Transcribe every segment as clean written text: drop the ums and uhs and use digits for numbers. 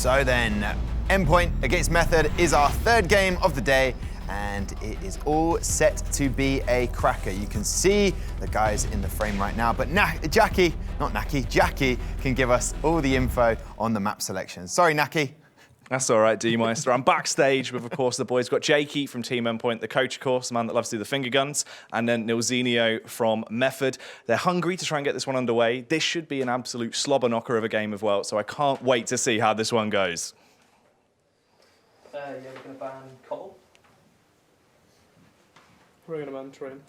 So then, Endpoint against Method is our third game of the day, and it is all set to be a cracker. You can see the guys in the frame right now, but Jackie can give us all the info on the map selection. Sorry, Naki. That's all right, D-Meister. I'm backstage with, of course, the boys. Got Jakey from Team Endpoint, the coach, of course, the man that loves to do the finger guns, and then Nilzinho from Method. They're hungry to try and get this one underway. This should be an absolute slobber knocker of a game as well, so I can't wait to see how this one goes. Yeah, we're going to ban Cobble. We're going to ban Train.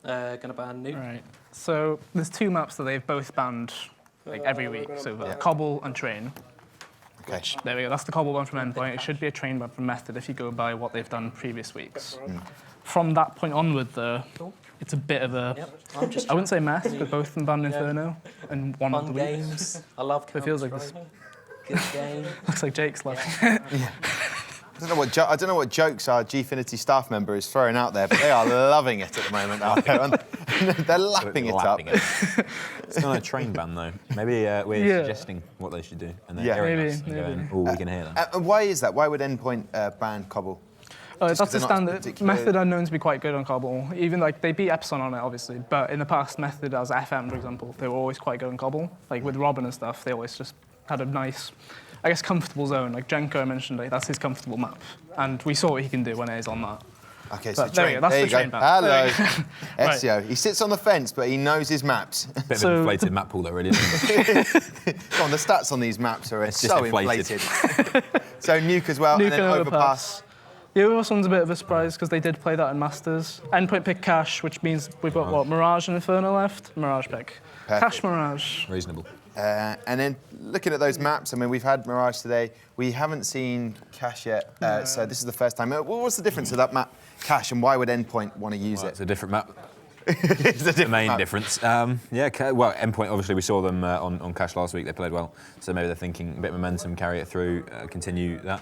Going to ban Nuke. Right. So there's two maps that they've both banned like every week. So Cobble and Train. Okay. There we go. That's the Cobble one from Endpoint. It should be a Train one from Method if you go by what they've done previous weeks. From that point onward, though, it's a bit of a, I wouldn't say mess, but both of them banned Inferno and one of the weeks. Games. I love It feels like this. Good game. Looks like Jake's laughing. I don't know what jokes our Gfinity staff member is throwing out there, but they are loving it at the moment. They're lapping it up. It's not a train ban though. Maybe we're suggesting what they should do, and they're hearing us and going, "Oh, we can hear them." And why is that? Why would Endpoint ban Cobble? That's the standard. Method are known to be quite good on Cobble. Even like they beat Epson on it, obviously. But in the past, Method as FM, for example, they were always quite good on Cobble. Like with Robin and stuff, they always just had a nice, I guess, comfortable zone. Like Jenko mentioned, like, that's his comfortable map, and we saw what he can do when he's on that. Okay, so there you go. That's the train ban. Hello, Ezio. He sits on the fence, but he knows his maps. Bit of an inflated map pool, though, really. Isn't it? Go on, the stats on these maps are It's so just inflated. So Nuke as well, Nuke and then Overpass. The Overpass one's a bit of a surprise because they did play that in Masters. Endpoint picked Cash, which means we've got what, Mirage and Inferno left. Mirage pick. Perfect. Cash Mirage. Reasonable. And then looking at those maps, I mean, we've had Mirage today. We haven't seen Cash yet, so this is the first time. What's the difference of that map, Cash, and why would Endpoint want to use it? It's a different map. It's a different main map. difference. Well, Endpoint, obviously, we saw them on Cash last week. They played well, so maybe they're thinking a bit of momentum, carry it through, continue that.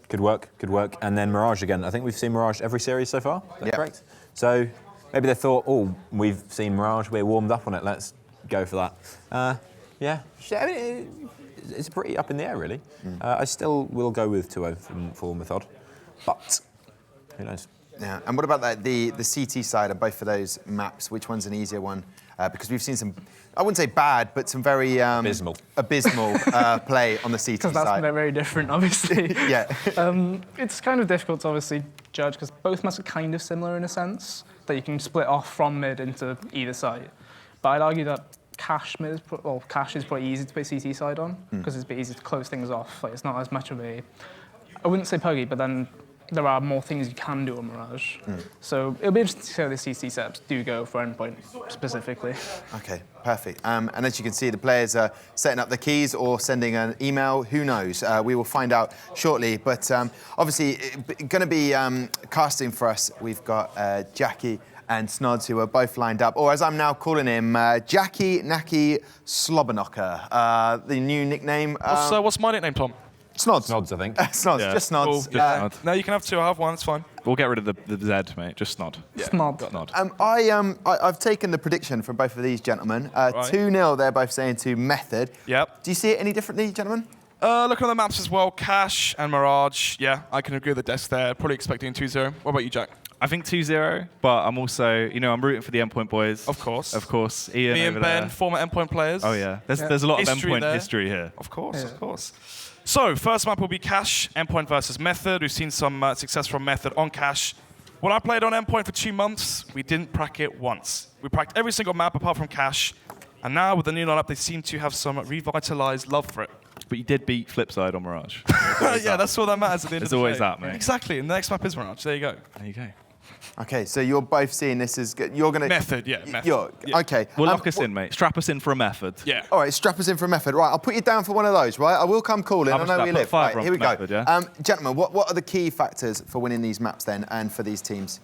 Could work. And then Mirage again. I think we've seen Mirage every series so far. Is that correct? So maybe they thought, oh, we've seen Mirage, we're warmed up on it, let's go for that. Yeah, I mean, it's pretty up in the air, really. I still will go with 2-0 for Method, but who knows? Yeah, and what about the CT side of both of those maps? Which one's an easier one? Because we've seen some, I wouldn't say bad, but some very abysmal play on the CT side. Because that's very different, obviously. Yeah. It's kind of difficult to obviously judge because both maps are kind of similar in a sense that you can split off from mid into either side. But I'd argue that Cash is probably easy to put CT side on because it's a bit easy to close things off. Like it's not as much of a, I wouldn't say puggy, but then there are more things you can do on Mirage. So it'll be interesting to see how the CT setups do go for Endpoint specifically. Okay, perfect. And as you can see, the players are setting up the keys or sending an email. Who knows? We will find out shortly. But obviously, going to be casting for us, we've got Jackie and Snods, who are both lined up, or as I'm now calling him, Jackie Naki Slobberknocker, the new nickname. What's my nickname, Tom? Snods. Snods, I think. Snods, Yeah. just Snods. Cool. Just Nod. No, you can have two. I have one. It's fine. We'll get rid of the Z, mate. Just Snod. Yeah. Snod. I've taken the prediction from both of these gentlemen. 2-0, they're both saying to Method. Yep. Do you see it any differently, gentlemen? Looking at the maps as well, Cash and Mirage. Yeah, I can agree with the desk there. Probably expecting 2-0. What about you, Jack? I think 2-0, but I'm also, I'm rooting for the Endpoint boys. Of course. Of course. Ian Me and over Ben, there. former Endpoint players. Oh, yeah. There's a lot of Endpoint there. history here. Of course, of course. So, first map will be Cash, Endpoint versus Method. We've seen some success from Method on Cash. When I played on Endpoint for 2 months, we didn't prac it once. We pracked every single map apart from Cash. And now, with the new lineup, they seem to have some revitalized love for it. But you did beat Flipside on Mirage. Yeah, that's all that matters at the end of the day. There's always that, mate. Exactly, and the next map is Mirage. There you go. There you go. Okay, so you're both seeing this as good. You're going to... Method, yeah, Method. Yeah. Okay. We'll lock us in, mate. Strap us in for a Method. Yeah. All right, strap us in for a Method. Right, I'll put you down for one of those, right? I will come calling. I know where you live. Right, here we go. Method, yeah? Gentlemen, what are the key factors for winning these maps then and for these teams?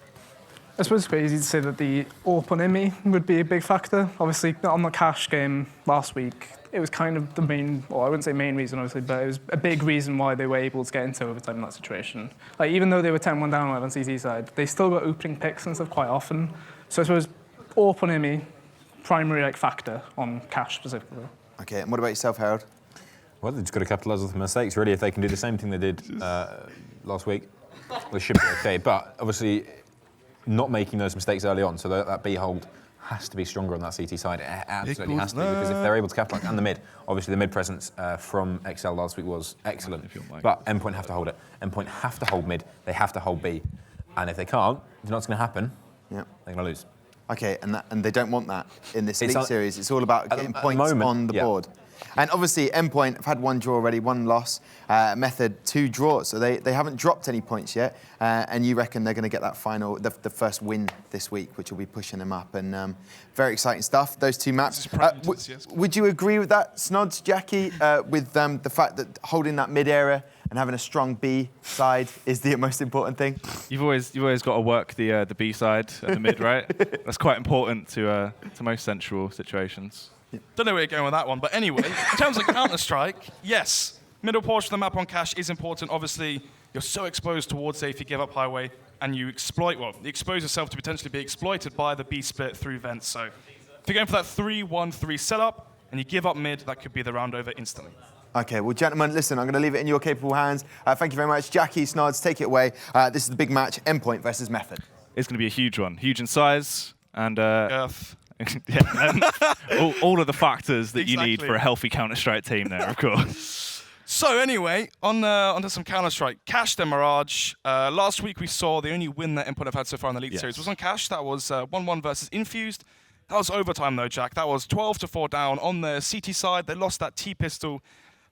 I suppose it's quite easy to say that the AWP on IMI would be a big factor. Obviously, on the Cash game last week, it was kind of the main, well, I wouldn't say main reason, obviously, but it was a big reason why they were able to get into overtime in that situation. Like, even though they were 10-1 down on CT side, they still got opening picks and stuff quite often. So I suppose AWP on Imi, primary factor on cash specifically. Okay, and what about yourself, Harold? Well, they've just got to capitalise on the mistakes, really. If they can do the same thing they did last week, they should be okay. But obviously, not making those mistakes early on, so that B hold has to be stronger on that CT side. It absolutely has to be, because if they're able to capitalise, and the mid, obviously the mid presence from XL last week was excellent. But Endpoint have to hold it. Endpoint have to hold mid, they have to hold B. And if they can't, you know what's going to happen? Yeah. They're going to lose. Okay, and they don't want that in this Elite Series. It's all about getting points on the board. And obviously, Endpoint have had 1 draw already, 1 loss. Method 2 draws, so they haven't dropped any points yet. And you reckon they're going to get that final, the first win this week, which will be pushing them up. And very exciting stuff. Those 2 maps. Would you agree with that, Snods, Jackie, with the fact that holding that mid area and having a strong B side is the most important thing? You've always got to work the B side and the mid, right? That's quite important to most central situations. Don't know where you're going with that one, but anyway, in terms of Counter-Strike, yes, middle portion of the map on cache is important. Obviously, you're so exposed towards A if you give up highway, and you expose yourself to potentially be exploited by the B split through vents. So if you're going for that 3-1-3 setup, and you give up mid, that could be the round over instantly. Okay, well, gentlemen, listen, I'm going to leave it in your capable hands. Thank you very much. Jackie, Snods, take it away. This is the big match, Endpoint versus Method. It's going to be a huge one. Huge in size and... all of the factors that you need for a healthy Counter-Strike team there, of course. So anyway, onto some Counter-Strike. Cache then Mirage. Last week we saw the only win that Endpoint have had so far in the Elite Series was on Cache. That was 1-1 versus Infused. That was overtime though, Jack. That was 12-4 down on the CT side. They lost that T-pistol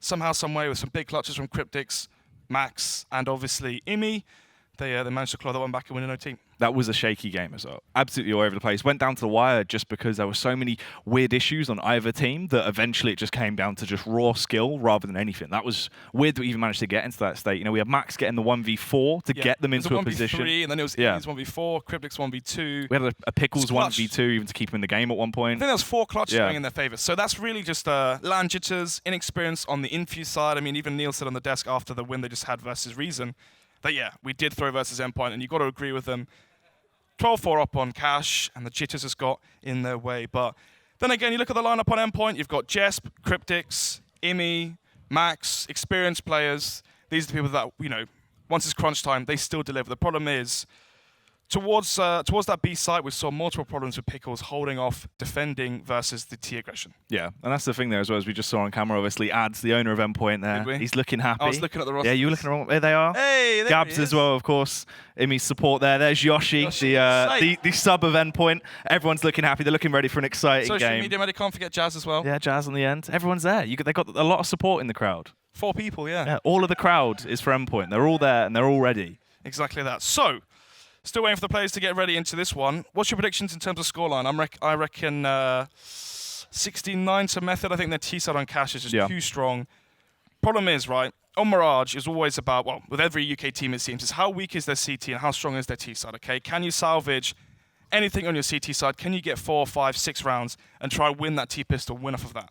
somehow, some way with some big clutches from Cryptics, Max, and obviously Imi. They managed to claw that one back and win an OT. That was a shaky game as well. Absolutely all over the place. Went down to the wire just because there were so many weird issues on either team that eventually it just came down to just raw skill rather than anything. That was weird that we even managed to get into that state. You know, we had Max getting the 1v4 to get them into a position. 1v3, and then it was Imi's 1v4, Cryptics 1v2. We had a Pickles 1v2 even to keep them in the game at one point. I think there was 4 clutches going in their favour. So that's really just land jitters, inexperience on the Infuse side. I mean, even Neil said on the desk after the win they just had versus Reason that, we did throw versus Endpoint, and you've got to agree with them. 12-4 up on cache, and the jitters has got in their way. But then again, you look at the lineup on Endpoint, you've got Jesp, Cryptics, Imi, Max, experienced players. These are the people that, once it's crunch time, they still deliver. The problem is, towards that B site, we saw multiple problems with Pickles holding off defending versus the T aggression. Yeah, and that's the thing there as well, as we just saw on camera. Obviously, Ads, the owner of Endpoint there, he's looking happy. I was looking at the roster. Yeah, you were looking around. There they are. Hey, there Gabs as well, of course. Imi's support there. There's Yoshi, the sub of Endpoint. Everyone's looking happy. They're looking ready for an exciting game. Social media, can't forget Jazz as well. Yeah, Jazz on the end. Everyone's there. They got a lot of support in the crowd. 4 people, yeah. All of the crowd is for Endpoint. They're all there and they're all ready. Exactly that. So, still waiting for the players to get ready into this one. What's your predictions in terms of scoreline? I reckon 16-9 to Method. I think their T side on cache is just too strong. Problem is, right, on Mirage is always about, with every UK team it seems, is how weak is their CT and how strong is their T side, okay? Can you salvage anything on your CT side? Can you get 4, 5, 6 rounds and try win that T-pistol, win off of that?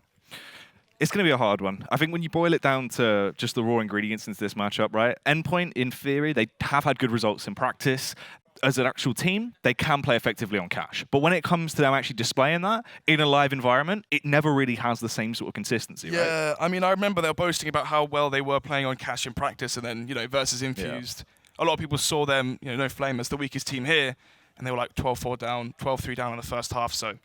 It's going to be a hard one. I think when you boil it down to just the raw ingredients into this matchup, right? Endpoint, in theory, they have had good results in practice. As an actual team, they can play effectively on cache. But when it comes to them actually displaying that in a live environment, it never really has the same sort of consistency, right? Yeah, I mean, I remember they were boasting about how well they were playing on cache in practice and then, versus Infused. A lot of people saw them, no flame as the weakest team here, and they were like 12-4 down, 12-3 down in the first half, so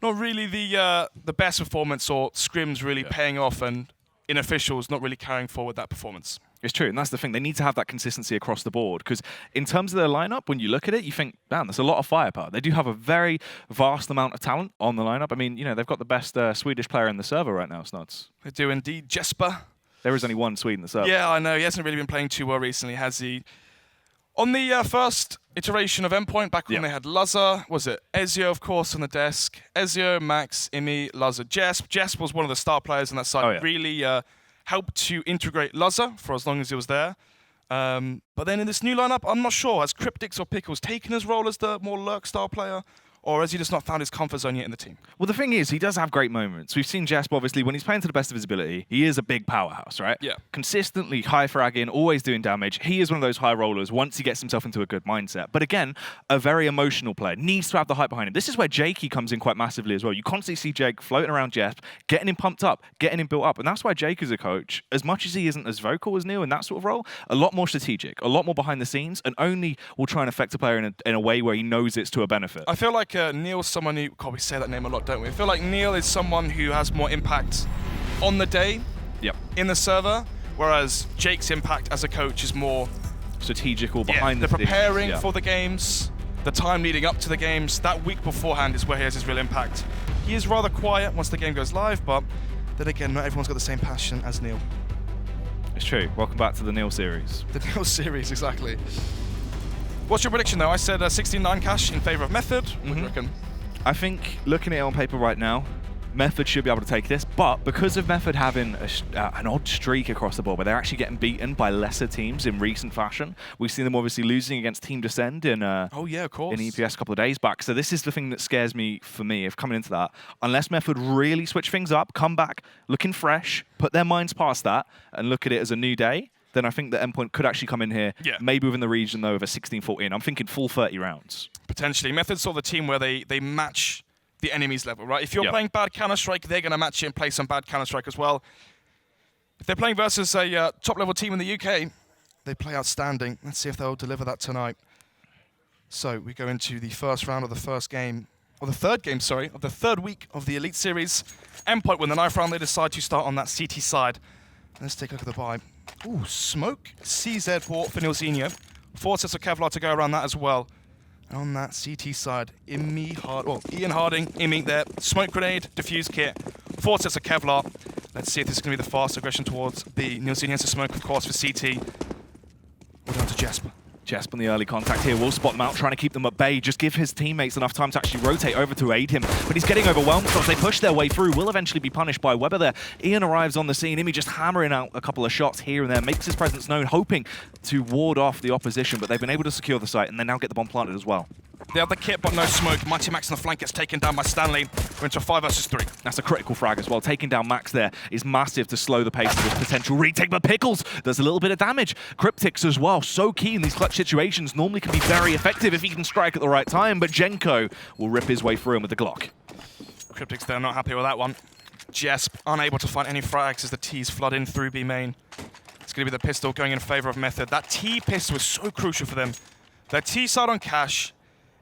not really the best performance or scrims really paying off and in officials not really carrying forward that performance. It's true, and that's the thing. They need to have that consistency across the board, because in terms of their lineup, when you look at it, you think, man, there's a lot of firepower. They do have a very vast amount of talent on the lineup. I mean, they've got the best Swedish player in the server right now, Snods. They do indeed. Jesper. There is only one Swede in the server. Yeah, I know. He hasn't really been playing too well recently, has he? On the first iteration of Endpoint, back when they had Luzza, was it Ezio, of course, on the desk? Ezio, Max, Imi, Luzza, Jesp. Jesp was one of the star players on that side. Really helped to integrate Luzza for as long as he was there. But then in this new lineup, I'm not sure. Has Cryptics or Pickles taken his role as the more lurk style player? or has he just not found his comfort zone yet in the team? Well, the thing is, he does have great moments. We've seen Jesp, obviously, when he's playing to the best of his ability, he is a big powerhouse, right? Yeah. Consistently high fragging, always doing damage. He is one of those high rollers once he gets himself into a good mindset. But again, a very emotional player. Needs to have the hype behind him. This is where Jakey comes in quite massively as well. You constantly see Jake floating around Jesp, getting him pumped up, getting him built up. And that's why Jake is a coach. As much as he isn't as vocal as Neil in that sort of role, a lot more strategic, a lot more behind the scenes, and only will try and affect a player in a way where he knows it's to a benefit. I feel like Neil's someone who, God, we say that name a lot, don't we? I feel like Neil is someone who has more impact on the day in the server, whereas Jake's impact as a coach is more strategic or behind the scenes. preparing for the games, the time leading up to the games. That week beforehand is where he has his real impact. He is rather quiet once the game goes live, but then again, not everyone's got the same passion as Neil. It's true. Welcome back to the Neil series. The Neil series, exactly. What's your prediction, though? I said 16-9 cash in favor of Method. What do you reckon? I think, looking at it on paper right now, Method should be able to take this, but because of Method having an odd streak across the board where they're actually getting beaten by lesser teams in recent fashion, we've seen them obviously losing against Team Descend in oh yeah, of course. in EPS a couple of days back. So this is the thing that scares me for me of coming into that. Unless Method really switch things up, come back looking fresh, put their minds past that, and look at it as a new day, then I think that Endpoint could actually come in here, maybe within the region though of a 16-14. I'm thinking full 30 rounds. Potentially. Method's sort of the team where they match the enemy's level, right? If you're playing bad Counter-Strike, they're going to match it and play some bad Counter-Strike as well. If they're playing versus a top-level team in the UK, they play outstanding. Let's see if they'll deliver that tonight. So we go into the first round of the first game, or the third game, sorry, of the third week of the Elite Series. Endpoint win the 9th round. They decide to start on that CT side. Let's take a look at the buy. Ooh, smoke. CZ for Nilzinho. 4 sets of Kevlar to go around that as well. And on that CT side, Ian Harding, Imi there. Smoke grenade, diffuse kit. 4 sets of Kevlar. Let's see if this is going to be the fast aggression towards the Nilzinho smoke, of course, for CT. We're down to Jesper. Jesp on the early contact here will spot them out, trying to keep them at bay, just give his teammates enough time to actually rotate over to aid him. But he's getting overwhelmed because they push their way through, will eventually be punished by Weber there. Ian arrives on the scene, Imi just hammering out a couple of shots here and there, makes his presence known, hoping to ward off the opposition, but they've been able to secure the site and they now get the bomb planted as well. They have the kit, but no smoke. Mighty Max on the flank gets taken down by Stanley. We're into a 5 versus 3. That's a critical frag as well. Taking down Max there is massive to slow the pace of this potential retake, but Pickles does a little bit of damage. Cryptics as well, so key in these clutch situations, normally can be very effective if he can strike at the right time, but Genko will rip his way through him with the Glock. Cryptics there, not happy with that one. Jesp unable to find any frags as the T's flood in through B main. It's going to be the pistol going in favor of Method. That T pistol was so crucial for them. Their T side on Cash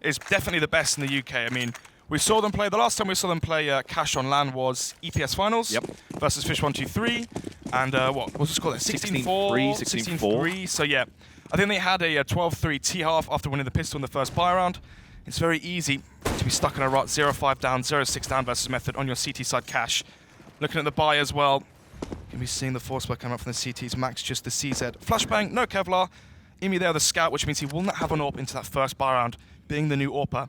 is definitely the best in the UK. I mean, we saw them play, the last time we saw them play Cash on LAN was EPS Finals versus Fish 123. And what was it called? 16-4? 16-4. So yeah, I think they had a 12-3 T-half after winning the pistol in the first buy round. It's very easy to be stuck in a rut, 0-5 down, 0-6 down versus Method on your CT side Cash. Looking at the buy as well, can be seeing the force coming up from the CTs. Max just the CZ. Flashbang, no Kevlar. Imi there, the scout, which means he will not have an AWP into that first buy round, being the new AWPer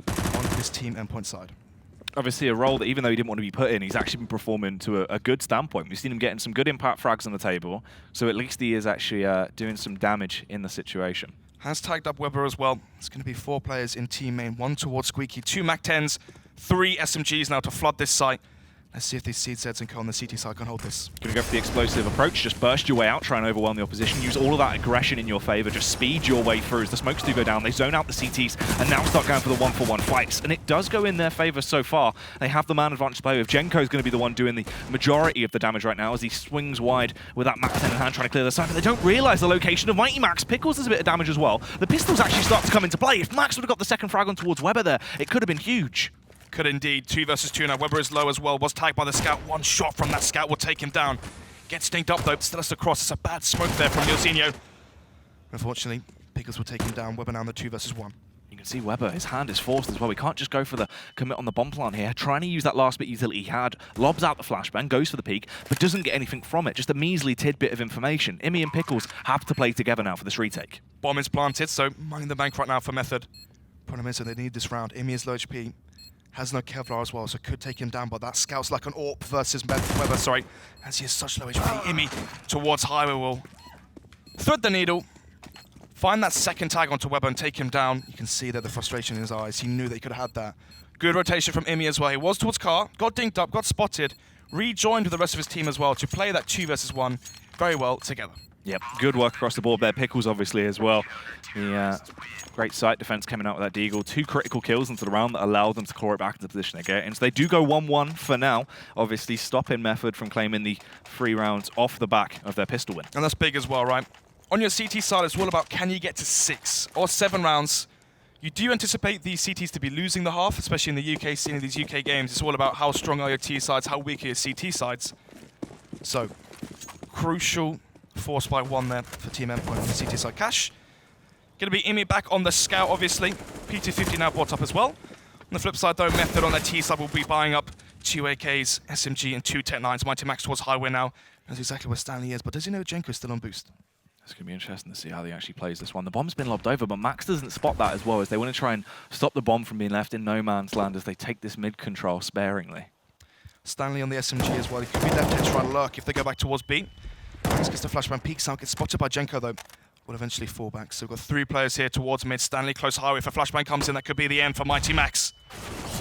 on this team Endpoint side. Obviously a role that even though he didn't want to be put in, he's actually been performing to a good standpoint. We've seen him getting some good impact frags on the table, so at least he is actually doing some damage in the situation. Has tagged up Weber as well. It's going to be 4 players in team main, 1 towards Squeaky, 2 MAC-10s, 3 SMGs now to flood this site. Let's see if these seed sets and co on the CT side can hold this. Gonna go for the explosive approach, just burst your way out, try and overwhelm the opposition, use all of that aggression in your favor, just speed your way through as the smokes do go down, they zone out the CTs, and now start going for the 1-for-1 fights. And it does go in their favor so far. They have the man advantage to play with. Genko's gonna be the one doing the majority of the damage right now as he swings wide with that Max 10 in hand trying to clear the side, but they don't realize the location of Mighty Max. Pickles does a bit of damage as well. The pistols actually start to come into play. If Max would have got the second frag on towards Weber there, it could have been huge. Could indeed. 2 versus 2 now. Weber is low as well. Was tagged by the scout. 1 shot from that scout will take him down. Gets stinked up though. Still has to cross. It's a bad smoke there from Nilzinho. Unfortunately, Pickles will take him down. Weber now in the 2 versus 1. You can see Weber, his hand is forced as well. We can't just go for the commit on the bomb plant here. Trying to use that last bit utility he had. Lobs out the flashbang, goes for the peak, but doesn't get anything from it. Just a measly tidbit of information. Imi and Pickles have to play together now for this retake. Bomb is planted, so money in the bank right now for Method. Problem is that they need this round. Imi is low HP. Has no Kevlar as well, so could take him down, but that scout's like an AWP versus Weber, sorry. As he has such low HP, Imi towards Highway will thread the needle. find that second tag onto Weber and take him down. You can see that the frustration in his eyes. He knew that he could have had that. Good rotation from Imi as well. He was towards Car, got dinked up, got spotted, rejoined with the rest of his team as well to play that 2 versus 1 very well together. Yep, good work across the board there. Pickles, obviously, as well. The great site defense coming out with that Deagle. 2 critical kills into the round that allowed them to claw it back into the position they get in. So they do go 1-1 for now, obviously stopping Method from claiming the 3 rounds off the back of their pistol win. And that's big as well, right? On your CT side, it's all about can you get to 6 or 7 rounds. You do anticipate these CTs to be losing the half, especially in the UK scene, in these UK games. It's all about how strong are your T sides, how weak are your CT sides. So, crucial force by 1 there for Team Endpoint on the CT side. Cash, going to be Imi back on the scout, obviously. P250 now brought up as well. On the flip side, though, Method on their T side will be buying up 2 AKs, SMG, and 2 Tech 9s. Mighty Max towards Highway now. That's exactly where Stanley is, but does he know Jenko's still on boost? It's going to be interesting to see how he actually plays this one. The bomb's been lobbed over, but Max doesn't spot that as well, as they want to try and stop the bomb from being left in no man's land as they take this mid control sparingly. Stanley on the SMG as well. He could be left here to try and lurk if they go back towards B. Max gets the flashbang, peeks out, gets spotted by Jenko though. Will eventually fall back. So we've got 3 players here towards mid. Stanley close highway. If a flashbang comes in, that could be the end for Mighty Max.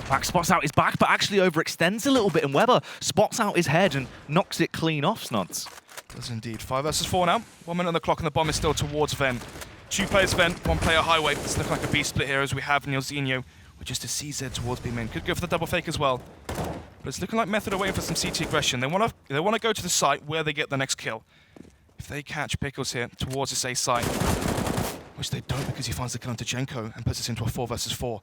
Max spots out his back, but actually overextends a little bit, and Weber spots out his head and knocks it clean off, Snods. Does indeed. 5 versus 4 now. 1 minute on the clock and the bomb is still towards Ven. 2 players Ven, 1 player Highway. It's looking like a B split here as we have Nilzinho with just a CZ towards B main. Could go for the double fake as well. But it's looking like Method are waiting for some CT aggression. They want to go to the site where they get the next kill. If they catch Pickles here towards this A site, which they don't because he finds the kill onto Jenko and puts us into a 4 versus 4.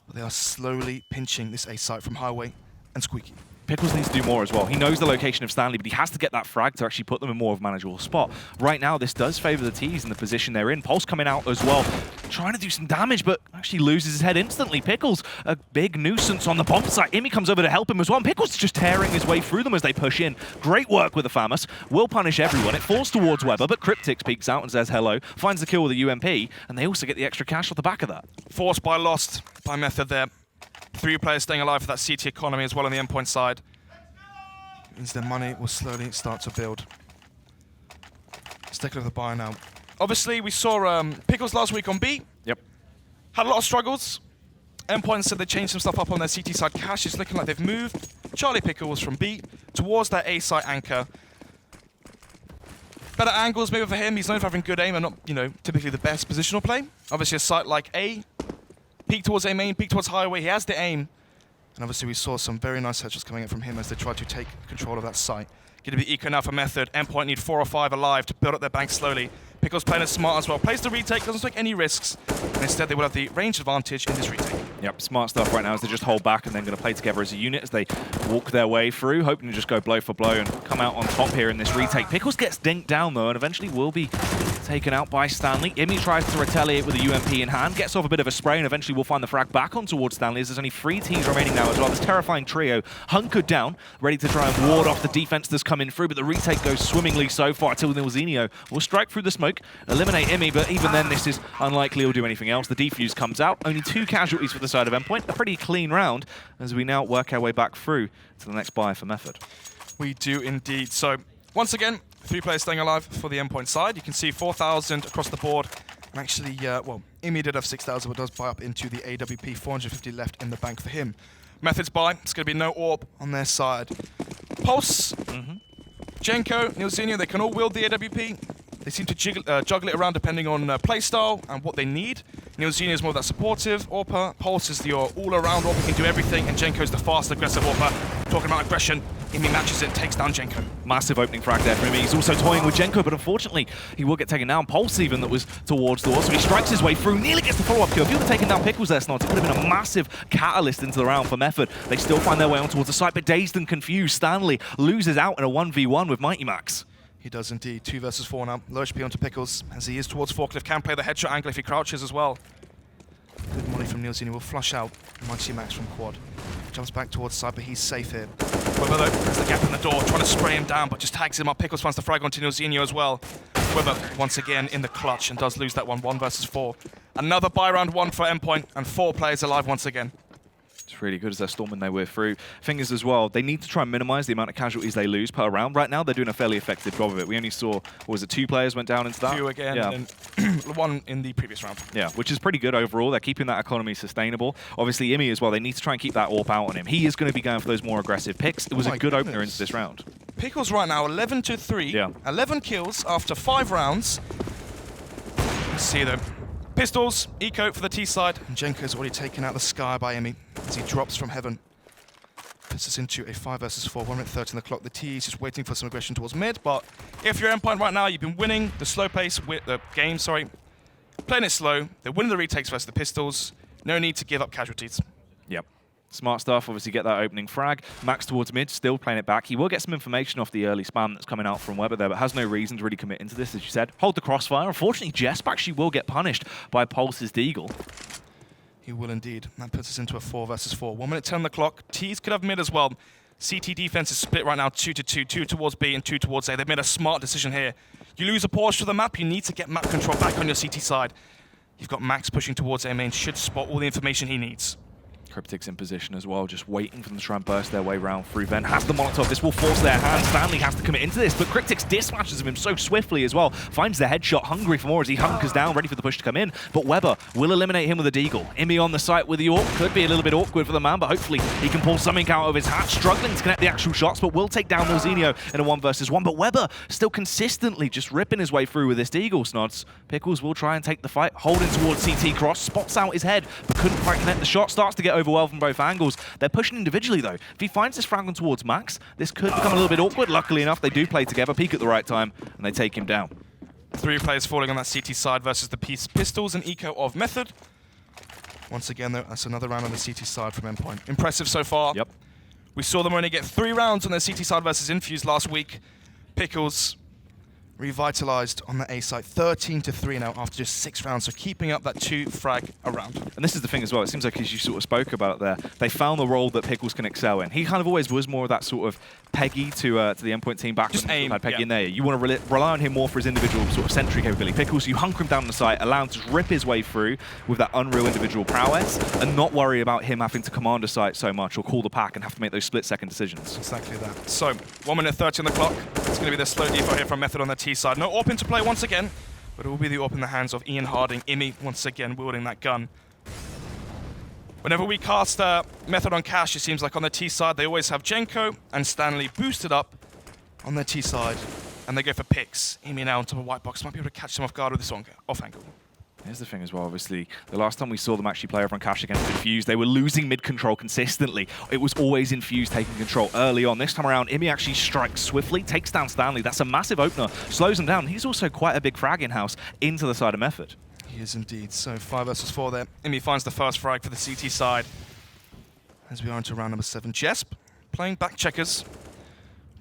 But they are slowly pinching this A site from Highway and Squeaky. Pickles needs to do more as well. He knows the location of Stanley, but he has to get that frag to actually put them in more of a manageable spot. Right now, this does favor the T's in the position they're in. Pulse coming out as well, trying to do some damage, but actually loses his head instantly. Pickles, a big nuisance on the bomb site. Imi comes over to help him as well, and Pickles is just tearing his way through them as they push in. Great work with the FAMAS. Will punish everyone. It falls towards Weber, but Cryptix peeks out and says hello, finds the kill with a UMP, and they also get the extra cash off the back of that. Forced by Lost by Method there. 3 players staying alive for that CT economy as well on the endpoint side. Means their money will slowly start to build. Let's take a look at the buy now. Obviously, we saw Pickles last week on B. Yep. Had a lot of struggles. Endpoint said they changed some stuff up on their CT side. Cash is looking like they've moved Charlie Pickles from B towards that A site anchor. Better angles maybe for him. He's known for having good aim and not, typically the best positional play. Obviously, a site like A, peek towards A main, peek towards Highway. He has the aim. And obviously we saw some very nice headshots coming in from him as they tried to take control of that site. Going to be eco now for Method. Endpoint need 4 or 5 alive to build up their bank slowly. Pickles playing it smart as well. Plays the retake, doesn't take any risks. And instead they will have the range advantage in this retake. Yep, smart stuff right now as they just hold back and then going to play together as a unit as they walk their way through, hoping to just go blow for blow and come out on top here in this retake. Pickles gets dinked down though and eventually will be taken out by Stanley. Imi tries to retaliate with a UMP in hand, gets off a bit of a spray, and eventually will find the frag back on towards Stanley as there's only 3 teams remaining now as well. This terrifying trio hunkered down, ready to try and ward off the defense that's coming through, but the retake goes swimmingly so far until Nilzinho will strike through the smoke, eliminate Imi, but even then this is unlikely he'll do anything else. The defuse comes out, only 2 casualties for the side of Endpoint, a pretty clean round as we now work our way back through to the next buy for Method. We do indeed. So once again, 3 players staying alive for the Endpoint side. You can see 4,000 across the board. And actually, Imi did have 6,000, but does buy up into the AWP. 450 left in the bank for him. Method's buy. It's going to be no AWP on their side. Pulse, Jenko, Nilzinho, they can all wield the AWP. They seem to juggle it around depending on playstyle and what they need. Nilzinho is more of that supportive AWPer. Pulse is your all-around AWPer, can do everything, and Jenko's the fast, aggressive AWPer. Talking about aggression, Imi matches it, takes down Jenko. Massive opening frag there for Imi. He's also toying with Jenko, but unfortunately, he will get taken down. Pulse even that was towards the wall, so he strikes his way through, nearly gets the follow-up kill. If he would have taken down Pickles there, Snods, it would have been a massive catalyst into the round for Method. They still find their way on towards the site, but dazed and confused, Stanley loses out in a 1v1 with Mighty Max. He does indeed. 2 versus 4 now. Low HP onto Pickles as he is towards Forklift. Can play the headshot angle if he crouches as well. Good money from Nilzinho. Will flush out Mighty Max from quad. Jumps back towards side, but he's safe here. Weber though, there's the gap in the door, trying to spray him down, but just tags him up. Pickles finds the frag onto Nilzinho as well. Weber once again in the clutch and does lose that one. 1 versus 4. Another buy round 1 for Endpoint and 4 players alive once again. It's really good as they're storming their way through. Thing is as well, they need to try and minimize the amount of casualties they lose per round. Right now, they're doing a fairly effective job of it. We only saw, what was it, 2 players went down into that? 2 again, yeah. and then 1 in the previous round. Yeah, which is pretty good overall. They're keeping that economy sustainable. Obviously, Imi as well, they need to try and keep that AWP out on him. He is going to be going for those more aggressive picks. It was a good opener into this round. Pickles right now, 11-3. Yeah. 11 kills after 5 rounds. Let's see though. Pistols, eco for the T side. And Jenko's already taken out the sky by Imi as he drops from heaven. Puts us into a 5 versus 4, 1 minute 30 on the clock. The T is just waiting for some aggression towards mid, but if you're Endpoint right now, you've been winning the slow pace with the game, playing it slow. They're winning the retakes versus the Pistols. No need to give up casualties. Yep. Smart stuff, obviously get that opening frag. Max towards mid, still playing it back. He will get some information off the early spam that's coming out from Weber there, but has no reason to really commit into this, as you said. Hold the crossfire. Unfortunately, Jesp actually will get punished by Pulse's Deagle. He will indeed. That puts us into a 4 versus 4. 1 minute 10 on the clock. T's could have mid as well. CT defense is split right now 2-2. 2 towards B and 2 towards A. They've made a smart decision here. You lose a portion of the map, you need to get map control back on your CT side. You've got Max pushing towards A main, should spot all the information he needs. Cryptic's in position as well, just waiting for them to try and burst their way round through Vent. Has the Molotov, this will force their hand. Stanley has to commit into this, but Cryptic's dispatches of him so swiftly as well. Finds the headshot, hungry for more as he hunkers down, ready for the push to come in. But Weber will eliminate him with a Deagle. Imi on the site with the AWP. Could be a little bit awkward for the man, but hopefully he can pull something out of his hat. Struggling to connect the actual shots, but will take down Milzinho in a 1 versus 1. But Weber still consistently just ripping his way through with this Deagle, Snods. Pickles will try and take the fight, holding towards CT cross, spots out his head, but couldn't quite connect the shot. Starts to get overwhelmed from both angles. They're pushing individually though. If he finds this frag towards Max, this could become a little bit awkward. Luckily enough, they do play together, peek at the right time, and they take him down. 3 players falling on that CT side versus the Pistols and eco of Method. Once again though, that's another round on the CT side from Endpoint. Impressive so far. Yep. We saw them only get 3 rounds on their CT side versus Infuse last week. Pickles revitalized on the A side, 13-3 now after just 6 rounds, so keeping up that 2 frag a round. And this is the thing as well, it seems like, as you sort of spoke about there, they found the role that Pickles can excel in. He kind of always was more of that sort of Peggy to the Endpoint team back just when aim, had Peggy yeah. in there. You want to rely on him more for his individual sort of sentry capability. Pickles, you hunker him down the site, allow him to rip his way through with that unreal individual prowess, and not worry about him having to command a site so much or call the pack and have to make those split-second decisions. Exactly that. So, 1 minute 30 on the clock. It's going to be the slow default here from Method on the T side. No AWP into play once again, but it will be the AWP in the hands of Ian Harding. Imi, once again, wielding that gun. Whenever we cast Method on Cash, it seems like on the T side, they always have Jenko and Stanley boosted up on their T side, and they go for picks. Imi now onto a white box, might be able to catch them off guard with this off angle. Here's the thing as well, obviously, the last time we saw them actually play over on Cash against Infuse, they were losing mid-control consistently. It was always Infuse taking control early on. This time around, Imi actually strikes swiftly, takes down Stanley. That's a massive opener, slows him down. He's also quite a big frag in-house into the side of Method. He is indeed. So 5 versus 4 there. Imi finds the first frag for the CT side. As we are into round number 7. Jesp playing back checkers.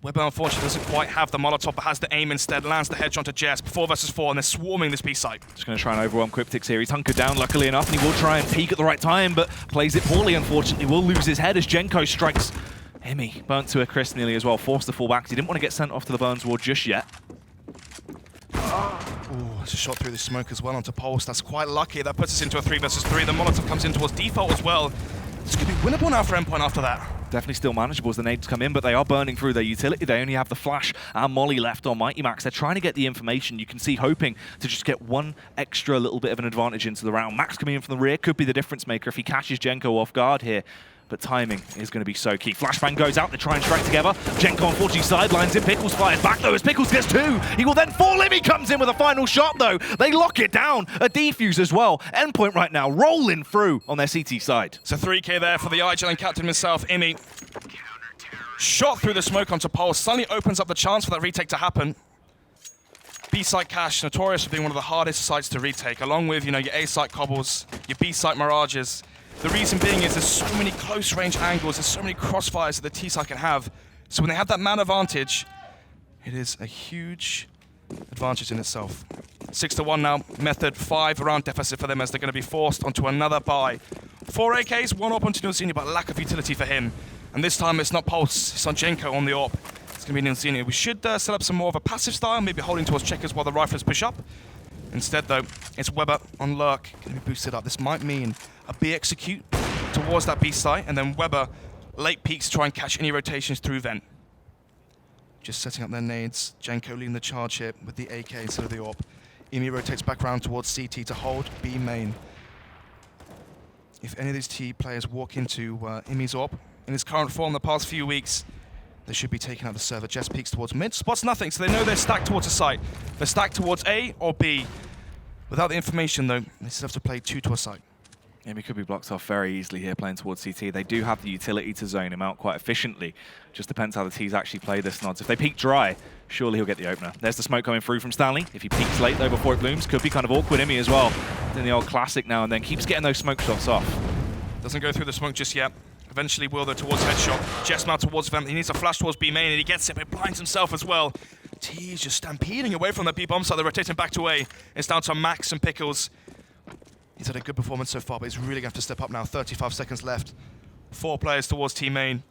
Weber unfortunately doesn't quite have the Molotov, but has the aim instead. Lands the headshot onto Jesp. 4 versus 4, and they're swarming this B site. Just going to try and overwhelm Cryptics here. He's hunkered down, luckily enough, and he will try and peek at the right time, but plays it poorly, unfortunately. Will lose his head as Jenko strikes Imi. Burnt to a crisp nearly as well. Forced to fall back. He didn't want to get sent off to the Burns Ward just yet. Oh, it's a shot through the smoke as well onto Pulse. That's quite lucky. That puts us into a 3 versus 3. The Molotov comes in towards default as well. This could be winnable now for Endpoint after that. Definitely still manageable as the nades come in, but they are burning through their utility. They only have the Flash and Molly left on Mighty Max. They're trying to get the information. You can see hoping to just get one extra little bit of an advantage into the round. Max coming in from the rear could be the difference maker if he catches Jenko off guard here. But timing is going to be so key. Flashbang goes out, they try and strike together. Jenko unfortunately sidelines it. Pickles fires back though as Pickles gets 2. He will then fall in. He comes in with a final shot though. They lock it down. A defuse as well. Endpoint right now rolling through on their CT side. So 3K there for the IGL captain himself, Imi. Shot through the smoke onto Pulse. Suddenly opens up the chance for that retake to happen. B-site Cash, notorious for being one of the hardest sites to retake, along with, you know, your A-site Cobbles, your B-site Mirages. The reason being is there's so many close range angles, there's so many crossfires that the T-site can have. So when they have that man advantage, it is a huge advantage in itself. 6-1 now, Method 5 round deficit for them as they're going to be forced onto another buy. 4 AKs, 1 AWP onto Nilzini, but lack of utility for him. And this time it's not Pulse, it's on Jenko on the AWP. It's going to be Nilzini. We should set up some more of a passive style, maybe holding towards checkers while the riflers push up. Instead though, it's Weber on Lurk, going to be boosted up. This might mean a B execute towards that B site, and then Weber late peeks to try and catch any rotations through vent. Just setting up their nades. Genko leading the charge here with the AK instead of the AWP. Imi rotates back around towards CT to hold B main. If any of these T players walk into Imi's AWP in his current form the past few weeks, they should be taking out the server. Jess peeks towards mid, spots nothing, so they know they're stacked towards a site. They're stacked towards A or B. Without the information, though, they still have to play 2 to a site. Imi could be blocked off very easily here playing towards CT. They do have the utility to zone him out quite efficiently. Just depends how the T's actually play this, Nods. If they peek dry, surely he'll get the opener. There's the smoke coming through from Stanley. If he peeks late, though, before it blooms, could be kind of awkward. Imi as well, doing the old classic now and then. Keeps getting those smoke shots off. Doesn't go through the smoke just yet. Eventually will, though, towards headshot. Jess now towards vent. He needs a flash towards B main, and he gets it, but blinds himself as well. T's just stampeding away from the B bomb site. They're rotating back to A. It's down to Max and Pickles. He's had a good performance so far, but he's really going to have to step up now. 35 seconds left. 4 players towards T main,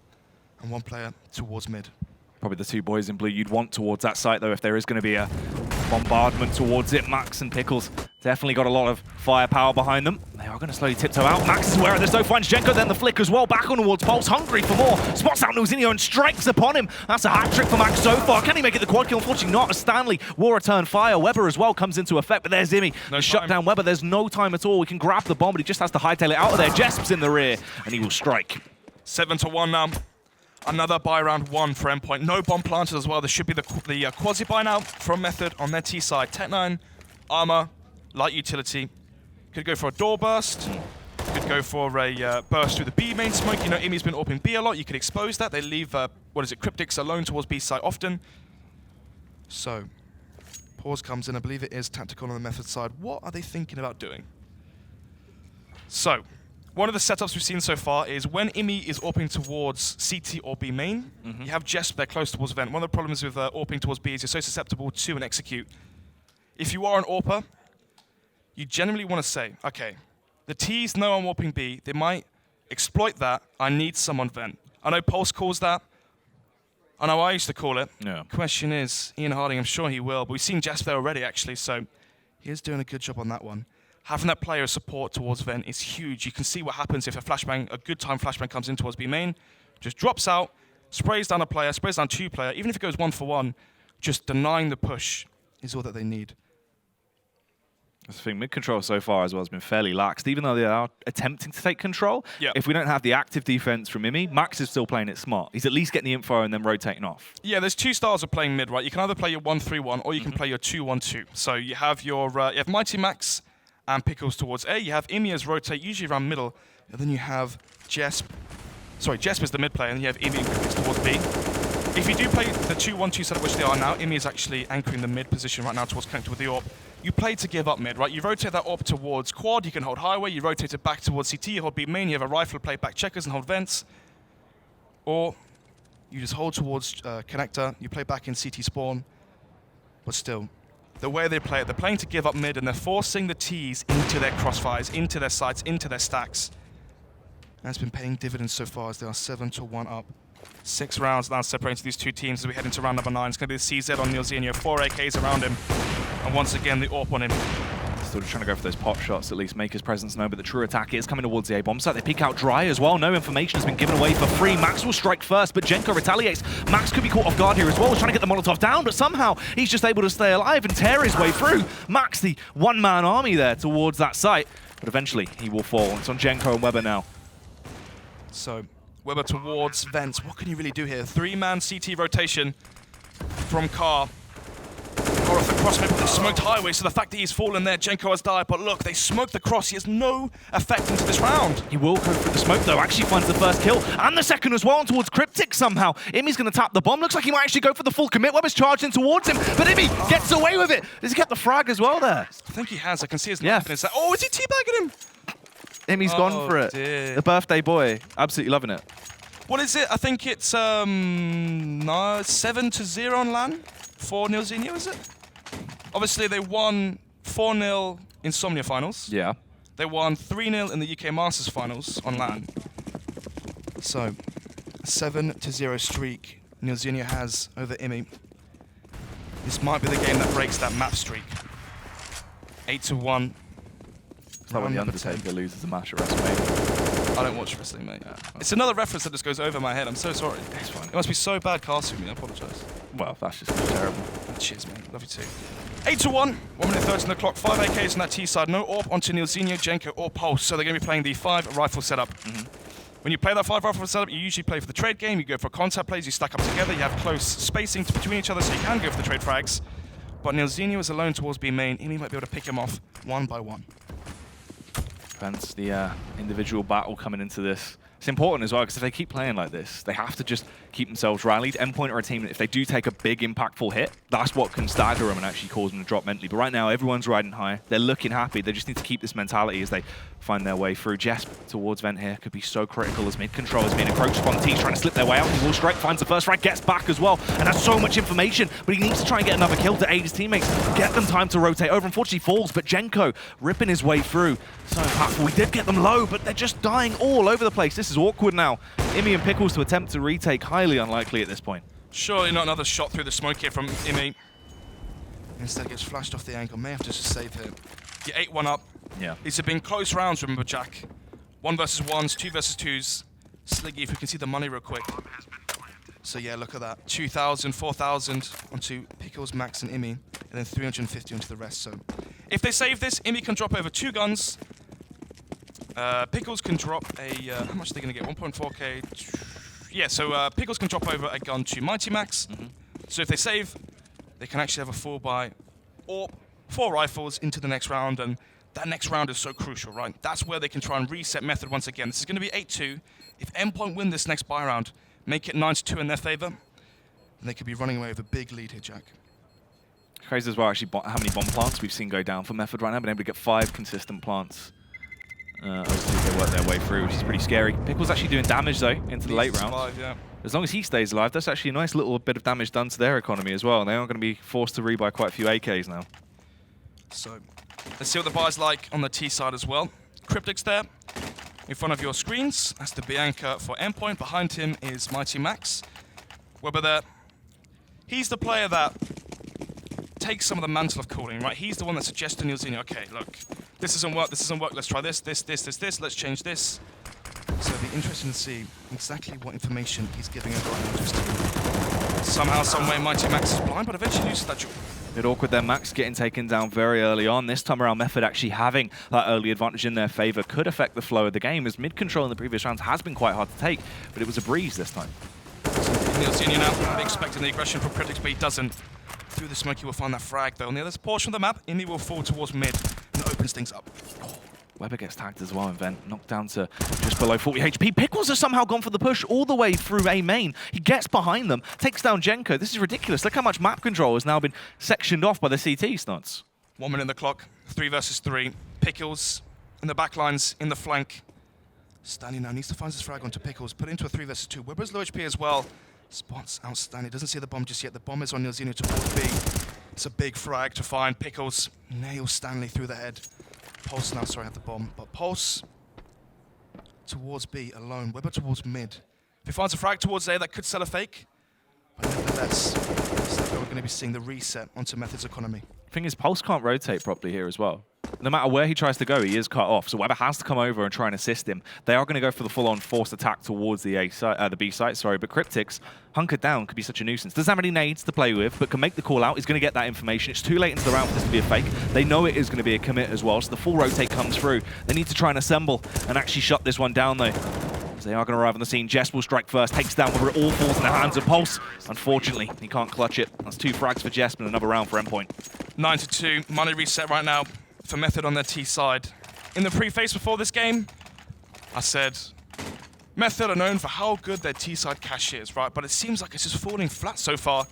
and 1 player towards mid. Probably the 2 boys in blue you'd want towards that site, though, if there is going to be a bombardment towards it. Max and Pickles definitely got a lot of firepower behind them. They are going to slowly tiptoe out. Max is aware of this, though, finds Genko, then the flick as well. Back on towards Pulse, hungry for more. Spots out Nilzinho and strikes upon him. That's a hat-trick for Max so far. Can he make it the quad kill? Unfortunately not, as Stanley will return fire. Weber as well comes into effect, but there's Imi. No shut down Weber. There's no time at all. We can grab the bomb, but he just has to hightail it out of there. Jesp's in the rear, and he will strike. 7-1 now. Another buy round 1 for Endpoint. No bomb planted as well. There should be the quasi buy now from Method on their T side. Tech9, armor, light utility. Could go for a door burst. Could go for a burst through the B main smoke. You know, Imi's been AWPing B a lot. You could expose that. They leave, Cryptics alone towards B side often. So, pause comes in. I believe it is tactical on the Method side. What are they thinking about doing? So, one of the setups we've seen so far is when Imi is AWPing towards CT or B main, you have Jesp there close towards vent. One of the problems with AWPing towards B is you're so susceptible to an execute. If you are an AWPer, you generally want to say, okay, the T's know I'm AWPing B. They might exploit that. I need someone vent. I know Pulse calls that. I know I used to call it. Yeah. Question is, Ian Harding, I'm sure he will, but we've seen Jesp there already, actually, so he is doing a good job on that one. Having that player support towards vent is huge. You can see what happens if a good time flashbang comes in towards B main, just drops out, sprays down a player, sprays down 2 player. Even if it goes 1-for-1, just denying the push is all that they need. I think mid-control so far as well has been fairly laxed, even though they are attempting to take control. Yeah. If we don't have the active defense from Imi, Max is still playing it smart. He's at least getting the info and then rotating off. Yeah, there's 2 styles of playing mid, right? You can either play your 1-3-1 or you can play your 2-1-2. So you have your you have Mighty Max and Pickles towards A. You have Imi as rotate, usually around middle, and then you have Jesp. Sorry, Jesp is the mid player, and you have Imi and Cryptics towards B. If you do play the 2-1-2 setup, which they are now, Imi is actually anchoring the mid position right now towards connected with the AWP. You play to give up mid, right? You rotate that AWP towards quad, you can hold highway, you rotate it back towards CT, you hold B main, you have a rifle, play back checkers and hold vents. Or you just hold towards connector, you play back in CT spawn, but still, the way they play it, they're playing to give up mid and they're forcing the T's into their crossfires, into their sights, into their stacks. And it's been paying dividends so far as they are 7-1 up. 6 rounds now separating these 2 teams as we head into round number 9. It's going to be the CZ on Nilzinho, 4 AKs around him. And once again, the AWP on him. Still just trying to go for those pop shots, at least make his presence known, but the true attack is coming towards the A bomb site. They peek out dry as well. No information has been given away for free. Max will strike first, but Genko retaliates. Max could be caught off guard here as well. He's trying to get the Molotov down, but somehow he's just able to stay alive and tear his way through. Max, the one-man army there towards that site, but eventually he will fall. It's on Genko and Weber now. So, Weber towards vents. What can you really do here? 3-man CT rotation from Carr. Or off the cross, maybe the smoked highway, so the fact that he's fallen there, Genko has died. But look, they smoked the cross. He has no effect into this round. He will go for the smoke, though. Actually finds the first kill and the second as well towards Cryptic somehow. Imi's going to tap the bomb. Looks like he might actually go for the full commit. Weber's charging towards him, but Imi gets away with it. Does he get the frag as well there? I think he has. I can see his knife in his... Oh, is he teabagging him? Imi's gone for it. Dear. The birthday boy. Absolutely loving it. What is it? I think it's 7-0 on LAN for Nilzinho, is it? Obviously, they won 4-0 Insomnia finals. Yeah. They won 3-0 in the UK Masters finals on LAN. So, a 7-0 streak Nilzinho has over Imi. This might be the game that breaks that map streak. 8-1. It's like when the Undertaker loses a match at WrestleMania. I don't watch wrestling, mate. It's another reference that just goes over my head. I'm so sorry. It's fine. It must be so bad casting me. I apologise. Well, that's just terrible. Cheers, mate. Love you too. 8-1. 1 minute 30 on the clock. 5 AKs on that T side. No AWP onto Neilzinho, Genko, or Pulse. So they're going to be playing the 5 rifle setup. When you play that 5 rifle setup, you usually play for the trade game. You go for contact plays. You stack up together. You have close spacing between each other, so you can go for the trade frags. But Neilzinho is alone towards B main. Imi might be able to pick him off one by one. Depends the individual battle coming into this. It's important as well, because if they keep playing like this, they have to just keep themselves rallied. Endpoint are a team that if they do take a big, impactful hit, that's what can stagger them and actually cause them to drop mentally. But right now, everyone's riding high. They're looking happy. They just need to keep this mentality as they find their way through. Jesp towards Vent here could be so critical as mid control is being encroached upon. T's trying to slip their way out. He will strike, finds the first frag, gets back as well, and has so much information. But he needs to try and get another kill to aid his teammates, get them time to rotate over. Unfortunately, falls, but Genko ripping his way through. So impactful. We did get them low, but they're just dying all over the place. This is awkward now. Imi and Pickles to attempt to retake, highly unlikely at this point. Surely not another shot through the smoke here from Imi. Instead gets flashed off the angle. May have to just save here. Get 8-1 up. Yeah. These have been close rounds, remember, Jack. 1 versus 1s, 2 versus 2s. Sliggy, if we can see the money real quick. So yeah, look at that. 2,000, 4,000 onto Pickles, Max, and Imi, and then 350 onto the rest. So if they save this, Imi can drop over 2 guns. Pickles can drop a, how much are they going to get? 1.4k. Yeah, so Pickles can drop over a gun to Mighty Max. So if they save, they can actually have a 4-buy or 4 rifles into the next round, and that next round is so crucial, right? That's where they can try and reset Method once again. This is going to be 8-2. If Endpoint win this next buy round, make it 9-2 in their favor, then they could be running away with a big lead here, Jack. Crazy as well, actually, how many bomb plants we've seen go down for Method right now. Been able to get 5 consistent plants. Obviously, they work their way through, which is pretty scary. Pickle's actually doing damage, though, into the late rounds. Yeah. As long as he stays alive, that's actually a nice little bit of damage done to their economy as well. They are going to be forced to rebuy quite a few AKs now. So, let's see what the buy's like on the T side as well. Cryptic's there, in front of your screens. That's the Bianca for Endpoint. Behind him is Mighty Max. Weber there. He's the player that takes some of the mantle of calling, right? He's the one that suggests to Neilzinho, okay, look, this doesn't work, let's try this, let's change this. So it'll be interesting to see exactly what information he's giving everyone to his team. Somehow, someway, Mighty Max is blind, but eventually uses that jewel. Bit awkward there, Max getting taken down very early on. This time around, Method actually having that early advantage in their favor could affect the flow of the game, as mid-control in the previous rounds has been quite hard to take, but it was a breeze this time. Neilzinho now expecting the aggression from Critics, but he doesn't. Through the smoke, he will find that frag, though. On the other portion of the map, Imi will fall towards mid and opens things up. Weber gets tagged as well in Vent, knocked down to just below 40 HP. Pickles has somehow gone for the push all the way through A main. He gets behind them, takes down Genko. This is ridiculous. Look how much map control has now been sectioned off by the CT stunts. 1 minute on the clock, 3 versus 3. Pickles in the back lines, in the flank. Stanley now needs to find his frag onto Pickles, put it into a 3 versus 2. Weber's low HP as well. Spots outstanding, doesn't see the bomb just yet. The bomb is on Neilzinho towards B. It's a big frag to find. Pickles nails Stanley through the head. Pulse now, sorry, had the bomb. But Pulse towards B alone. Weber towards mid. If he finds a frag towards A, that could sell a fake. But nevertheless, we're going to be seeing the reset onto Method's economy. Thing is, Pulse can't rotate properly here as well. No matter where he tries to go, he is cut off. So Weber has to come over and try and assist him. They are going to go for the full-on forced attack towards the the B site. Sorry, but Cryptics hunkered down could be such a nuisance. Doesn't have any nades to play with, but can make the call out. He's going to get that information. It's too late into the round for this to be a fake. They know it is going to be a commit as well, so the full rotate comes through. They need to try and assemble and actually shut this one down, though. They are going to arrive on the scene. Jess will strike first, takes down whether it all falls in the hands of Pulse. Unfortunately, he can't clutch it. That's 2 frags for Jess, and another round for Endpoint. 9-2, money reset right now for Method on their T side. In the preface before this game, I said, Method are known for how good their T side cash is, right? But it seems like it's just falling flat so far.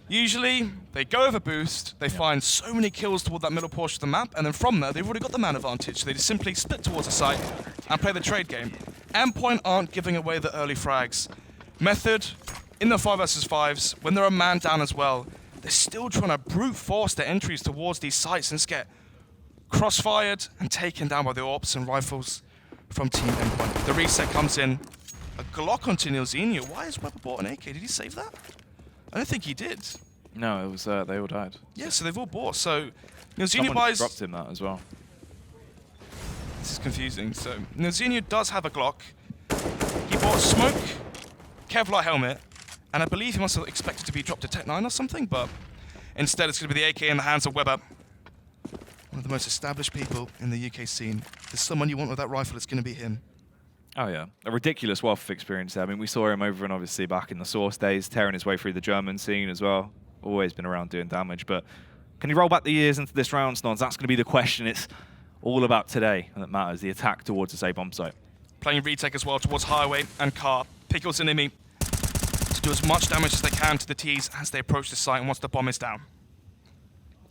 Usually, they go over boost, they find so many kills toward that middle portion of the map, and then from there, they've already got the man advantage. They just simply split towards the site and play the trade game. Endpoint aren't giving away the early frags. Method, in the 5 versus 5s, when they're a man down as well, they're still trying to brute force their entries towards these sites and just get crossfired and taken down by the AWPs and rifles from Team Endpoint. The reset comes in. A Glock onto Neilzinho. Why is Weber bought an AK? Did he save that? I don't think he did. No, it was they all died. Yeah, so they've all bought. So Neilzinho Someone buys. dropped him that as well. This is confusing. So Nilzinho does have a Glock. He bought smoke, Kevlar helmet, and I believe he must have expected to be dropped to Tech 9 or something, but instead it's going to be the AK in the hands of Weber. One of the most established people in the UK scene. If there's someone you want with that rifle, it's going to be him. Oh, yeah. A ridiculous wealth of experience there. I mean, we saw him over and obviously back in the Source days, tearing his way through the German scene as well. Always been around doing damage, but can he roll back the years into this round, Snods? That's going to be the question. It's all about today, and that matters, the attack towards this A bomb site. Playing retake as well towards Highway and Car. Pickles and Imi to do as much damage as they can to the T's as they approach the site and once the bomb is down.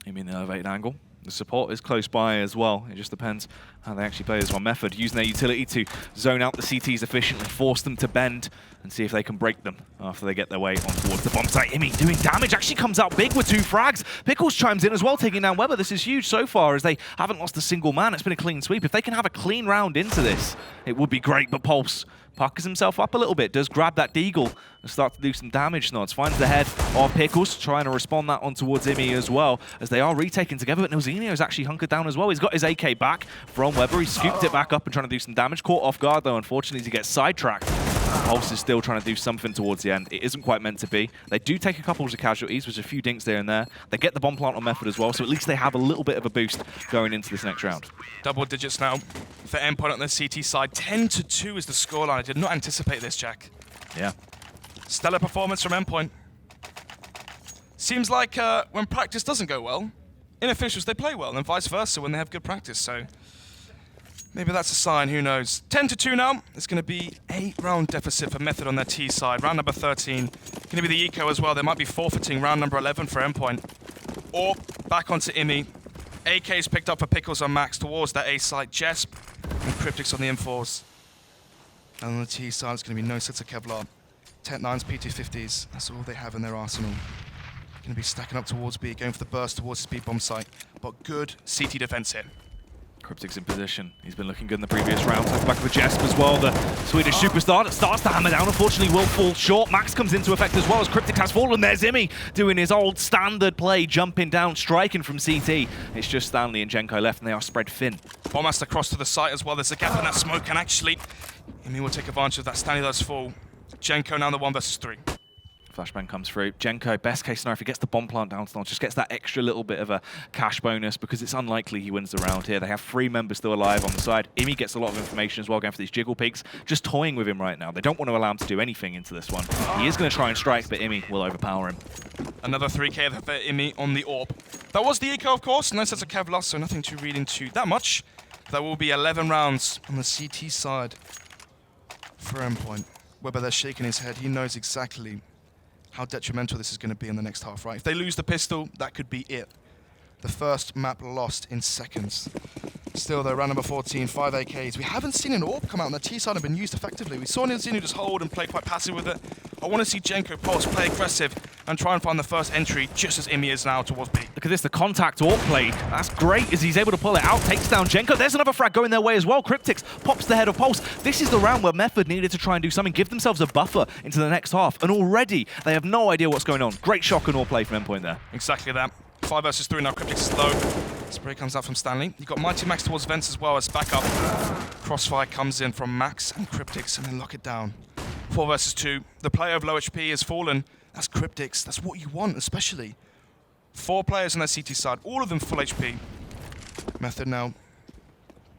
You mean the elevated angle? The support is close by as well. It just depends how they actually play this one. Method using their utility to zone out the CTs efficiently, force them to bend, and see if they can break them after they get their way on towards the bomb site. Imi doing damage, actually comes out big with 2 frags. Pickles chimes in as well, taking down Weber. This is huge so far as they haven't lost a single man. It's been a clean sweep. If they can have a clean round into this, it would be great, but Pulse puckers himself up a little bit, does grab that deagle and start to do some damage. Snods finds the head of Pickles, trying to respond that on towards Imi as well, as they are retaking together, but Nilzinho is actually hunkered down as well. He's got his AK back from Weber. He scooped it back up and trying to do some damage. Caught off guard though, unfortunately, he gets sidetracked. Pulse is still trying to do something towards the end. It isn't quite meant to be. They do take a couple of casualties, which a few dinks there and there. They get the bomb plant on Method as well, so at least they have a little bit of a boost going into this next round. Double digits now for Endpoint on the CT side. 10-2 is the scoreline. I did not anticipate this, Jack. Yeah. Stellar performance from Endpoint. Seems like when practice doesn't go well, in officials they play well, and vice versa when they have good practice, so maybe that's a sign, who knows. 10-2 now. It's going to be 8-round deficit for Method on their T side. Round number 13. Going to be the eco as well. They might be forfeiting round number 11 for Endpoint. Or back onto Imi. AK's picked up for Pickles on Max towards that A side. Jesp and Cryptics on the M4s. And on the T side, it's going to be no sets of Kevlar. Tech 9s, P250s. That's all they have in their arsenal. Going to be stacking up towards B, going for the burst towards the speed bomb site. But good CT defense here. Cryptic's in position. He's been looking good in the previous round. Back with Jesp as well, the Swedish superstar that starts to hammer down. Unfortunately, will fall short. Max comes into effect as well as Cryptic has fallen. There's Imi doing his old standard play, jumping down, striking from CT. It's just Stanley and Genko left, and they are spread thin. Bombmaster across to the site as well. There's a gap in that smoke, and actually, Imi will take advantage of that. Stanley does fall. Genko now the 1 versus 3. Flashbang comes through. Genko, best case scenario, if he gets the bomb plant down, just gets that extra little bit of a cash bonus because it's unlikely he wins the round here. They have 3 members still alive on the side. Imi gets a lot of information as well, going for these jiggle peaks, just toying with him right now. They don't want to allow him to do anything into this one. He is going to try and strike, but Imi will overpower him. Another 3k for Imi on the AWP. That was the eco, of course. No sets of Kevlar, so nothing to read into that much. There will be 11 rounds on the CT side for Endpoint. Weber there shaking his head. He knows exactly how detrimental this is going to be in the next half, right? If they lose the pistol, that could be it. The first map lost in seconds. Still though, round number 14, 5 AKs. We haven't seen an AWP come out, and the T side have been used effectively. We saw Nilzinho just hold and play quite passive with it. I want to see Genko Pulse play aggressive and try and find the first entry, just as Imi is now towards B. Look at this, the contact AWP play. That's great as he's able to pull it out, takes down Genko. There's another frag going their way as well. Cryptics pops the head of Pulse. This is the round where Method needed to try and do something, give themselves a buffer into the next half, and already they have no idea what's going on. Great shock and AWP play from Endpoint there. Exactly that. 5 versus 3 now, Cryptics is low. Spray comes out from Stanley. You've got Mighty Max towards Vents as well as backup. Crossfire comes in from Max and Cryptics and then lock it down. 4 versus 2. The player of low HP has fallen. That's Cryptics. That's what you want, especially. 4 players on their CT side, all of them full HP. Method now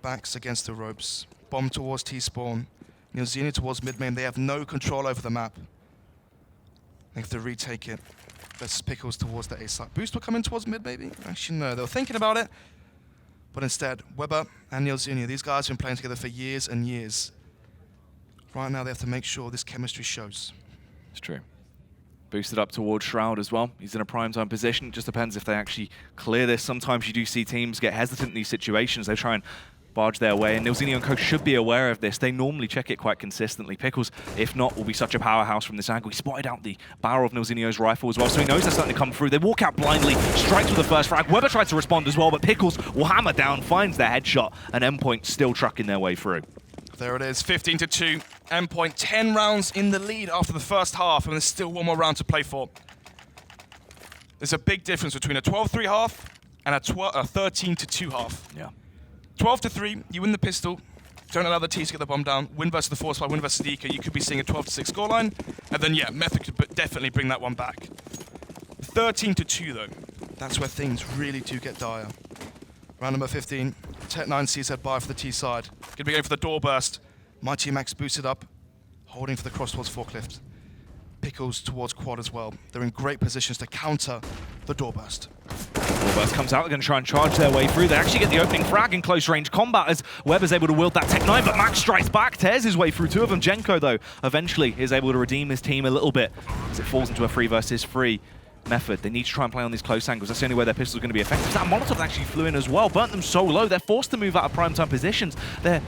backs against the ropes. Bomb towards T-spawn. Nilzinho towards mid-main. They have no control over the map. They have to retake it. That's Pickles towards the A side. Boost will come in towards mid, maybe? Actually, no. They were thinking about it. But instead, Weber and Nilzinho, these guys have been playing together for years and years. Right now, they have to make sure this chemistry shows. It's true. Boosted up towards Shroud as well. He's in a prime time position. It just depends if they actually clear this. Sometimes you do see teams get hesitant in these situations. They try and barge their way, and Nilzinho and Co should be aware of this. They normally check it quite consistently. Pickles, if not, will be such a powerhouse from this angle. He spotted out the barrel of Nilzinho's rifle as well, so he knows they're starting to come through. They walk out blindly, strikes with the first frag. Weber tried to respond as well, but Pickles will hammer down, finds their headshot, and Endpoint still trucking their way through. There it is, 15-2. Endpoint 10 rounds in the lead after the first half, and there's still one more round to play for. There's a big difference between a 12-3 half and a 13-2 half. Yeah. 12-3, you win the pistol. Don't allow the T to get the bomb down. Win versus the force fire, win versus the eco. You could be seeing a 12-6 scoreline. And then, yeah, Method could definitely bring that one back. 13-2, though. That's where things really do get dire. Round number 15. Tech9 sees head by for the T side. Gonna be going for the door burst. Mighty Max boosted up, holding for the cross towards forklift. Pickles towards quad as well. They're in great positions to counter the door burst. Doorburst comes out, they're going to try and charge their way through. They actually get the opening frag in close range combat as Weber's able to wield that Tech9, but Max strikes back, tears his way through two of them. Genko, though, eventually is able to redeem his team a little bit as it falls into a 3 versus 3 method. They need to try and play on these close angles. That's the only way their pistols are going to be effective. That Molotov actually flew in as well, burnt them so low. They're forced to move out of prime time positions. They're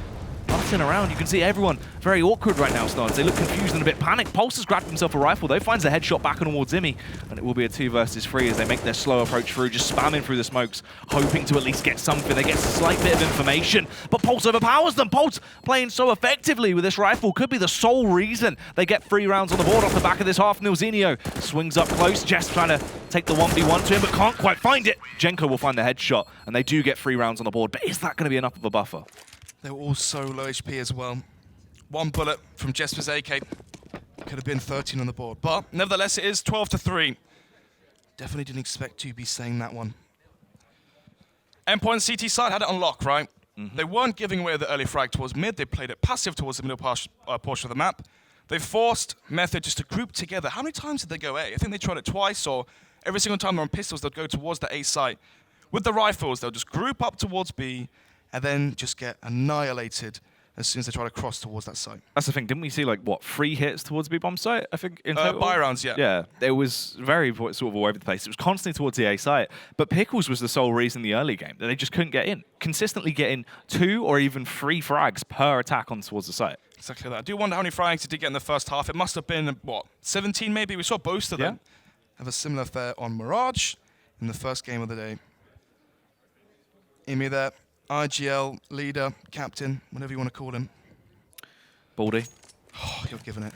butting around. You can see everyone very awkward right now, Stars. They look confused and a bit panicked. Pulse has grabbed himself a rifle, though, finds a headshot back towards Zimmy, and it will be a 2 versus 3 as they make their slow approach through, just spamming through the smokes, hoping to at least get something. They get a slight bit of information, but Pulse overpowers them. Pulse playing so effectively with this rifle could be the sole reason they get 3 rounds on the board off the back of this half. Nilzinho swings up close, Jess trying to take the 1v1 to him, but can't quite find it. Genko will find the headshot, and they do get 3 rounds on the board, but is that going to be enough of a buffer? They were all so low HP as well. 1 bullet from Jesper's AK could have been 13 on the board. But nevertheless, it is 12-3. Definitely didn't expect to be saying that one. Endpoint CT side had it on lock, right? They weren't giving away the early frag towards mid. They played it passive towards the middle portion of the map. They forced Method just to group together. How many times did they go A? I think they tried it twice, or every single time they're on pistols, they'd go towards the A site. With the rifles, they'll just group up towards B, and then just get annihilated as soon as they try to cross towards that site. That's the thing. Didn't we see, like, what, 3 hits towards the B-bomb site, I think, in total? Buy rounds, yeah. Yeah, it was very sort of all over the place. It was constantly towards the A site, but Pickles was the sole reason in the early game that they just couldn't get in. Consistently getting 2 or even 3 frags per attack on towards the site. Exactly that. I do wonder how many frags they did get in the first half. It must have been, what, 17 maybe? We saw both of them have a similar affair on Mirage in the first game of the day. Imi there. IGL, leader, captain, whatever you want to call him. Baldy. Oh, you're giving it.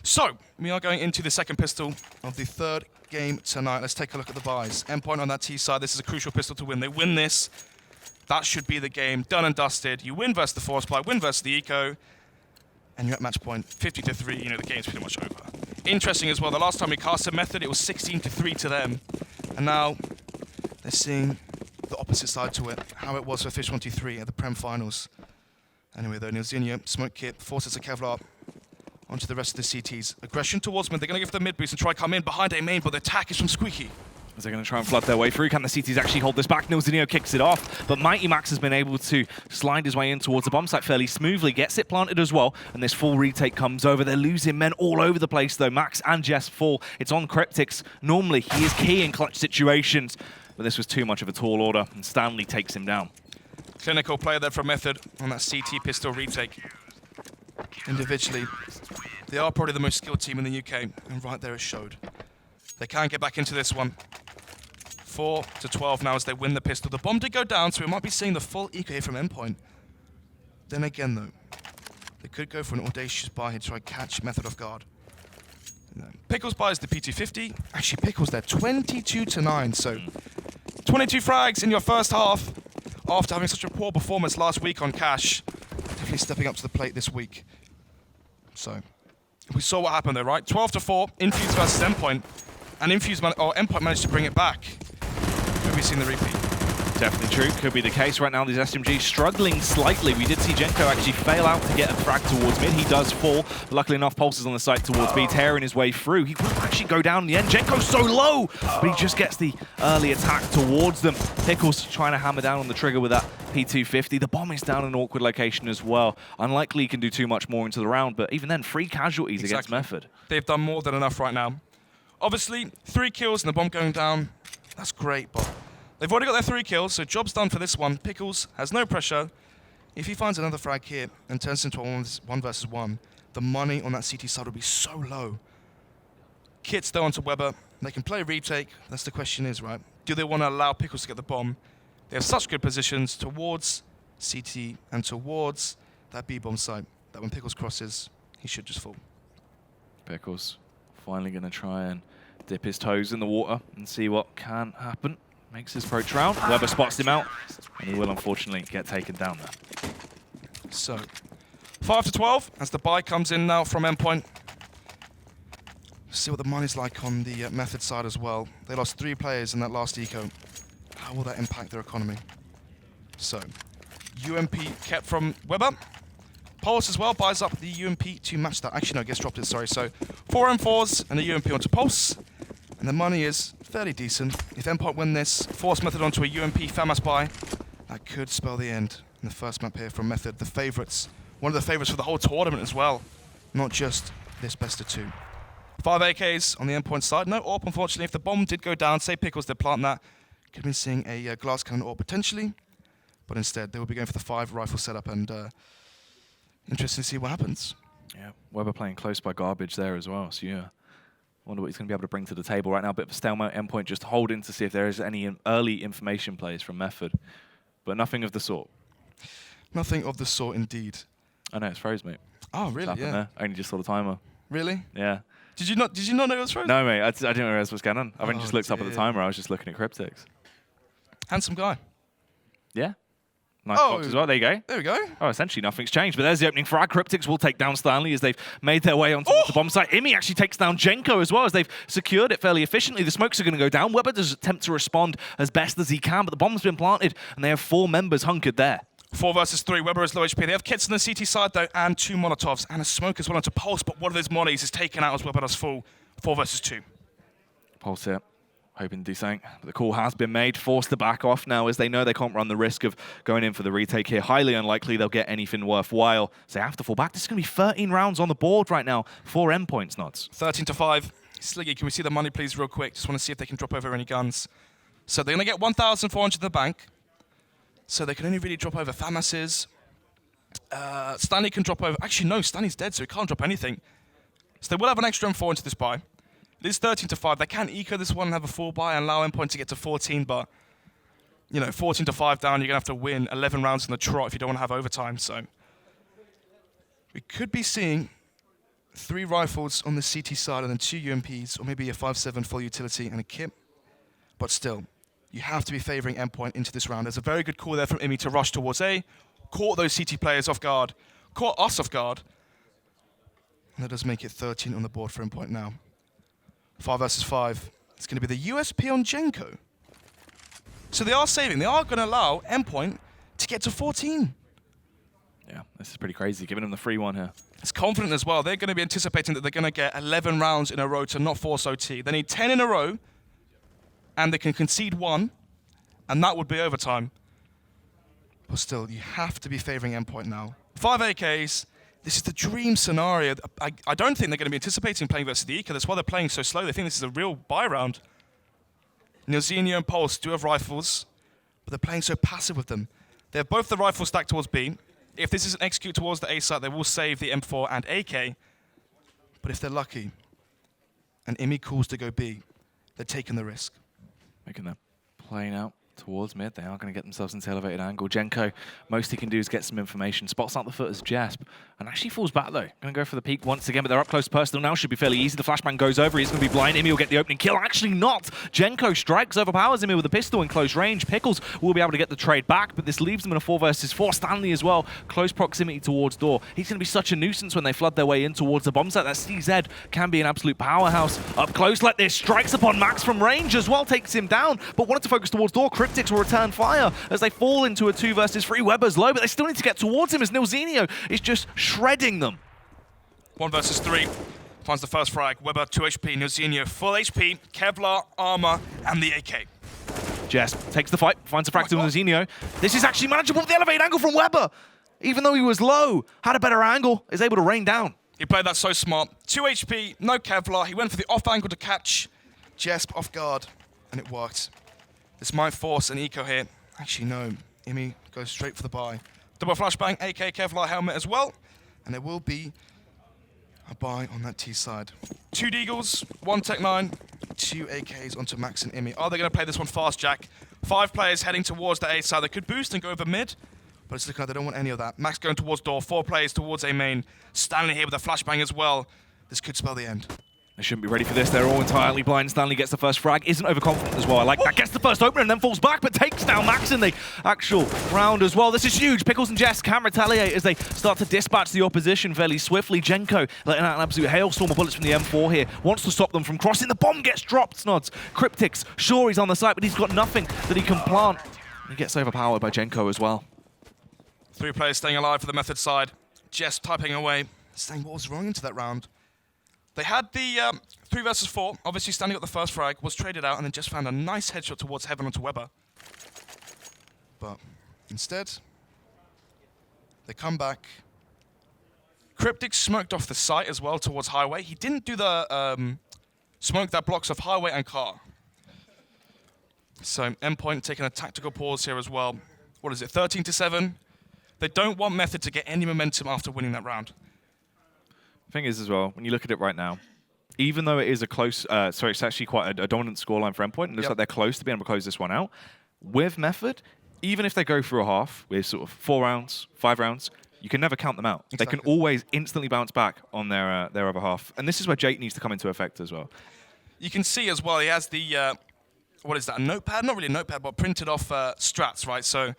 So, we are going into the second pistol of the third game tonight. Let's take a look at the buys. Endpoint on that T side. This is a crucial pistol to win. They win this. That should be the game. Done and dusted. You win versus the force fire, win versus the eco, and you're at match point 50-3. You know, the game's pretty much over. Interesting as well, the last time we casted Method, it was 16-3 to them. And now they're seeing the opposite side to it, how it was for Fish 123 at the Prem finals. Anyway, though, Nilzinho, smoke kit, forces a Kevlar onto the rest of the CTs. Aggression towards mid. They're going to go for the mid boost and try to come in behind A main, but the attack is from Squeaky. As they're going to try and flood their way through. Can the CTs actually hold this back? Nilzinho kicks it off, but Mighty Max has been able to slide his way in towards the bomb site fairly smoothly, gets it planted as well, and this full retake comes over. They're losing men all over the place, though. Max and Jess fall. It's on Cryptics. Normally, he is key in clutch situations, but this was too much of a tall order, and Stanley takes him down. Clinical player there from Method on that CT pistol retake. Individually, they are probably the most skilled team in the UK, and right there it showed. They can get back into this one. 4-12 now as they win the pistol. The bomb did go down, so we might be seeing the full eco here from Endpoint. Then again, though, they could go for an audacious buy here to try to catch Method off guard. Pickles buys the P250. Actually, Pickles there, 22-9, so 22 frags in your first half after having such a poor performance last week on Cash. Definitely stepping up to the plate this week. So, we saw what happened there, right? 12-4, Infuse versus Endpoint, and Endpoint managed to bring it back. Have we seen the repeat? Definitely true. Could be the case right now. These SMGs struggling slightly. We did see Genko actually fail out to get a frag towards mid. He does fall. But luckily enough, Pulse is on the site towards B, tearing his way through. He will actually go down in the end. Genko's so low, but he just gets the early attack towards them. Pickles trying to hammer down on the trigger with that P250. The bomb is down in an awkward location as well. Unlikely he can do too much more into the round, but even then, 3 casualties against Method. They've done more than enough right now. Obviously, 3 kills and the bomb going down. That's great, but they've already got their 3 kills, so job's done for this one. Pickles has no pressure. If he finds another frag here and turns into a 1 versus 1, the money on that CT side will be so low. Kits though onto Weber. They can play retake. That's the question is, right? Do they want to allow Pickles to get the bomb? They have such good positions towards CT and towards that B-bomb site that when Pickles crosses, he should just fall. Pickles finally going to try and dip his toes in the water and see what can happen. makes his approach round. Weber spots him out, and he will unfortunately get taken down there. So, 5 to 12 as the buy comes in now from Endpoint. See what the money's like on the Method side as well. They lost 3 players in that last eco. How will that impact their economy? So, UMP kept from Weber. Pulse as well buys up the UMP to match that. Actually, no, gets dropped it, sorry. So, 4 M4s and a UMP onto Pulse. And the money is fairly decent. If Endpoint win this, force Method onto a UMP FAMAS buy, that could spell the end in the first map here from Method. The favourites. One of the favourites for the whole tournament as well. Not just this best of 2. 5 AKs on the Endpoint side. No AWP, unfortunately. If the bomb did go down, say Pickles did plant that, could have been seeing a glass cannon AWP potentially. But instead, they will be going for the 5 rifle setup, and interesting to see what happens. Yeah, Weber playing close by garbage there as well. So, yeah, wonder what he's going to be able to bring to the table right now. Bit of a stalemate. Endpoint just holding to see if there is any early information plays from Method. But nothing of the sort. Nothing of the sort, indeed. I know, it's froze, mate. Oh, really? Yeah. There. I only just saw the timer. Really? Yeah. Did you not know it was frozen? No, mate. I didn't realize what was going on. I've only just looked up at the dear. timer. I was just looking at cryptics. Handsome guy. Yeah. Nice box as well. There you go. There we go. Oh, essentially nothing's changed. But there's the opening frag. Cryptics will take down Stanley as they've made their way onto the bomb site. Imi actually takes down Csgo as well as they've secured it fairly efficiently. The smokes are going to go down. Weber does attempt to respond as best as he can, but the bomb's been planted and they have 4 members hunkered there. 4 versus 3. Weber is low HP. They have kits on the CT side though, and 2 Molotovs and a smoke as well onto Pulse. But one of those mollies is taken out as Weber does full. 4 versus 2. Pulse here, hoping to do something. But the call has been made, forced to back off now as they know they can't run the risk of going in for the retake here. Highly unlikely they'll get anything worthwhile. So they have to fall back. This is going to be 13 rounds on the board right now. 4 Endpoints, Nods. 13 to 5. Sliggy, can we see the money please real quick? Just want to see if they can drop over any guns. So they're going to get 1,400 in the bank. So they can only really drop over FAMAS's. Stanley can drop over. Actually, no, Stanley's dead, so he can't drop anything. So they will have an extra M4 into this buy. It is 13 to 5. They can eco this one and have a full buy and allow Endpoint to get to 14, but, you know, 14 to 5 down, you're going to have to win 11 rounds in the trot if you don't want to have overtime. So we could be seeing 3 rifles on the CT side and then 2 UMPs, or maybe a 5.7 full utility and a kit. But still, you have to be favouring Endpoint into this round. There's a very good call there from Imi to rush towards A, caught those CT players off guard, caught us off guard. And that does make it 13 on the board for Endpoint now. 5 versus 5. It's going to be the USP on Csgo. So they are saving. They are going to allow Endpoint to get to 14. Yeah, this is pretty crazy, giving them the free one here. It's confident as well. They're going to be anticipating that they're going to get 11 rounds in a row to not force OT. They need 10 in a row, and they can concede 1, and that would be overtime. But still, you have to be favouring Endpoint now. 5 AKs. This is the dream scenario. I don't think they're going to be anticipating playing versus the Eco. That's why they're playing so slow. They think this is a real buy round. Nilzinho and Pulse do have rifles, but they're playing so passive with them. They have both the rifles stacked towards B. If this is an execute towards the A site, they will save the M4 and AK. But if they're lucky, and Imi calls to go B, they're taking the risk. Making that plane out towards mid. They are going to get themselves into elevated angle. Csgo, most he can do is get some information. Spots out the foot as Jasp, and actually falls back though. Going to go for the peek once again, but they're up close personal now. Should be fairly easy. The flashbang goes over. He's going to be blind. Imi will get the opening kill. Actually not. Csgo strikes, overpowers Imi with a pistol in close range. Pickles will be able to get the trade back, but this leaves them in a 4 versus 4. Stanley as well. Close proximity towards door. He's going to be such a nuisance when they flood their way in towards the bomb site. That CZ can be an absolute powerhouse. Up close like this. Strikes upon Max from range as well. Takes him down, but wanted to focus towards door. Cryptics will return fire as they fall into a 2 versus 3. Weber's low, but they still need to get towards him as Nilzinho is just shredding them. 1 versus 3. Finds the first frag. Weber 2 HP. Nilzinho full HP. Kevlar, armor, and the AK. Jess takes the fight, finds a frag to Nilzinho. This is actually manageable with the elevated angle from Weber. Even though he was low, had a better angle, is able to rain down. He played that so smart. 2 HP, no Kevlar. He went for the off angle to catch Jesp off guard, and it worked. This might force an eco here. Actually, no. Imi goes straight for the buy. Double flashbang, AK Kevlar helmet as well. And there will be a buy on that T side. 2 Deagles, 1 Tech 9, 2 AKs onto Max and Imi. Are they going to play this one fast, Jack? 5 players heading towards the A side. They could boost and go over mid, but it's looking like they don't want any of that. Max going towards door, 4 players towards A main. Stanley here with a flashbang as well. This could spell the end. They shouldn't be ready for this. They're all entirely blind. Stanley gets the first frag. Isn't overconfident as well. I like that. Gets the first opener and then falls back, but takes down Max in the actual round as well. This is huge. Pickles and Jess can retaliate as they start to dispatch the opposition fairly swiftly. Genko letting out an absolute hailstorm of bullets from the M4 here. Wants to stop them from crossing. The bomb gets dropped, Snods. Cryptics, sure he's on the site, but he's got nothing that he can plant. He gets overpowered by Genko as well. 3 players staying alive for the Method side. Jess typing away, saying what was wrong into that round. They had the 3 versus 4. Obviously, Stanley got the first frag, was traded out, and then just found a nice headshot towards Heaven onto Weber. But instead, they come back. Cryptic smoked off the site as well towards Highway. He didn't do the smoke that blocks off Highway and Car. So Endpoint taking a tactical pause here as well. What is it, 13-7? They don't want Method to get any momentum after winning that round. Thing is as well, when you look at it right now, even though it is a close, it's actually quite a dominant scoreline for Endpoint, and it looks like they're close to being able to close this one out. With Method, even if they go through a half with sort of 4 rounds, 5 rounds, you can never count them out. Exactly. They can always instantly bounce back on their other half. And this is where Jake needs to come into effect as well. You can see as well, he has the, what is that, a notepad? Not really a notepad, but printed off strats, right? So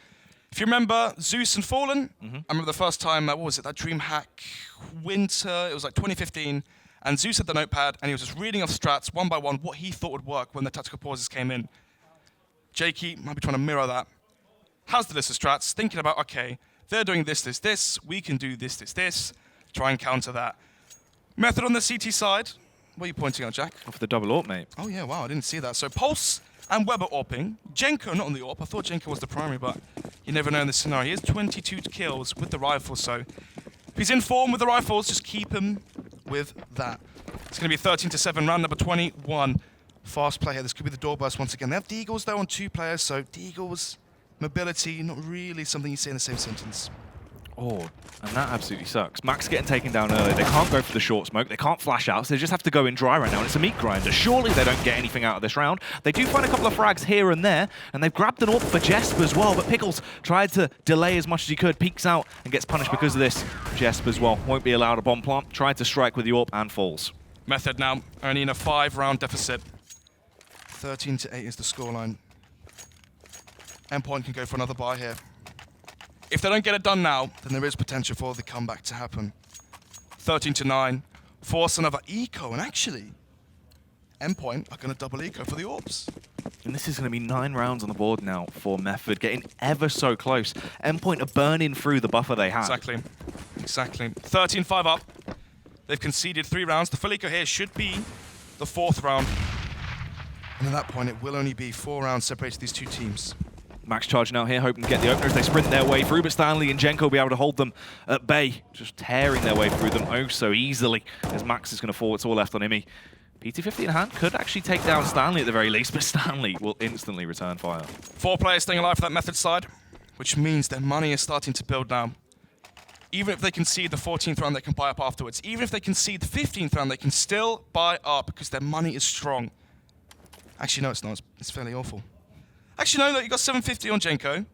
if you remember Zeus and Fallen, I remember the first time, what was it, that DreamHack Winter, it was like 2015, and Zeus had the notepad, and he was just reading off strats one by one what he thought would work when the tactical pauses came in. Jakey might be trying to mirror that. Has the list of strats, thinking about, okay, they're doing this, this, this, we can do this, this, this, try and counter that. Method on the CT side, what are you pointing out, Jack? Off the double AWP, mate. Oh yeah, wow, I didn't see that. So Pulse and Weber AWPing. Genko not on the AWP. I thought Genko was the primary, but you never know in this scenario. He has 22 kills with the rifle, so if he's in form with the rifles, just keep him with that. It's going to be 13-7, round number 21. Fast play here. This could be the doorburst once again. They have Deagles, though, on 2 players, so Deagles, mobility, not really something you say in the same sentence. Oh, and that absolutely sucks. Max getting taken down early. They can't go for the short smoke. They can't flash out, so they just have to go in dry right now, and it's a meat grinder. Surely they don't get anything out of this round. They do find a couple of frags here and there, and they've grabbed an AWP for Jesper as well, but Pickles tried to delay as much as he could, peeks out, and gets punished because of this. Jesper as well won't be allowed a bomb plant. Tried to strike with the AWP and falls. Method now only in a 5-round deficit. 13-8 is the scoreline. Endpoint can go for another buy here. If they don't get it done now, then there is potential for the comeback to happen. 13-9, force another eco, and actually, Endpoint are going to double eco for the AWPs. And this is going to be 9 rounds on the board now for Method, getting ever so close. Endpoint are burning through the buffer they have. Exactly. 13-5 up. They've conceded 3 rounds. The full eco here should be the 4th round. And at that point, it will only be 4 rounds separated these 2 teams. Max charging out here, hoping to get the openers. They sprint their way through, but Stanley and Genko will be able to hold them at bay, just tearing their way through them oh so easily, as Max is going to fall. It's all left on Imi. PT50 in hand could actually take down Stanley at the very least, but Stanley will instantly return fire. 4 players staying alive for that Method side, which means their money is starting to build now. Even if they concede the 14th round, they can buy up afterwards. Even if they concede the 15th round, they can still buy up because their money is strong. Actually, no, it's not. It's fairly awful. Actually, no, look, you got 750 on Genko,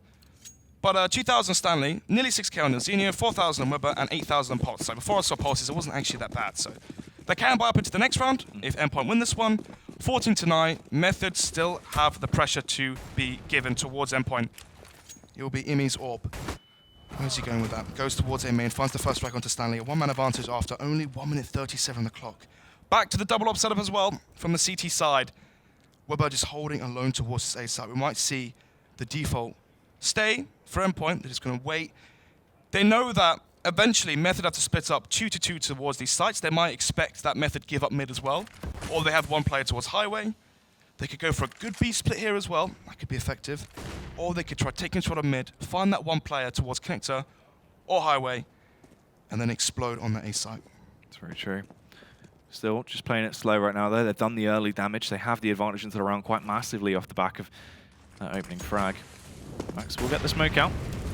but 2,000 Stanley, nearly 6k on Zenio, 4,000 on Weber, and 8,000 on Pulse. So before I saw Pulses, it wasn't actually that bad. So they can buy up into the next round if Endpoint win this one. 14-9, Method still have the pressure to be given towards Endpoint. It will be Imi's AWP. Where's he going with that? Goes towards A main, finds the first strike onto Stanley. A 1-man advantage after only 1 minute 37 on the clock. Back to the double AWP setup as well from the CT side. Weber just holding alone towards his A side. We might see the default stay for Endpoint. They're just going to wait. They know that eventually Method have to split up 2-2 towards these sites. They might expect that Method give up mid as well. Or they have 1 player towards Highway. They could go for a good B split here as well. That could be effective. Or they could try taking control of mid, find that 1 player towards Connector or Highway, and then explode on the A site. That's very true. Still, just playing it slow right now, though. They've done the early damage. They have the advantage into the round quite massively off the back of that opening frag. Max will get the smoke out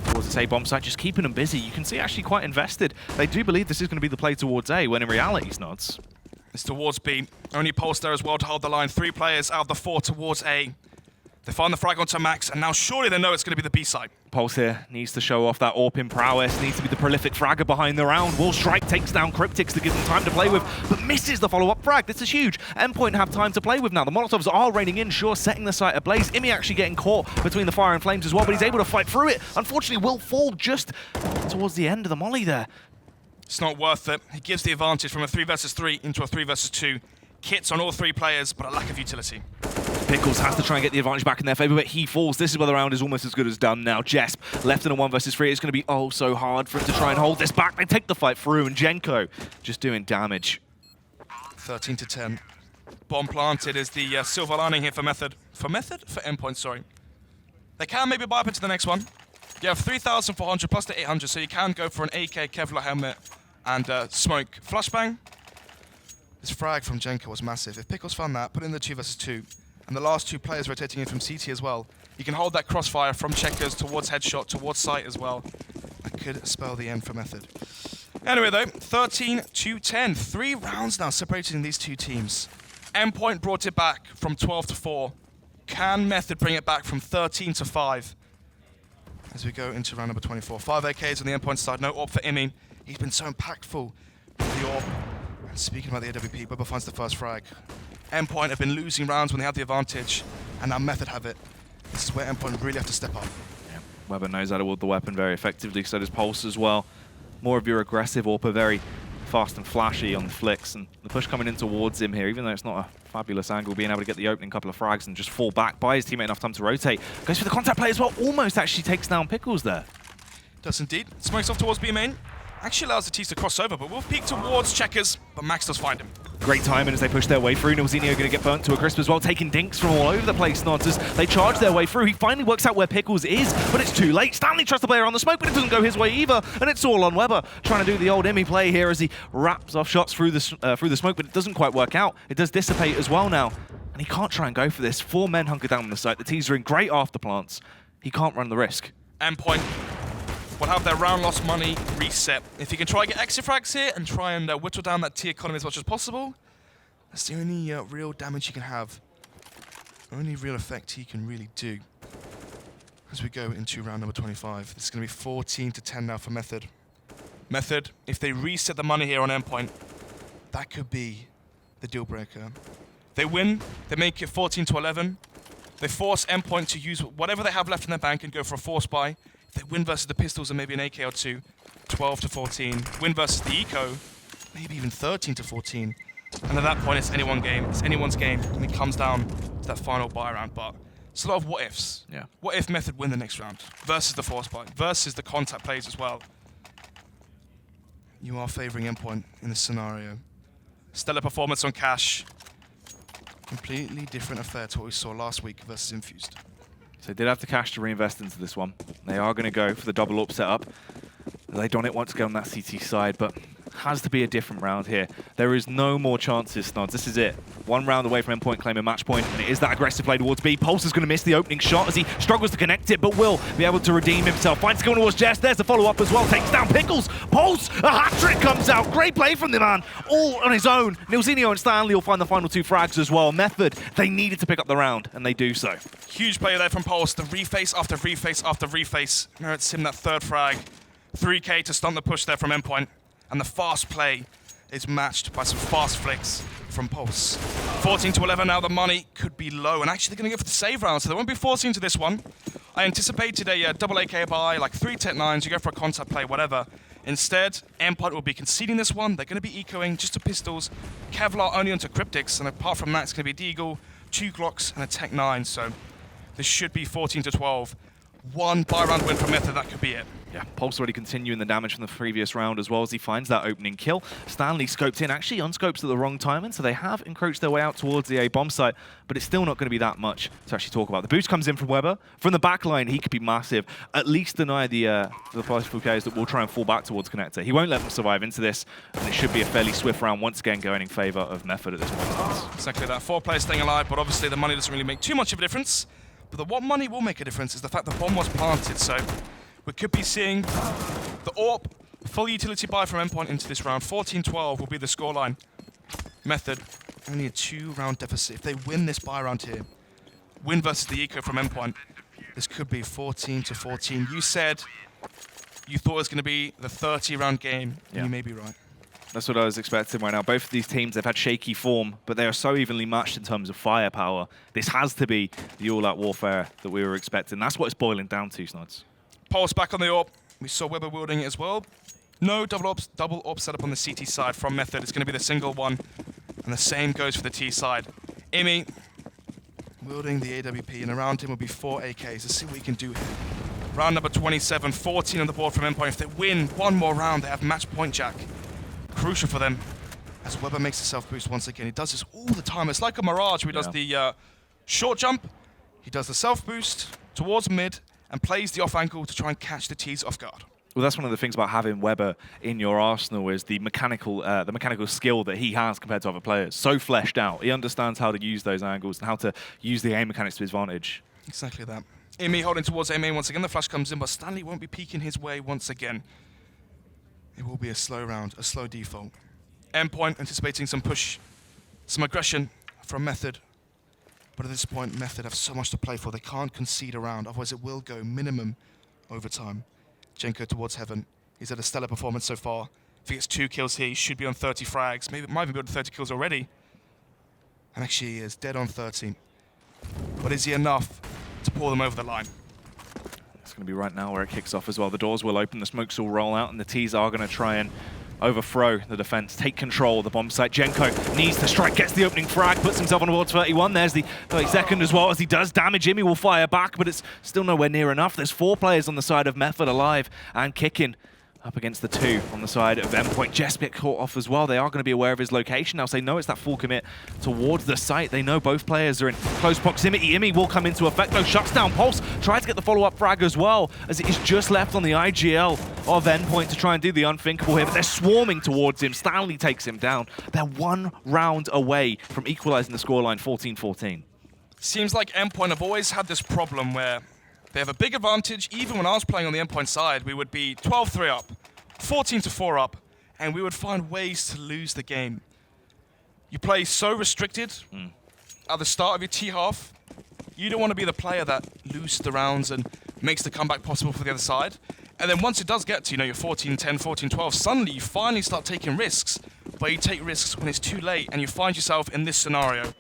towards this A bomb site, just keeping them busy. You can see actually quite invested. They do believe this is going to be the play towards A, when in reality, it's not. It's towards B. Only Pulse there as well to hold the line. 3 players out of the 4 towards A. They find the frag onto Max, and now surely they know it's going to be the B side. Pulse here needs to show off that AWP in prowess, needs to be the prolific fragger behind the round. Will Strike takes down Cryptix to give them time to play with, but misses the follow-up frag. This is huge. Endpoint have time to play with now. The Molotovs are raining in, sure, setting the site ablaze. Imi actually getting caught between the fire and flames as well, but he's able to fight through it. Unfortunately, will fall just towards the end of the molly there. It's not worth it. He gives the advantage from a 3 versus 3 into a 3 versus 2. Kits on all 3 players, but a lack of utility. Pickles has to try and get the advantage back in their favor, but he falls. This is where the round is almost as good as done now. Jesp left in a 1 versus 3. It's going to be oh so hard for him to try and hold this back. They take the fight through, and Genko just doing damage. 13 to 10. Bomb planted is the silver lining here for Method. For Endpoint, sorry. They can maybe buy up into the next one. You have 3,400 plus the 800, so you can go for an AK Kevlar helmet and smoke. Flashbang. This frag from Genko was massive. If Pickles found that, put in the 2 versus 2, and the last 2 players rotating in from CT as well, you can hold that crossfire from checkers towards headshot, towards sight as well. That could spell the end for Method. Anyway though, 13 to 10. 3 rounds now separating these 2 teams. Endpoint brought it back from 12 to 4. Can Method bring it back from 13 to 5? As we go into round number 24. 5 AKs on the Endpoint side, no AWP for Imi. He's been so impactful with the AWP. And speaking about the AWP, Weber finds the first frag. Endpoint have been losing rounds when they had the advantage, and now Method have it. This is where Endpoint really have to step up. Yeah. Weber knows how to wield the weapon very effectively, so does Pulse as well. More of your aggressive AWP, very fast and flashy on the flicks, and the push coming in towards him here, even though it's not a fabulous angle, being able to get the opening couple of frags and just fall back, buy his teammate enough time to rotate. Goes for the contact play as well, almost actually takes down Pickles there. Does indeed. Smokes off towards B main. Actually allows the T's to cross over, but will peek towards checkers, but Max does find him. Great timing as they push their way through. Nilzinho going to get burnt to a crisp as well, taking dinks from all over the place, Nods, as they charge their way through. He finally works out where Pickles is, but it's too late. Stanley trusts the player on the smoke, but it doesn't go his way either, and it's all on Weber, trying to do the old Emmy play here as he wraps off shots through the smoke, but it doesn't quite work out. It does dissipate as well now, and he can't try and go for this. 4 men hunker down on the site. The T's are in great after plants. He can't run the risk. Endpoint will have their round loss money reset. If he can try and get extra frags here and try and whittle down that T economy as much as possible, that's the only real damage he can have. Only real effect he can really do. As we go into round number 25, this is going to be 14 to 10 now for Method. Method, if they reset the money here on Endpoint, that could be the deal breaker. They win, they make it 14 to 11. They force Endpoint to use whatever they have left in their bank and go for a force buy. If they win versus the pistols and maybe an AK or 2, 12 to 14. Win versus the eco, maybe even 13 to 14. And at that point, it's anyone's game. It's anyone's game, and it comes down to that final buy round. But it's a lot of what ifs. Yeah. What if Method win the next round versus the force buy versus the contact plays as well? You are favoring Endpoint in this scenario. Stellar performance on Cash. Completely different affair to what we saw last week versus Infused. So they did have the cash to reinvest into this one. They are going to go for the double up setup. They don't want to go on that CT side, but has to be a different round here. There is no more chances, Snods. This is it. 1 round away from Endpoint claiming match point, and it is that aggressive play towards B. Pulse is going to miss the opening shot as he struggles to connect it, but will be able to redeem himself. Finds going towards Jess. There's the follow-up as well. Takes down Pickles. Pulse, a hat-trick comes out. Great play from the man, all on his own. Nilzinho and Stanley will find the final 2 frags as well. Method, they needed to pick up the round, and they do so. Huge play there from Pulse. The reface after reface after reface merits him that 3rd frag. 3K to stunt the push there from Endpoint. And the fast play is matched by some fast flicks from Pulse. 14 to 11 now, the money could be low. And actually, they're going to go for the save round, so they won't be forced into this one. I anticipated a double AK buy, like 3 Tech 9s, you go for a contact play, whatever. Instead, Endpoint will be conceding this one. They're going to be ecoing just to pistols. Kevlar only onto Cryptix, and apart from that, it's going to be Deagle, 2 Glocks, and a Tech 9. So this should be 14 to 12. 1 buy round win from Method, that could be it. Yeah, Pulse already continuing the damage from the previous round as well as he finds that opening kill. Stanley scoped in, actually unscopes at the wrong time, and so they have encroached their way out towards the A bomb site, but it's still not going to be that much to actually talk about. The boost comes in from Weber. From the back line, he could be massive. At least deny the possible KOs that will try and fall back towards Connector. He won't let them survive into this, and it should be a fairly swift round once again going in favor of Method at this point. Exactly that. 4 players staying alive, but obviously the money doesn't really make too much of a difference. But the what money will make a difference is the fact the bomb was planted, so we could be seeing the AWP full utility buy from Endpoint into this round. 14-12 will be the scoreline. Method, only a 2-round deficit. If they win this buy round here, win versus the eco from Endpoint, this could be 14-14. You said you thought it was going to be the 30-round game, and you may be right. That's what I was expecting right now. Both of these teams, they've had shaky form, but they are so evenly matched in terms of firepower. This has to be the all-out warfare that we were expecting. That's what it's boiling down to, Snods. Pulse back on the AWP. We saw Weber wielding it as well. No double AWP setup on the CT side from Method. It's going to be the single one. And the same goes for the T side. Imi wielding the AWP, and around him will be 4 AKs. Let's see what he can do here. Round number 27, 14 on the board from Endpoint. If they win one more round, they have match point, Jack. Crucial for them, as Weber makes a self-boost once again. He does this all the time. It's like a Mirage where he does the short jump, he does the self-boost towards mid, and plays the off angle to try and catch the T's off guard. Well, that's one of the things about having Weber in your arsenal is the mechanical skill that he has compared to other players. So fleshed out. He understands how to use those angles and how to use the aim mechanics to his advantage. Exactly that. Imi holding towards A main once again. The flash comes in, but Stanley won't be peeking his way once again. It will be a slow round, a slow default. Endpoint anticipating some push, some aggression from Method. But at this point, Method have so much to play for. They can't concede a round, otherwise it will go minimum overtime. Genko towards Heaven. He's had a stellar performance so far. If he gets 2 kills here, he should be on 30 frags. Maybe might even be on 30 kills already. And actually he is dead on 30. But is he enough to pull them over the line? It's going to be right now where it kicks off as well. The doors will open, the smokes will roll out, and the T's are going to try and overthrow the defense, take control of the bomb site. Genko needs to strike, gets the opening frag, puts himself on towards 31. There's the 32nd as well as he does damage. Jimmy will fire back, but it's still nowhere near enough. There's 4 players on the side of Method alive and kicking up against the 2 on the side of Endpoint. Jespit caught off as well. They are going to be aware of his location now, so they know it's that full commit towards the site. They know both players are in close proximity. Imi will come into effect though, shuts down Pulse, tries to get the follow-up frag as well, as it is just left on the IGL of Endpoint to try and do the unthinkable here, but they're swarming towards him. Stanley takes him down. They're 1 round away from equalizing the scoreline 14-14. Seems like Endpoint have always had this problem where they have a big advantage. Even when I was playing on the Endpoint side, we would be 12-3 up, 14-4 up, and we would find ways to lose the game. You play so restricted at the start of your T-half. You don't want to be the player that loses the rounds and makes the comeback possible for the other side. And then once it does get to, you're 14-10, 14-12, suddenly you finally start taking risks, but you take risks when it's too late, and you find yourself in this scenario.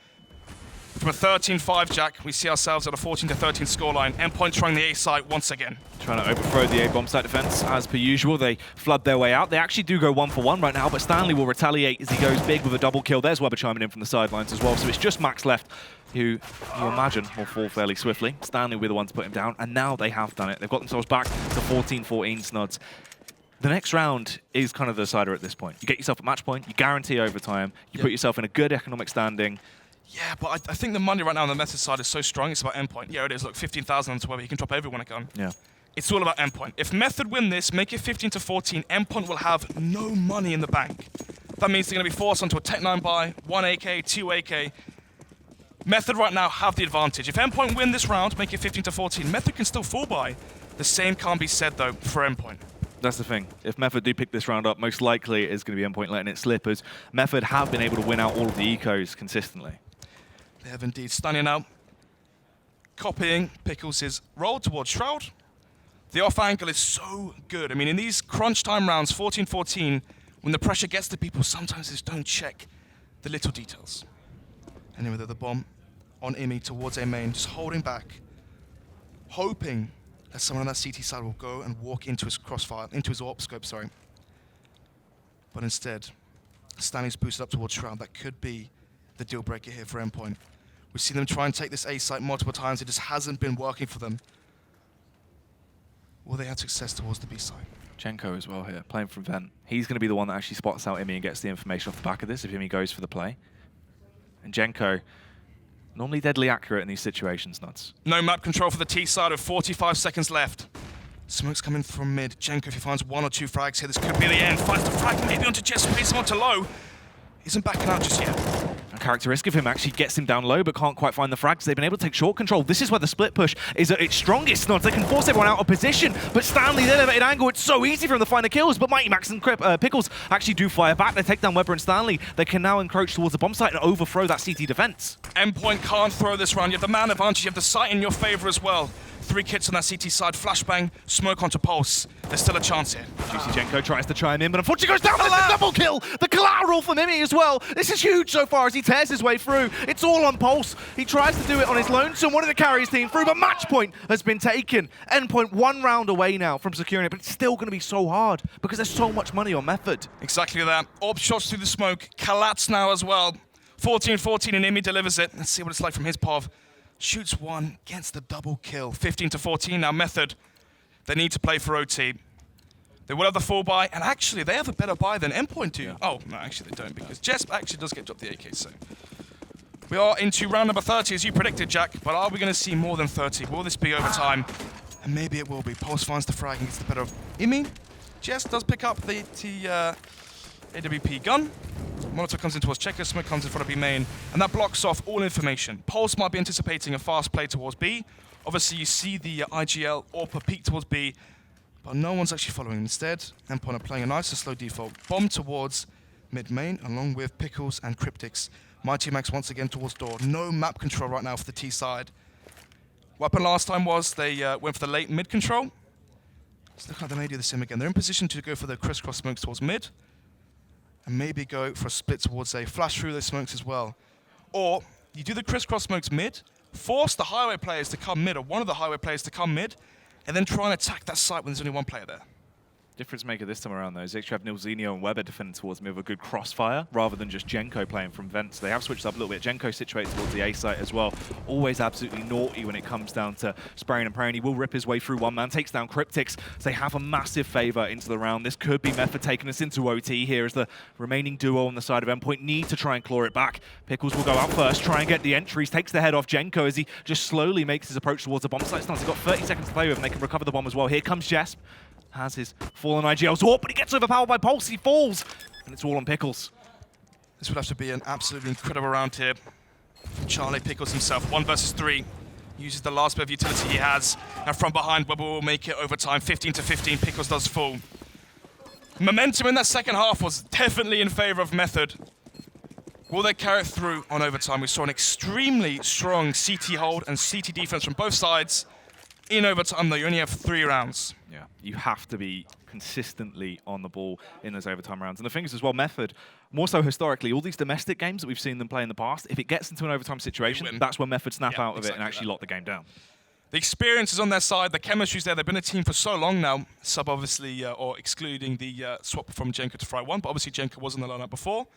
From a 13-5, Jack, we see ourselves at a 14-13 scoreline. Endpoint trying the A site once again. Trying to overthrow the A bomb site defense as per usual. They flood their way out. They actually do go 1-for-1 right now, but Stanley will retaliate as he goes big with a double kill. There's Weber chiming in from the sidelines as well, so it's just Max left, who you imagine will fall fairly swiftly. Stanley will be the one to put him down, and now they have done it. They've got themselves back to 14-14 Snods. The next round is kind of the decider at this point. You get yourself a match point, you guarantee overtime, you put yourself in a good economic standing. Yeah, but I think the money right now on the Method side is so strong, it's about Endpoint. Yeah, it is. Look, 15,000 onto Weber. He can drop everyone a gun. Yeah. It's all about Endpoint. If Method win this, make it 15-14, Endpoint will have no money in the bank. That means they're going to be forced onto a Tech 9 buy, 1 AK, 2 AK. Method right now have the advantage. If Endpoint win this round, make it 15-14, Method can still full buy. The same can't be said, though, for Endpoint. That's the thing. If Method do pick this round up, most likely it's going to be Endpoint letting it slip, as Method have been able to win out all of the ecos consistently. They have indeed. Stunning out. Copying Pickles' roll towards Shroud. The off angle is so good. I mean, in these crunch time rounds, 14-14, when the pressure gets to people, sometimes they just don't check the little details. Anyway, the bomb on Imi towards A main, just holding back, hoping that someone on that CT side will go and walk into his crossfire, into his AWP scope, sorry. But instead, Stanley's boosted up towards Shroud. That could be the deal breaker here for Endpoint. We've seen them try and take this A site multiple times. It just hasn't been working for them. Will they have success towards the B side? Genko as well here, playing from Vent. He's going to be the one that actually spots out Imi and gets the information off the back of this if Imi goes for the play. And Genko, normally deadly accurate in these situations, Nuts. No map control for the T side with 45 seconds left. Smoke's coming from mid. Genko, if he finds 1 or 2 frags here, this could be the end. Finds the frag maybe onto Jess, plays him onto low. Isn't backing out just yet. A characteristic of him actually gets him down low, but can't quite find the frags. They've been able to take short control. This is where the split push is at its strongest. Nods, they can force everyone out of position, but Stanley, the elevated angle, it's so easy for him to find the kills, but Mighty Max and Pickles actually do fire back. They take down Weber and Stanley. They can now encroach towards the bomb site and overthrow that CT defense. Endpoint can't throw this round. You have the man advantage, you have the sight in your favor as well. 3 kits on that CT side, flashbang, smoke onto Pulse. There's still a chance here. Juicy Jenko tries to chime in, but unfortunately goes down. There's a double kill. The collateral for Mimi as well. This is huge so far as he tears his way through. It's all on Pulse. He tries to do it on his lonesome, wanted to carry his team through, but match point has been taken. Endpoint 1 round away now from securing it, but it's still going to be so hard because there's so much money on Method. Exactly that. Orb shots through the smoke. Collapse now as well. 14-14 and Imi delivers it. Let's see what it's like from his path. Shoots 1, gets the double kill. 15-14 now, Method. They need to play for OT. They will have the full buy, and actually they have a better buy than Endpoint do. Yeah. Oh, no, actually they don't, because Jesp actually does get dropped the AK, so. We are into round number 30, as you predicted, Jack, but are we going to see more than 30? Will this be overtime? And maybe it will be. Pulse finds the frag and gets the better of Imi. Jesp does pick up the AWP gun. Molotov comes in towards Checker, smoke comes in front of B main, and that blocks off all information. Pulse might be anticipating a fast play towards B. Obviously, you see the IGL AWP peek towards B, but no one's actually following. Instead, Endpoint are playing a nice and slow default. Bomb towards mid main, along with Pickles and Cryptics. Mighty Max once again towards door. No map control right now for the T side. What happened last time was they went for the late mid control. Let's look like they may do the same again. They're in position to go for the crisscross smokes towards mid, and maybe go for a split towards a flash through those smokes as well. Or you do the crisscross smokes mid, force the highway players to come mid, or one of the highway players to come mid, and then try and attack that site when there's only one player there. Difference maker this time around, though, is actually have Nilzinho and Weber defending towards me with a good crossfire, rather than just Jenko playing from vents. They have switched up a little bit. Jenko situated towards the A site as well. Always absolutely naughty when it comes down to spraying and praying. He will rip his way through one man, takes down Cryptics. So they have a massive favor into the round. This could be Method taking us into OT here as the remaining duo on the side of Endpoint need to try and claw it back. Pickles will go out first, try and get the entries, takes the head off Jenko as he just slowly makes his approach towards the bomb site. He's got 30 seconds to play with, and they can recover the bomb as well. Here comes Jesp. Has his fallen IGLs up, but he gets overpowered by Pulse. He falls, and it's all on Pickles. This would have to be an absolutely incredible round here. Charlie Pickles himself, 1 versus 3. Uses the last bit of utility he has. And from behind, Weber will make it overtime. 15-15, Pickles does fall. Momentum in that second half was definitely in favor of Method. Will they carry it through on overtime? We saw an extremely strong CT hold and CT defense from both sides. In overtime, though, you only have 3 rounds. Yeah, you have to be consistently on the ball in those overtime rounds. And the thing is as well, Method, more so historically, all these domestic games that we've seen them play in the past, if it gets into an overtime situation, that's when Method snap out of it and actually lock the game down. The experience is on their side, the chemistry's there. They've been a team for so long now, sub obviously, or excluding the swap from Jenko to Fry 1, but obviously Jenko was in the lineup before.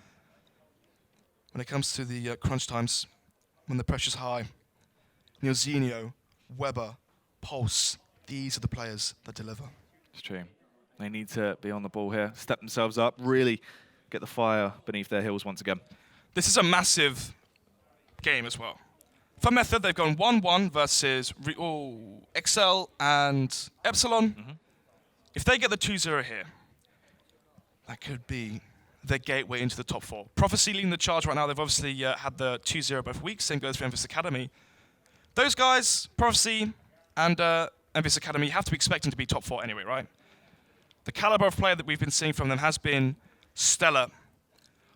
When it comes to the crunch times, when the pressure's high, Nilzinho, Weber, Pulse, these are the players that deliver. It's true. They need to be on the ball here, step themselves up, really get the fire beneath their heels once again. This is a massive game as well. For Method, they've gone 1-1 versus XL and Epsilon. If they get the 2-0 here, that could be their gateway into the top 4. Prophecy leading the charge right now. They've obviously had the 2-0 both weeks. Same goes for Envious Academy. Those guys, Prophecy and Envious Academy, you have to be expecting to be top 4 anyway, right? The caliber of player that we've been seeing from them has been stellar.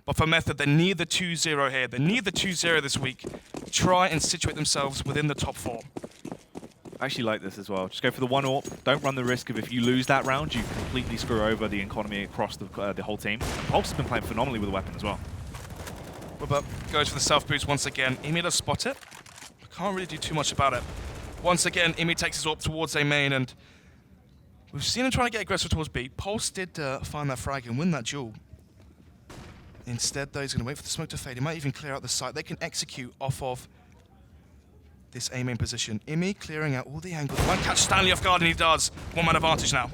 But for Method, they need the 2-0 here. They need the 2-0 this week to try and situate themselves within the top 4. I actually like this as well. Just go for the 1 AWP. Don't run the risk of if you lose that round, you completely screw over the economy across the whole team. Pulse has been playing phenomenally with the weapon as well. Weber goes for the self-boost once again. Imi does spot it. Can't really do too much about it. Once again, Imi takes his AWP towards A main, and we've seen him trying to get aggressive towards B. Pulse did find that frag and win that duel. Instead, though, he's going to wait for the smoke to fade. He might even clear out the site. They can execute off of this A main position. Imi clearing out all the angles. Might catch Stanley off guard, and he does. 1-man advantage now.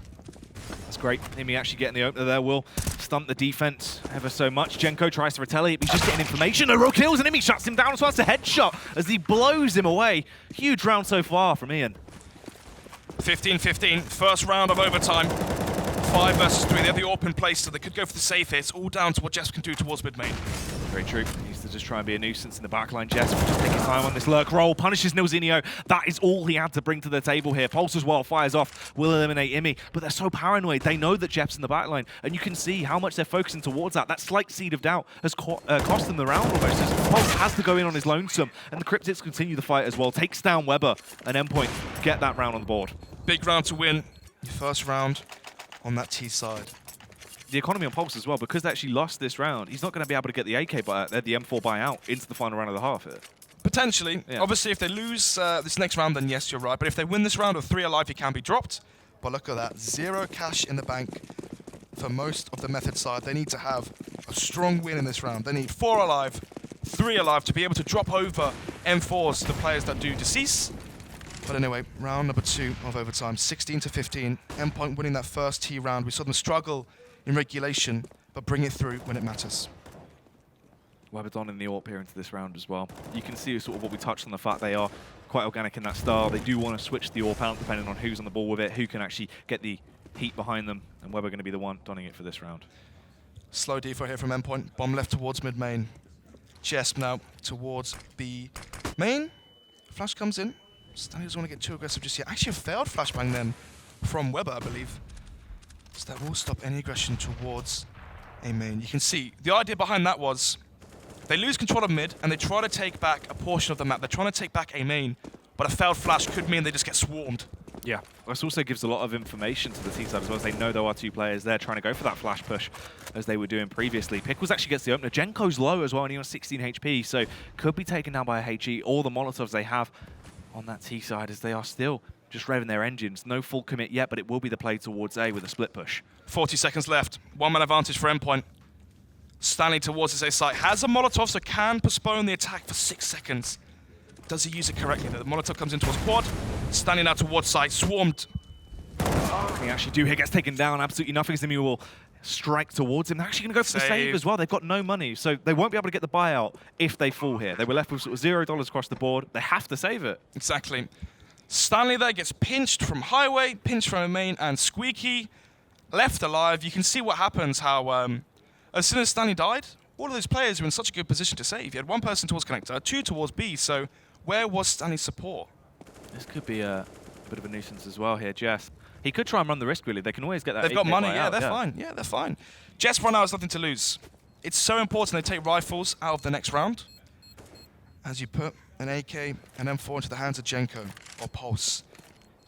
That's great. Imi actually getting the opener there will stump the defense ever so much. Jenko tries to retaliate, but he's just getting information. No row kills, and Imi shuts him down as well. It's a headshot as he blows him away. Huge round so far from Ian. 15-15, first round of overtime. 5 versus 3. They have the AWP in place, so they could go for the safe here. It's all down to what Jess can do towards mid main. Very true. He needs to just try and be a nuisance in the backline. Jess will just take his time on this lurk roll. Punishes Nilzinho. That is all he had to bring to the table here. Pulse as well fires off. Will eliminate Imi. But they're so paranoid. They know that Jeff's in the backline. And you can see how much they're focusing towards that. That slight seed of doubt has cost them the round almost. As Pulse has to go in on his lonesome. And the Cryptics continue the fight as well. Takes down Weber and Endpoint. Get that round on the board. Big round to win. First round on that T side. The economy on Pulse as well, because they actually lost this round, he's not going to be able to get the AK buyout, the M4 buyout into the final round of the half here. Potentially. Yeah. Obviously, if they lose this next round, then yes, you're right. But if they win this round with 3 alive, he can be dropped. But look at that. 0 cash in the bank for most of the Method side. They need to have a strong win in this round. They need 4 alive, 3 alive to be able to drop over M4s to the players that do decease. But anyway, round number 2 of overtime, 16-15. Endpoint winning that first T round. We saw them struggle in regulation, but bring it through when it matters. Weber donning the AWP here into this round as well. You can see sort of what we touched on, the fact they are quite organic in that style. They do want to switch the AWP out depending on who's on the ball with it, who can actually get the heat behind them, and Weber going to be the one donning it for this round. Slow defo here from Endpoint. Bomb left towards mid main. Jesp now towards B main. Flash comes in. Stanley doesn't want to get too aggressive just yet. Actually a failed flashbang then from Weber, I believe. So that will stop any aggression towards A main. You can see the idea behind that was they lose control of mid and they try to take back a portion of the map. They're trying to take back A main, but a failed flash could mean they just get swarmed. Yeah, this also gives a lot of information to the T side as well, as they know there are 2 players there trying to go for that flash push as they were doing previously. Pickles actually gets the opener. Jenko's low as well, and he on 16 HP, so could be taken down by a HE or the Molotovs they have on that T side, as they are still just revving their engines. No full commit yet, but it will be the play towards A with a split push. 40 seconds left. 1-man advantage for Endpoint. Stanley towards his A site. Has a Molotov, so can postpone the attack for 6 seconds. Does he use it correctly? The Molotov comes in towards quad. Stanley now towards site. Swarmed. What can he actually do here? Gets taken down. Absolutely nothing. Zimmy will strike towards him. They're actually going to go for the save as well. They've got no money, so they won't be able to get the buyout if they fall here. They were left with sort of $0 across the board. They have to save it. Exactly. Stanley there gets pinched from Highway, pinched from a main, and Squeaky left alive. You can see what happens, how as soon as Stanley died, all of those players were in such a good position to save. You had 1 person towards connector, 2 towards B, so where was Stanley's support? This could be a bit of a nuisance as well here, Jess. He could try and run the risk, really. They can always get that. They've got money, yeah, buyout. they're fine. Yeah, they're fine. Jess right now has nothing to lose. It's so important they take rifles out of the next round. As you put an AK and M4 into the hands of Jenko or Pulse,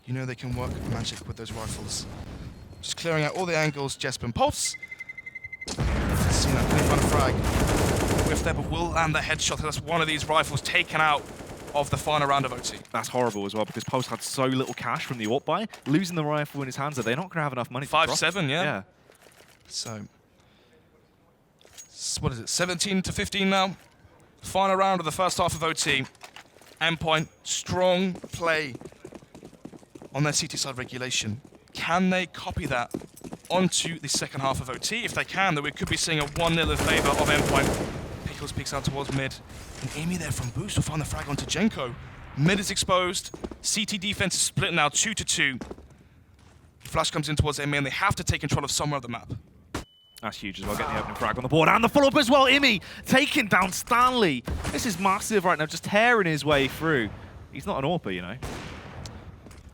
you know they can work magic with those rifles. Just clearing out all the angles, Jesp and Pulse. See that putting front frag. Whiff there, but will land the headshot. That's one of these rifles taken out of the final round of OT. That's horrible as well, because Pulse had so little cash from the AWP buy. Losing the rifle in his hands, they're not going to have enough money. 5-7, yeah. Yeah. So, what is it? 17-15 now. Final round of the first half of OT. Endpoint, strong play on their CT side regulation. Can they copy that onto the second half of OT? If they can, then we could be seeing a 1-0 in favour of Endpoint. Pickles peeks out towards mid. And Amy there from Boost will find the frag onto Jenko. Mid is exposed. CT defense is split now 2-2. Flash comes in towards Amy and they have to take control of somewhere of the map. That's huge as well, getting the opening frag on the board. And the follow-up as well, Imi taking down Stanley. This is massive right now, just tearing his way through. He's not an AWPer, you know.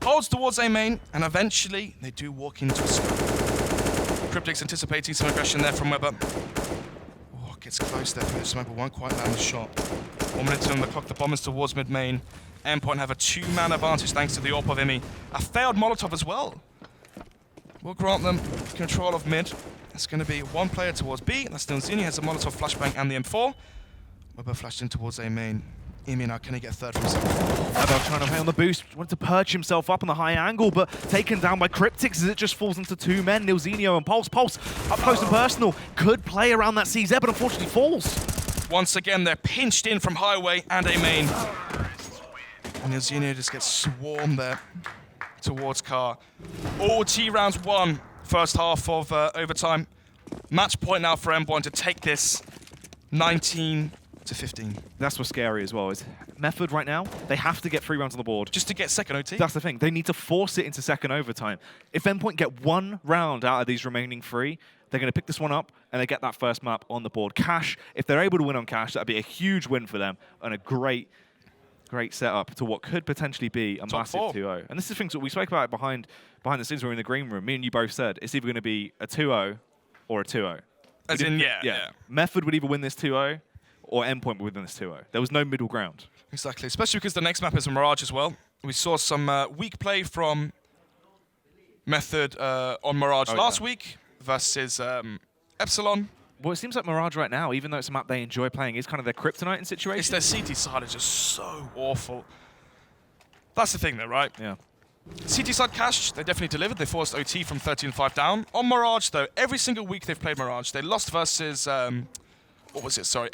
Holds towards A main, and eventually they do walk into a scope. Cryptics anticipating some aggression there from Weber. Oh, gets close there through the smoke, but won't quite land the shot. 1 minute on the clock, the bombers towards mid-main. Endpoint have a 2-man advantage thanks to the AWP of Imi. A failed Molotov as well. We'll grant them control of mid. It's going to be 1 player towards B. That's Nilzinho, has a Molotov flashbang and the M4. Weber flashed in towards A main. Imi now, can he get a third for himself? Weber trying to play on the boost, wanted to perch himself up on the high angle, but taken down by Cryptics as it just falls into 2 men, Nilzinho and Pulse. Pulse, up close and personal, could play around that CZ, but unfortunately falls. Once again, they're pinched in from Highway and A main. And Nilzinho just gets swarmed there towards Car. All T rounds won, first half of overtime. Match point now for Endpoint to take this 19-15 to 15. That's what's scary as well, is Method right now, they have to get 3 rounds on the board. Just to get second OT? That's the thing. They need to force it into second overtime. If Endpoint get 1 round out of these remaining 3, they're going to pick this one up and they get that first map on the board. Cash, if they're able to win on Cash, that'd be a huge win for them and a great setup to what could potentially be a massive 2-0. And this is things that we spoke about behind the scenes. We were in the green room. Me and you both said it's either going to be a 2-0 or a 2-0. As in, yeah. Method would either win this 2-0 or Endpoint would win this 2-0. There was no middle ground. Exactly, especially because the next map is a Mirage as well. We saw some weak play from Method on Mirage last week versus Epsilon. Well, it seems like Mirage right now, even though it's a map they enjoy playing, is kind of their kryptonite in situations. It's their CT side is just so awful. That's the thing though, right? Yeah. CT side Cash, they definitely delivered. They forced OT from 13-5 down. On Mirage though, every single week they've played Mirage. They lost versus,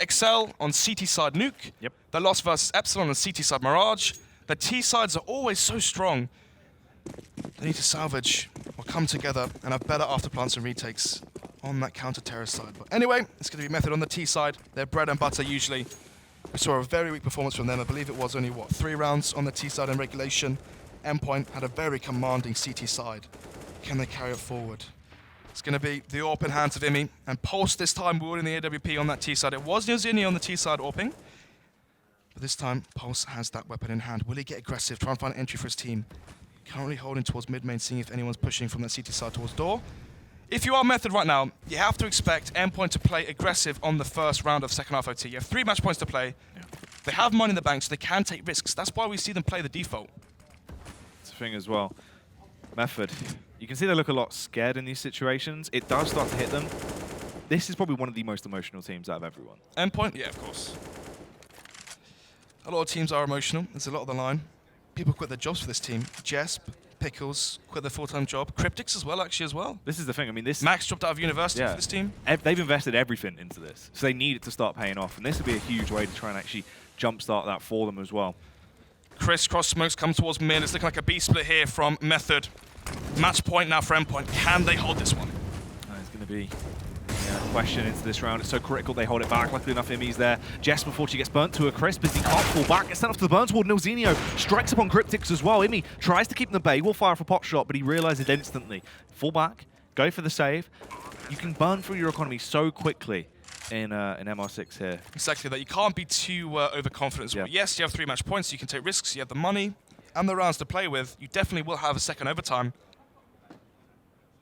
Excel on CT side Nuke. Yep. They lost versus Epsilon on CT side Mirage. The T sides are always so strong. They need to salvage or come together and have better afterplants and retakes on that counter-terror side. But anyway, it's going to be Method on the T side. Their bread and butter usually. We saw a very weak performance from them. I believe it was only, 3 rounds on the T side in regulation. Endpoint had a very commanding CT side. Can they carry it forward? It's going to be the AWP in hands of Imi. And Pulse this time wielding the AWP on that T side. It was Nilzini on the T side AWPing. But this time, Pulse has that weapon in hand. Will he get aggressive, try and find an entry for his team? Currently holding towards mid-main, seeing if anyone's pushing from that CT side towards door. If you are Method right now, you have to expect Endpoint to play aggressive on the first round of second half OT. You have 3 match points to play. Yeah. They have money in the bank, so they can take risks. That's why we see them play the default. That's the thing as well. Method, you can see they look a lot scared in these situations. It does start to hit them. This is probably one of the most emotional teams out of everyone. Endpoint? Yeah, of course. A lot of teams are emotional. There's a lot on the line. People quit their jobs for this team. Jesp, Pickles quit their full-time job. Cryptics as well. This is the thing. I mean, this Max dropped out of university for this team. They've invested everything into this, so they need it to start paying off. And this would be a huge way to try and actually jumpstart that for them as well. Chris, cross smokes come towards mid. It's looking like a B split here from Method. Match point now for Endpoint. Can they hold this one? It's going to be a question into this round. It's so critical they hold it back. Luckily enough, Imi's there just before she gets burnt to a crisp, but he can't fall back. Gets sent off to the burn toward Nilzinho. Strikes upon Cryptics as well. Imi tries to keep in the bay. Will fire for pop shot, but he realizes instantly. Fall back, go for the save. You can burn through your economy so quickly in MR6 here. Exactly that. You can't be too overconfident as well. Yes, you have 3 match points. You can take risks. You have the money and the rounds to play with. You definitely will have a second overtime.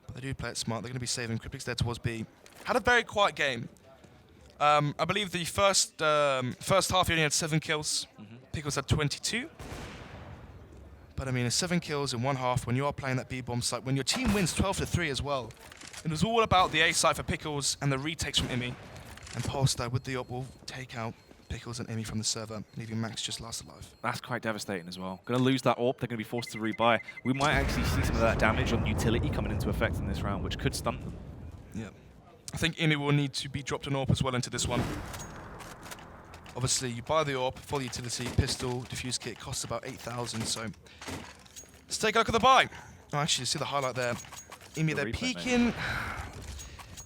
But they do play it smart. They're going to be saving Cryptics there towards B. Had a very quiet game. I believe the first half he only had 7 kills. Pickles had 22. But I mean, 7 kills in one half when you are playing that B-bomb site, when your team wins 12-3 as well. It was all about the A site for Pickles and the retakes from Imi. And Polestar with the up will take out Pickles and Imi from the server, leaving Max just last alive. That's quite devastating as well. Going to lose that AWP, they're going to be forced to rebuy. We might actually see some of that damage on utility coming into effect in this round, which could stunt them. Yeah. I think Imi will need to be dropped an AWP as well into this one. Obviously, you buy the AWP, full utility, pistol, diffuse kit, costs about 8,000, so let's take a look at the buy. Oh, actually, you see the highlight there. Imi, they're peeking.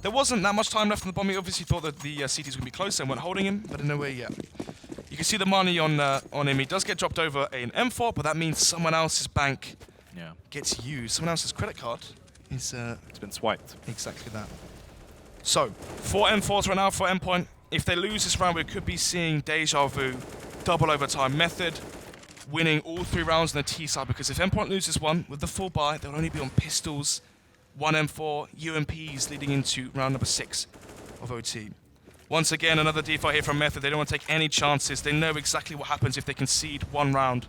There wasn't that much time left in the bomb. He obviously thought that the CTs were going to be close and weren't holding him, but in no way yet. You can see the money on him. He does get dropped over an M4, but that means someone else's bank gets used. Someone else's credit card is... it's been swiped. Exactly that. So, 4 M4s right now for Endpoint. If they lose this round, we could be seeing Deja Vu, double overtime Method, winning all 3 rounds on the T side, because if Endpoint loses one with the full buy, they'll only be on pistols, 1 M4, UMPs leading into round number 6 of OT. Once again, another default here from Method. They don't want to take any chances. They know exactly what happens if they concede 1 round.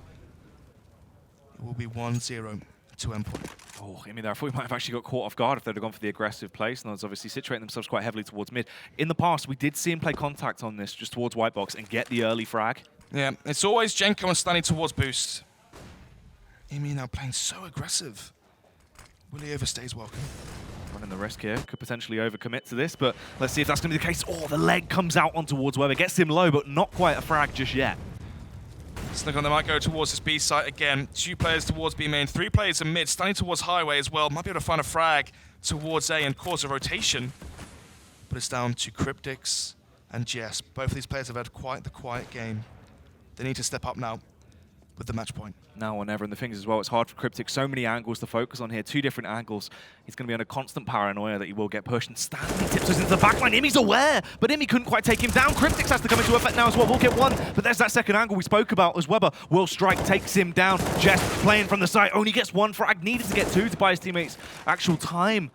It will be 1-0 to Endpoint. Oh, I mean, I thought we might have actually got caught off guard if they'd have gone for the aggressive place, and that's obviously situating themselves quite heavily towards mid. In the past, we did see him play contact on this, just towards white box, and get the early frag. Yeah, it's always Jenko and standing towards boost. Imi now playing so aggressive. Will he overstay his welcome? Running the risk here, could potentially overcommit to this, but let's see if that's going to be the case. Oh, the leg comes out on towards Weber, gets him low, but not quite a frag just yet. Snook on, they might go towards this B site again. 2 players towards B main, 3 players in mid, standing towards highway as well. Might be able to find a frag towards A and cause a rotation. But it's down to Cryptics and Jess. Both of these players have had quite the quiet game. They need to step up now with the match point. Now or never, and the thing is as well, it's hard for Cryptic. So many angles to focus on here, 2 different angles. He's going to be under constant paranoia that he will get pushed, and Stanley tips us into the backline. Imi's aware, but Imi couldn't quite take him down. Cryptic has to come into effect now as well. We'll get one, but there's that second angle we spoke about as Weber will strike, takes him down. Jess playing from the side, only gets 1 frag, needed to get 2 to buy his teammates actual time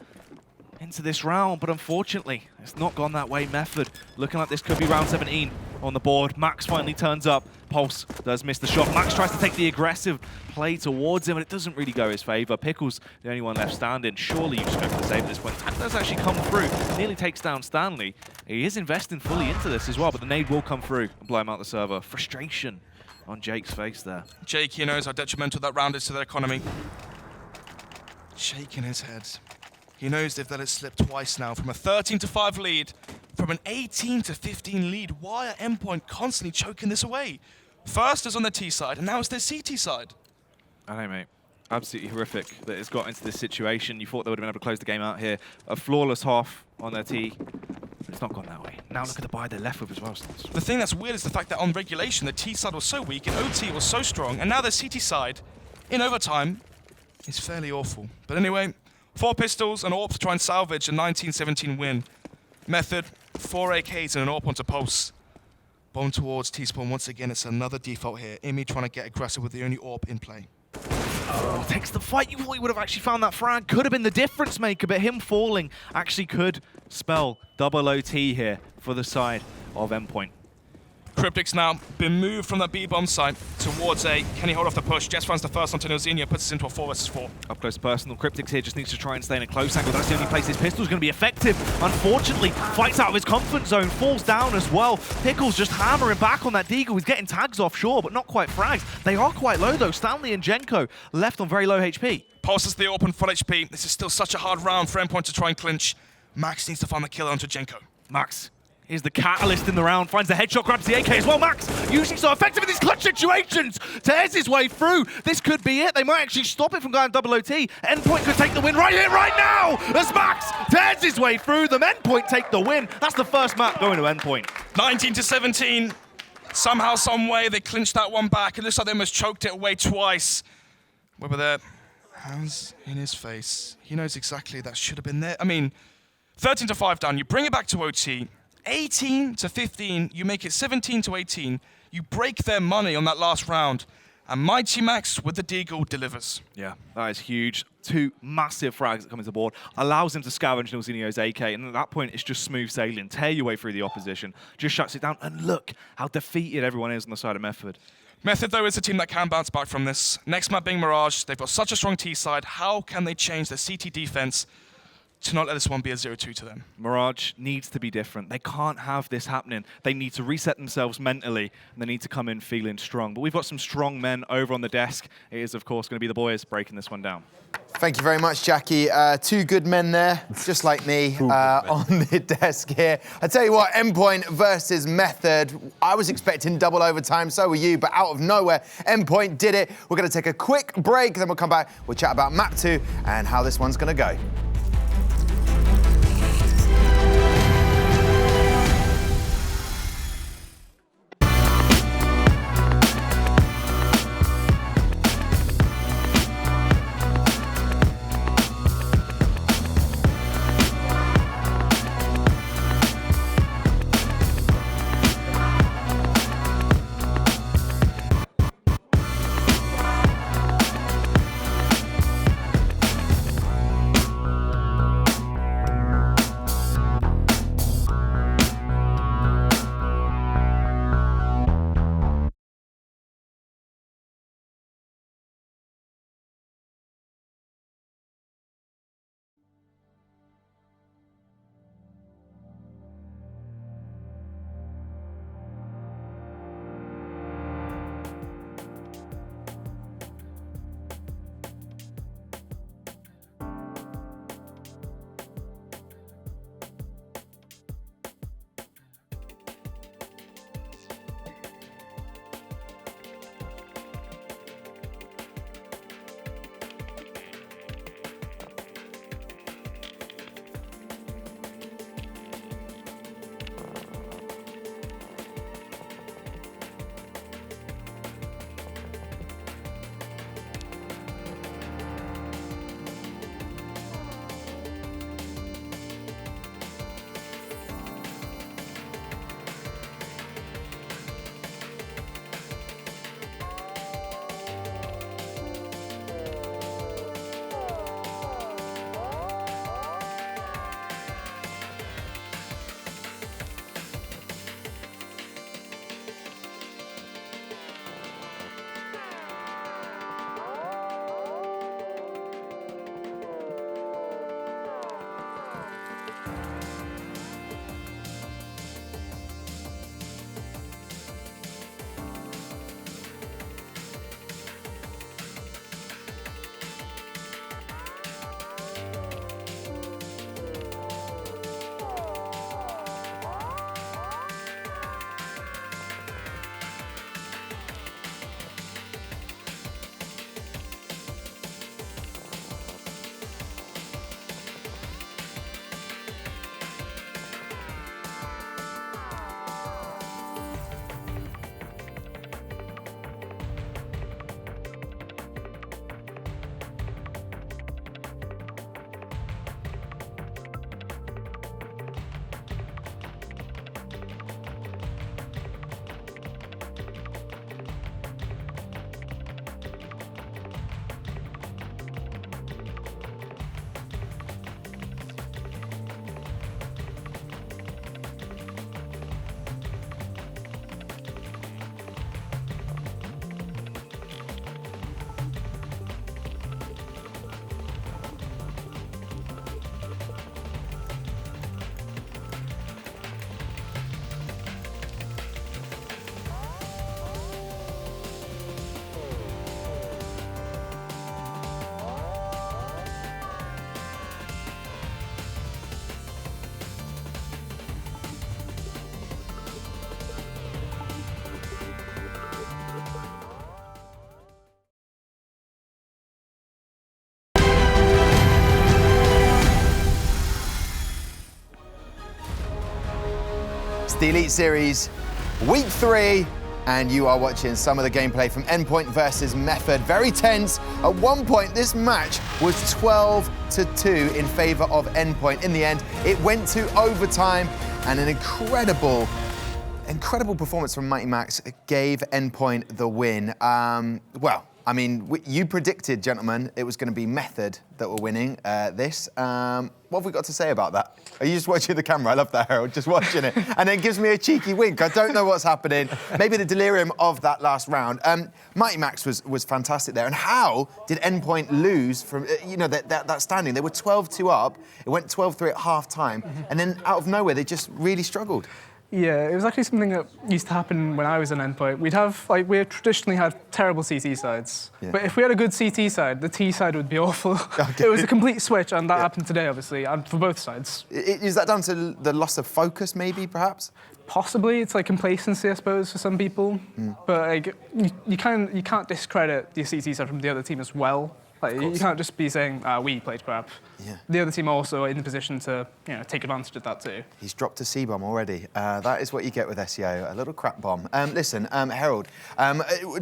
into this round, but unfortunately, it's not gone that way. Method looking like this could be round 17 on the board. Max finally turns up. Pulse does miss the shot. Max tries to take the aggressive play towards him, and it doesn't really go his favor. Pickle's the only one left standing. Surely you just go for the save at this point. Tag does actually come through. Nearly takes down Stanley. He is investing fully into this as well, but the nade will come through and blow him out the server. Frustration on Jake's face there. Jake, he knows how detrimental that round is to their economy. Shaking his head. He knows they've let it slip twice now, from a 13-5 lead, from an 18-15 lead. Why are Endpoint constantly choking this away? First is on their T side, and now it's their CT side. I know, mate. Absolutely horrific that it's got into this situation. You thought they would have been able to close the game out here. A flawless half on their T. But it's not gone that way. Now look at the buy they're left with as well. The thing that's weird is the fact that on regulation, the T side was so weak and OT was so strong, and now their CT side, in overtime, is fairly awful. But anyway, 4 pistols and AWP to try and salvage a 19-17 win. Method, 4 AKs and an AWP onto Pulse. Bomb towards T-Spawn once again. It's another default here. Imi trying to get aggressive with the only AWP in play. Oh, takes the fight. You thought he would have actually found that frag. Could have been the difference maker, but him falling actually could spell double OT here for the side of Endpoint. Cryptic's now been moved from that B-bomb site towards A. Can he hold off the push? Jess runs the first onto Nilzenia, puts us into a 4 versus 4. Up close personal. Cryptic's here just needs to try and stay in a close angle. That's the only place his pistol's going to be effective. Unfortunately, fights out of his comfort zone, falls down as well. Pickle's just hammering back on that deagle. He's getting tags offshore, but not quite frags. They are quite low though. Stanley and Genko left on very low HP. Pulse is the open full HP. This is still such a hard round for Endpoint to try and clinch. Max needs to find the killer onto Genko. Max is the catalyst in the round, finds the headshot, grabs the AK as well. Max, usually so effective in these clutch situations, tears his way through. This could be it. They might actually stop it from going double OT. Endpoint could take the win right here, right now, as Max tears his way through them. Endpoint take the win. That's the first map going to Endpoint. 19-17. Somehow, some way, they clinched that one back. It looks like they almost choked it away twice. Weber there, hands in his face. He knows exactly that should have been there. I mean, 13-5 down. You bring it back to OT. 18-15, you make it 17-18, you break their money on that last round, and Mighty Max with the deagle delivers. Yeah, that is huge. 2 massive frags that come into the board, allows him to scavenge Nilzinio's AK, and at that point, it's just smooth sailing. Tear your way through the opposition, just shuts it down, and look how defeated everyone is on the side of Method. Method, though, is a team that can bounce back from this. Next map being Mirage, they've got such a strong T side. How can they change their CT defense to not let this one be a 0-2 to them? Mirage needs to be different. They can't have this happening. They need to reset themselves mentally, and they need to come in feeling strong. But we've got some strong men over on the desk. It is, of course, going to be the boys breaking this one down. Thank you very much, Jackie. 2 good men there, just like me, on the desk here. I tell you what, Endpoint versus Method. I was expecting double overtime, so were you, but out of nowhere, Endpoint did it. We're going to take a quick break, then we'll come back. We'll chat about map 2 and how this one's going to go. It's the Elite Series, week 3, and you are watching some of the gameplay from Endpoint versus Method. Very tense. At one point, this match was 12-2 in favor of Endpoint. In the end, it went to overtime, and an incredible performance from Mighty Max gave Endpoint the win. Well, I mean, you predicted, gentlemen, it was going to be Method that were winning this. What have we got to say about that? Are you just watching the camera? I love that, Harold, just watching it. And then gives me a cheeky wink. I don't know what's happening. Maybe the delirium of that last round. Mighty Max was fantastic there. And how did Endpoint lose from, that standing? They were 12-2 up. It went 12-3 at half-time. And then out of nowhere, they just really struggled. Yeah, it was actually something that used to happen when I was in Endpoint. We traditionally had terrible CT sides. Yeah. But if we had a good CT side, the T side would be awful. Okay. It was a complete switch, and that happened today, obviously, and for both sides. Is that down to the loss of focus, maybe, perhaps? Possibly. It's like complacency, I suppose, for some people. But you can't discredit the CT side from the other team as well. You can't just be saying, we played crap. Yeah. The other team also in the position to take advantage of that too. He's dropped a C-bomb already. That is what you get with SEO, a little crap bomb. Listen, Harold,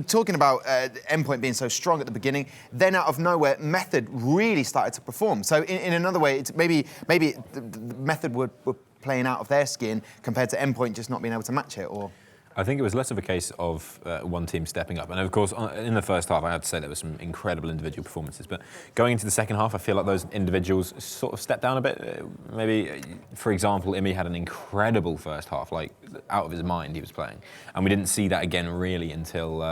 talking about Endpoint being so strong at the beginning, then out of nowhere, Method really started to perform. So in another way, it's maybe the Method were playing out of their skin compared to Endpoint just not being able to match it, or... I think it was less of a case of one team stepping up. And of course, in the first half, I have to say there were some incredible individual performances. But going into the second half, I feel like those individuals sort of stepped down a bit. Maybe, for example, Imi had an incredible first half, like out of his mind he was playing. And we didn't see that again really until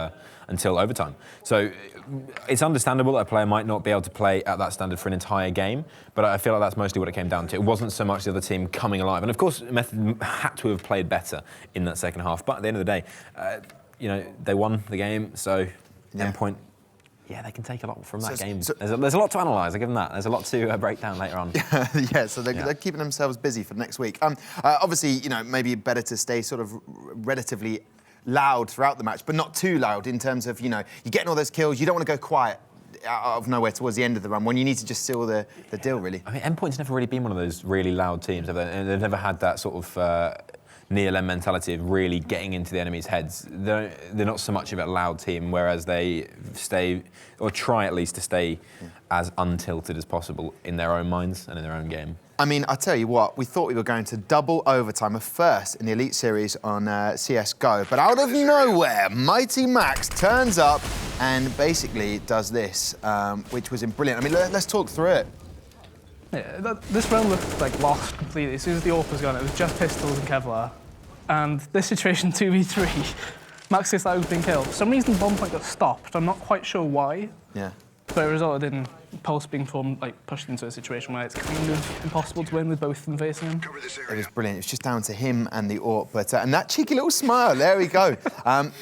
overtime. So it's understandable that a player might not be able to play at that standard for an entire game, but I feel like that's mostly what it came down to. It wasn't so much the other team coming alive. And of course, Method had to have played better in that second half. But at the end of the day, they won the game, so Endpoint, they can take a lot from that game. There's a lot to analyse, I give them that. There's a lot to break down later on. So they're keeping themselves busy for next week. Obviously, maybe better to stay sort of relatively loud throughout the match, but not too loud in terms of, you're getting all those kills, you don't want to go quiet out of nowhere towards the end of the run when you need to just seal the deal, really. I mean, Endpoint's never really been one of those really loud teams, have they? They've never had that sort of Neolem mentality of really getting into the enemy's heads. They're not so much of a loud team, whereas they stay, or try at least to stay as untilted as possible in their own minds and in their own game. I mean, I tell you what, we thought we were going to double overtime, a first in the Elite Series on Csgo, but out of nowhere, Mighty Max turns up and basically does this, which was brilliant. I mean, let's talk through it. Yeah, this round looked like lost completely. As soon as the AWP was gone, it was just pistols and Kevlar. And this situation, 2v3, Max gets that opening kill. For some reason, bomb point got stopped. I'm not quite sure why. Yeah. But it resulted in Pulse being pushed into a situation where it's kind of impossible to win with both of them facing him. It was brilliant. It was just down to him and the AWP. But and that cheeky little smile, there we go.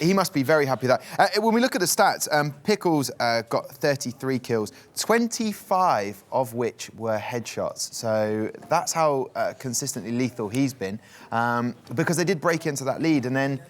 He must be very happy with that. When we look at the stats, Pickles got 33 kills, 25 of which were headshots. So that's how consistently lethal he's been. Because they did break into that lead, and then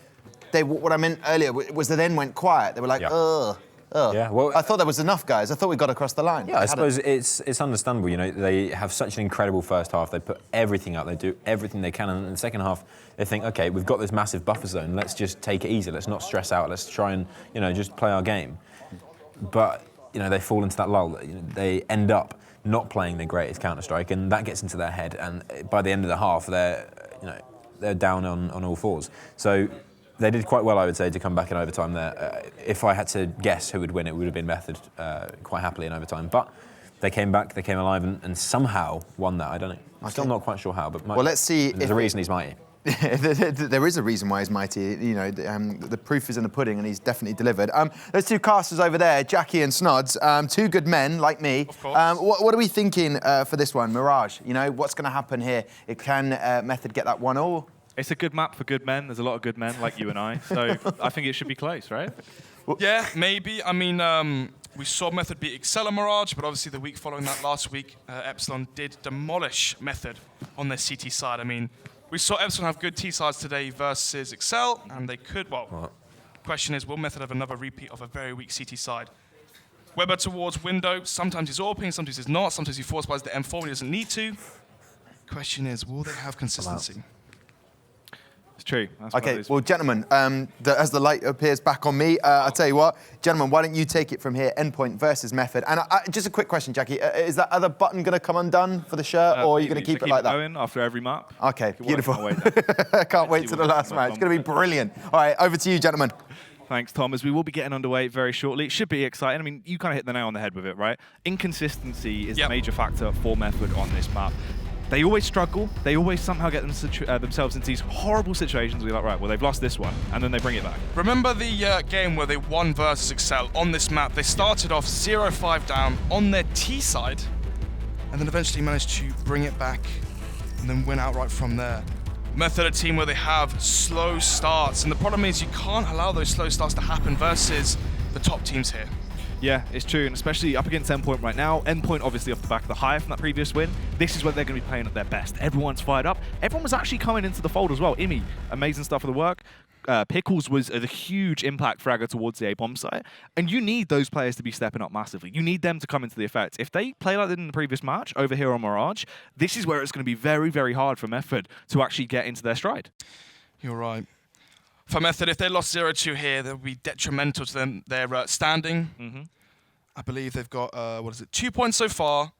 what I meant earlier was they then went quiet. They were like, ugh. Oh, yeah, well, I thought there was enough, guys. I thought we got across the line. Yeah, I suppose it's understandable. They have such an incredible first half. They put everything out. They do everything they can. And in the second half, they think, OK, we've got this massive buffer zone. Let's just take it easy. Let's not stress out. Let's try and, just play our game. But, they fall into that lull. They end up not playing their greatest Counter-Strike, and that gets into their head. And by the end of the half, they're down on all fours. So they did quite well, I would say, to come back in overtime there. If I had to guess who would win, it would have been Method quite happily in overtime. But they came back, they came alive, and somehow won that. I don't know. I'm still not quite sure how, but well, let's see. There's a reason he's mighty. There is a reason why he's mighty. The proof is in the pudding, and he's definitely delivered. Those two casters over there, Jackie and Snods, two good men like me. Of course. What are we thinking for this one, Mirage? What's going to happen here? Can Method get that 1-1? It's a good map for good men. There's a lot of good men like you and I, so I think it should be close, right? Yeah, maybe. I mean, we saw Method beat Excel and Mirage, but obviously the week following that last week, Epsilon did demolish Method on their CT side. I mean, we saw Epsilon have good T sides today versus Excel, and they could, question is, will Method have another repeat of a very weak CT side? Weber towards window, sometimes he's AWPing, sometimes he's not, sometimes he force buys the M4 when he doesn't need to. Question is, will they have consistency? true. That's one of Okay, those- well, gentlemen, as the light appears back on me, I'll tell you what, gentlemen, why don't you take it from here? Endpoint versus Method. And just a quick question, Jackie. Is that other button going to come undone for the shirt, or are you going to keep it like that? Going after every map. Okay, beautiful. I Can't wait to the last match. It's going to be brilliant. All right, over to you, gentlemen. Thanks, Thomas. We will be getting underway very shortly. It should be exciting. I mean, you kind of hit the nail on the head with it, right? Inconsistency is a major factor for Method on this map. They always struggle. They always somehow get themselves into these horrible situations where you're like, right, well, they've lost this one, and then they bring it back. Remember the game where they won versus Excel on this map? They started off 0-5 down on their T side, and then eventually managed to bring it back and then win outright from there. Method, a team where they have slow starts, and the problem is you can't allow those slow starts to happen versus the top teams here. Yeah, it's true, and especially up against Endpoint right now. Endpoint obviously off the back of the high from that previous win. This is where they're going to be playing at their best. Everyone's fired up. Everyone was actually coming into the fold as well. Imi, amazing stuff for the work. Pickles was a huge impact fragger towards the A-bomb site, and you need those players to be stepping up massively. You need them to come into the effect. If they play like they did in the previous match over here on Mirage, this is where it's going to be very, very hard for Method to actually get into their stride. You're right. For Method, if they lost 0-2 here, that would be detrimental to them. Their standing. I believe they've got, 2 points so far.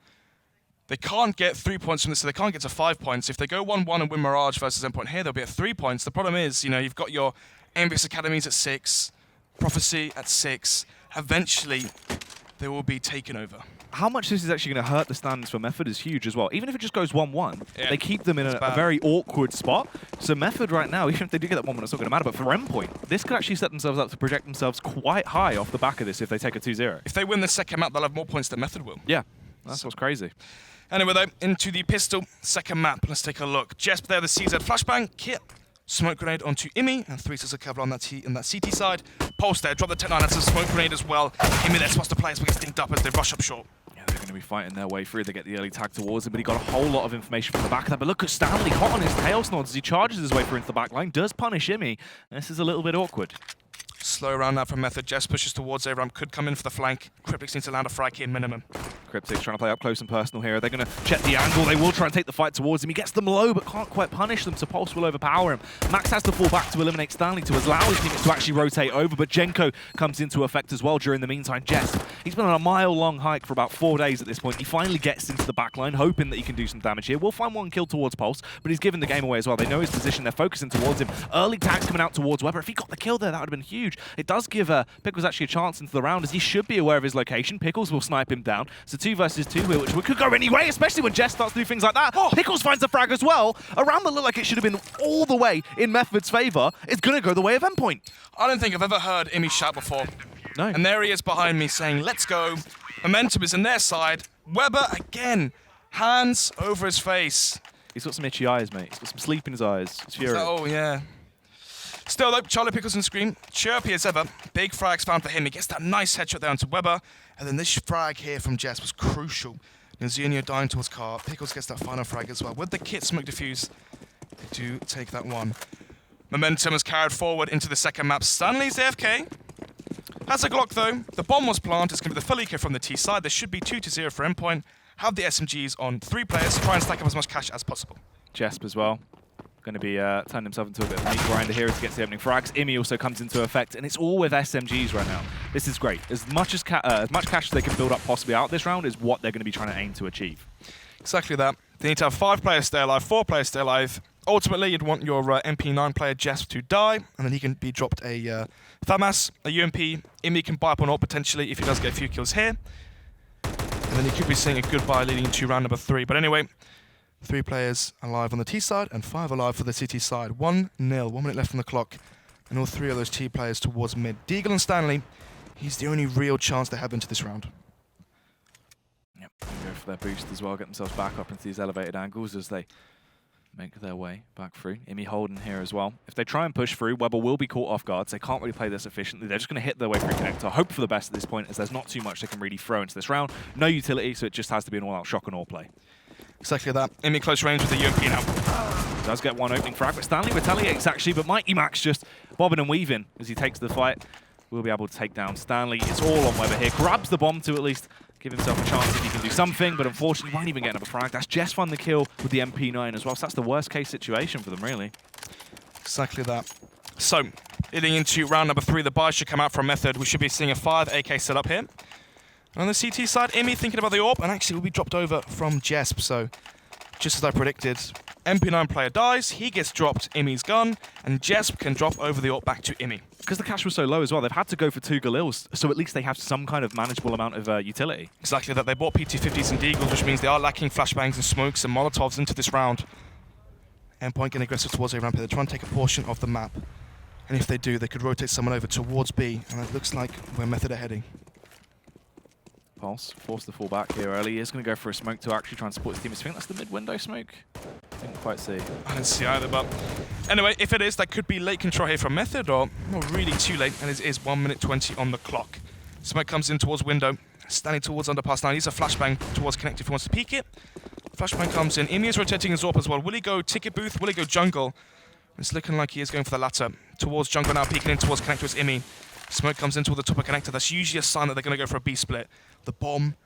They can't get 3 points from this, so they can't get to 5 points. If they go 1-1 and win Mirage versus Endpoint here, they'll be at 3 points. The problem is, you've got your Envious Academies at 6, Prophecy at 6. Eventually, they will be taken over. How much this is actually going to hurt the standings for Method is huge as well. Even if it just goes 1-1, they keep them in a very awkward spot. So Method right now, even if they do get that 1-1, it's not going to matter. But for Endpoint, this could actually set themselves up to project themselves quite high off the back of this if they take a 2-0. If they win the second map, they'll have more points than Method will. Yeah, that's what's crazy. Anyway, though, into the pistol, second map. Let's take a look. Jesp there, the CZ flashbang, Kit, smoke grenade onto Imi, and 3 sets of cover on that CT side. Pulse there, drop the Tech 9, that's a smoke grenade as well. Imi there supposed to play, so he gets dinked up as they rush up short. Yeah, they're going to be fighting their way through. They get the early tag towards him, but he got a whole lot of information from the back of that. But look at Stanley, hot on his tail snods as he charges his way through into the back line, does punish Imi. This is a little bit awkward. Slow around now from Method. Jess pushes towards Aram, could come in for the flank. Cryptics need to land a frag here minimum. Cryptics trying to play up close and personal here. They're going to check the angle. They will try and take the fight towards him. He gets them low, but can't quite punish them, so Pulse will overpower him. Max has to fall back to eliminate Stanley to allow his teammates to actually rotate over, but Genko comes into effect as well during the meantime. Jess, he's been on a mile-long hike for about 4 days at this point. He finally gets into the backline, hoping that he can do some damage here. We'll find one kill towards Pulse, but he's given the game away as well. They know his position. They're focusing towards him. Early tags coming out towards Weber. If he got the kill there, that would have been huge. It does give Pickles actually a chance into the round, as he should be aware of his location. Pickles will snipe him down. So 2 versus 2 here, which could go anyway, especially when Jess starts to do things like that. Oh, Pickles finds the frag as well. A round that looked like it should have been all the way in Method's favor is going to go the way of Endpoint. I don't think I've ever heard Imi shout before. No. And there he is behind me saying, let's go. Momentum is in their side. Weber again, hands over his face. He's got some itchy eyes, mate. He's got some sleep in his eyes. It's furious. Oh, yeah. Still, though, Charlie Pickles and Scream, chirpy as ever. Big frags found for him. He gets that nice headshot there onto Weber. And then this frag here from Jess was crucial. Nzunio dying towards car. Pickles gets that final frag as well. With the kit smoke diffuse, they do take that one. Momentum is carried forward into the second map. Stanley's AFK. Has a Glock, though. The bomb was planted. It's going to be the full eco from the T side. There should be 2-0 for Endpoint. Have the SMGs on 3 players. Try and stack up as much cash as possible. Jesp as well. Going to be turning himself into a bit of a meat grinder here to get to the opening frags. Imi also comes into effect, and it's all with SMGs right now. This is great. As much cash as they can build up possibly out this round is what they're going to be trying to aim to achieve. Exactly that. They need to have 5 players stay alive, 4 players stay alive. Ultimately, you'd want your MP9 player Jesp to die, and then he can be dropped a FAMAS, a UMP. Imi can buy up on ult potentially if he does get a few kills here. And then he could be saying a goodbye leading into round number 3. But anyway, 3 players alive on the T side and 5 alive for the CT side. 1-0, 1 minute left on the clock. And all 3 of those T players towards mid. Deagle and Stanley, he's the only real chance they have into this round. Yep, go for their boost as well, get themselves back up into these elevated angles as they make their way back through. Imi holding here as well. If they try and push through, Weber will be caught off guard, so they can't really play this efficiently. They're just going to hit their way through connector. Hope for the best at this point, as there's not too much they can really throw into this round. No utility, so it just has to be an all-out shock and all play. Exactly that. Imi close range with the UMP now. Does get one opening frag, but Stanley retaliates actually, but Mighty Max just bobbing and weaving as he takes the fight. Will be able to take down Stanley. It's all on Weber here. Grabs the bomb to at least give himself a chance if he can do something, but unfortunately won't even get another frag. That's just found the kill with the MP9 as well, so that's the worst case situation for them, really. Exactly that. So, heading into round number 3, the buy should come out from Method. We should be seeing a 5 AK setup here. On the CT side, Imi thinking about the AWP, and actually will be dropped over from Jesp. So, just as I predicted, MP9 player dies, he gets dropped Imi's gun, and Jesp can drop over the AWP back to Imi. Because the cash was so low as well, they've had to go for 2 Galils, so at least they have some kind of manageable amount of utility. Exactly that. They bought PT50s and Deagles, which means they are lacking flashbangs and smokes and Molotovs into this round. Endpoint getting aggressive towards A ramp here. They're trying to take a portion of the map. And if they do, they could rotate someone over towards B, and it looks like where Method are heading. Pulse, forced to fall back here early. He is going to go for a smoke to actually try and support his team. I think that's the mid-window smoke. Didn't quite see. I didn't see either, but anyway, if it is, that could be late control here from Method, or not really too late, and it is 1 minute 20 on the clock. Smoke comes in towards window, standing towards underpass now. He's a flashbang towards connect if he wants to peek it. Flashbang comes in. Imi is rotating his AWP as well. Will he go ticket booth? Will he go jungle? It's looking like he is going for the latter. Towards jungle now, peeking in towards connector is Imi. Smoke comes in toward the top of connector. That's usually a sign that they're going to go for a B split. The bomb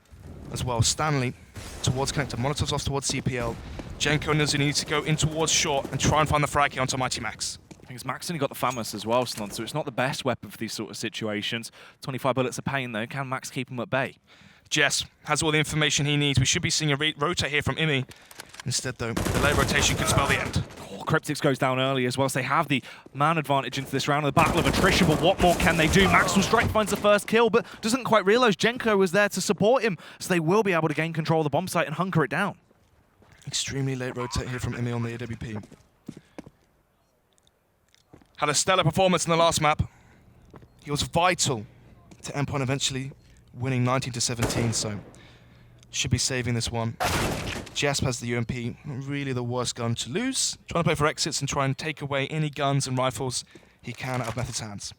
as well. Stanley towards connector. Molotovs off towards CPL. Jenko and Nilsuni need to go in towards short and try and find the frag here onto Mighty Max. I think Max only got the FAMAS as well, Snon, so it's not the best weapon for these sort of situations. 25 bullets of pain, though. Can Max keep him at bay? Jess has all the information he needs. We should be seeing a rotate here from Imi. Instead, though, the late rotation could spell the end. Oh, Cryptics goes down early as well, so they have the man advantage into this round of the battle of attrition, but what more can they do? Maxwell Strike finds the first kill, but doesn't quite realise Jenko was there to support him, so they will be able to gain control of the bomb site and hunker it down. Extremely late rotate here from Imi on the AWP. Had a stellar performance in the last map. He was vital to Endpoint eventually winning 19-17, so should be saving this one. Jasp has the UMP, not really the worst gun to lose. Trying to play for exits and try and take away any guns and rifles he can out of Method's hands.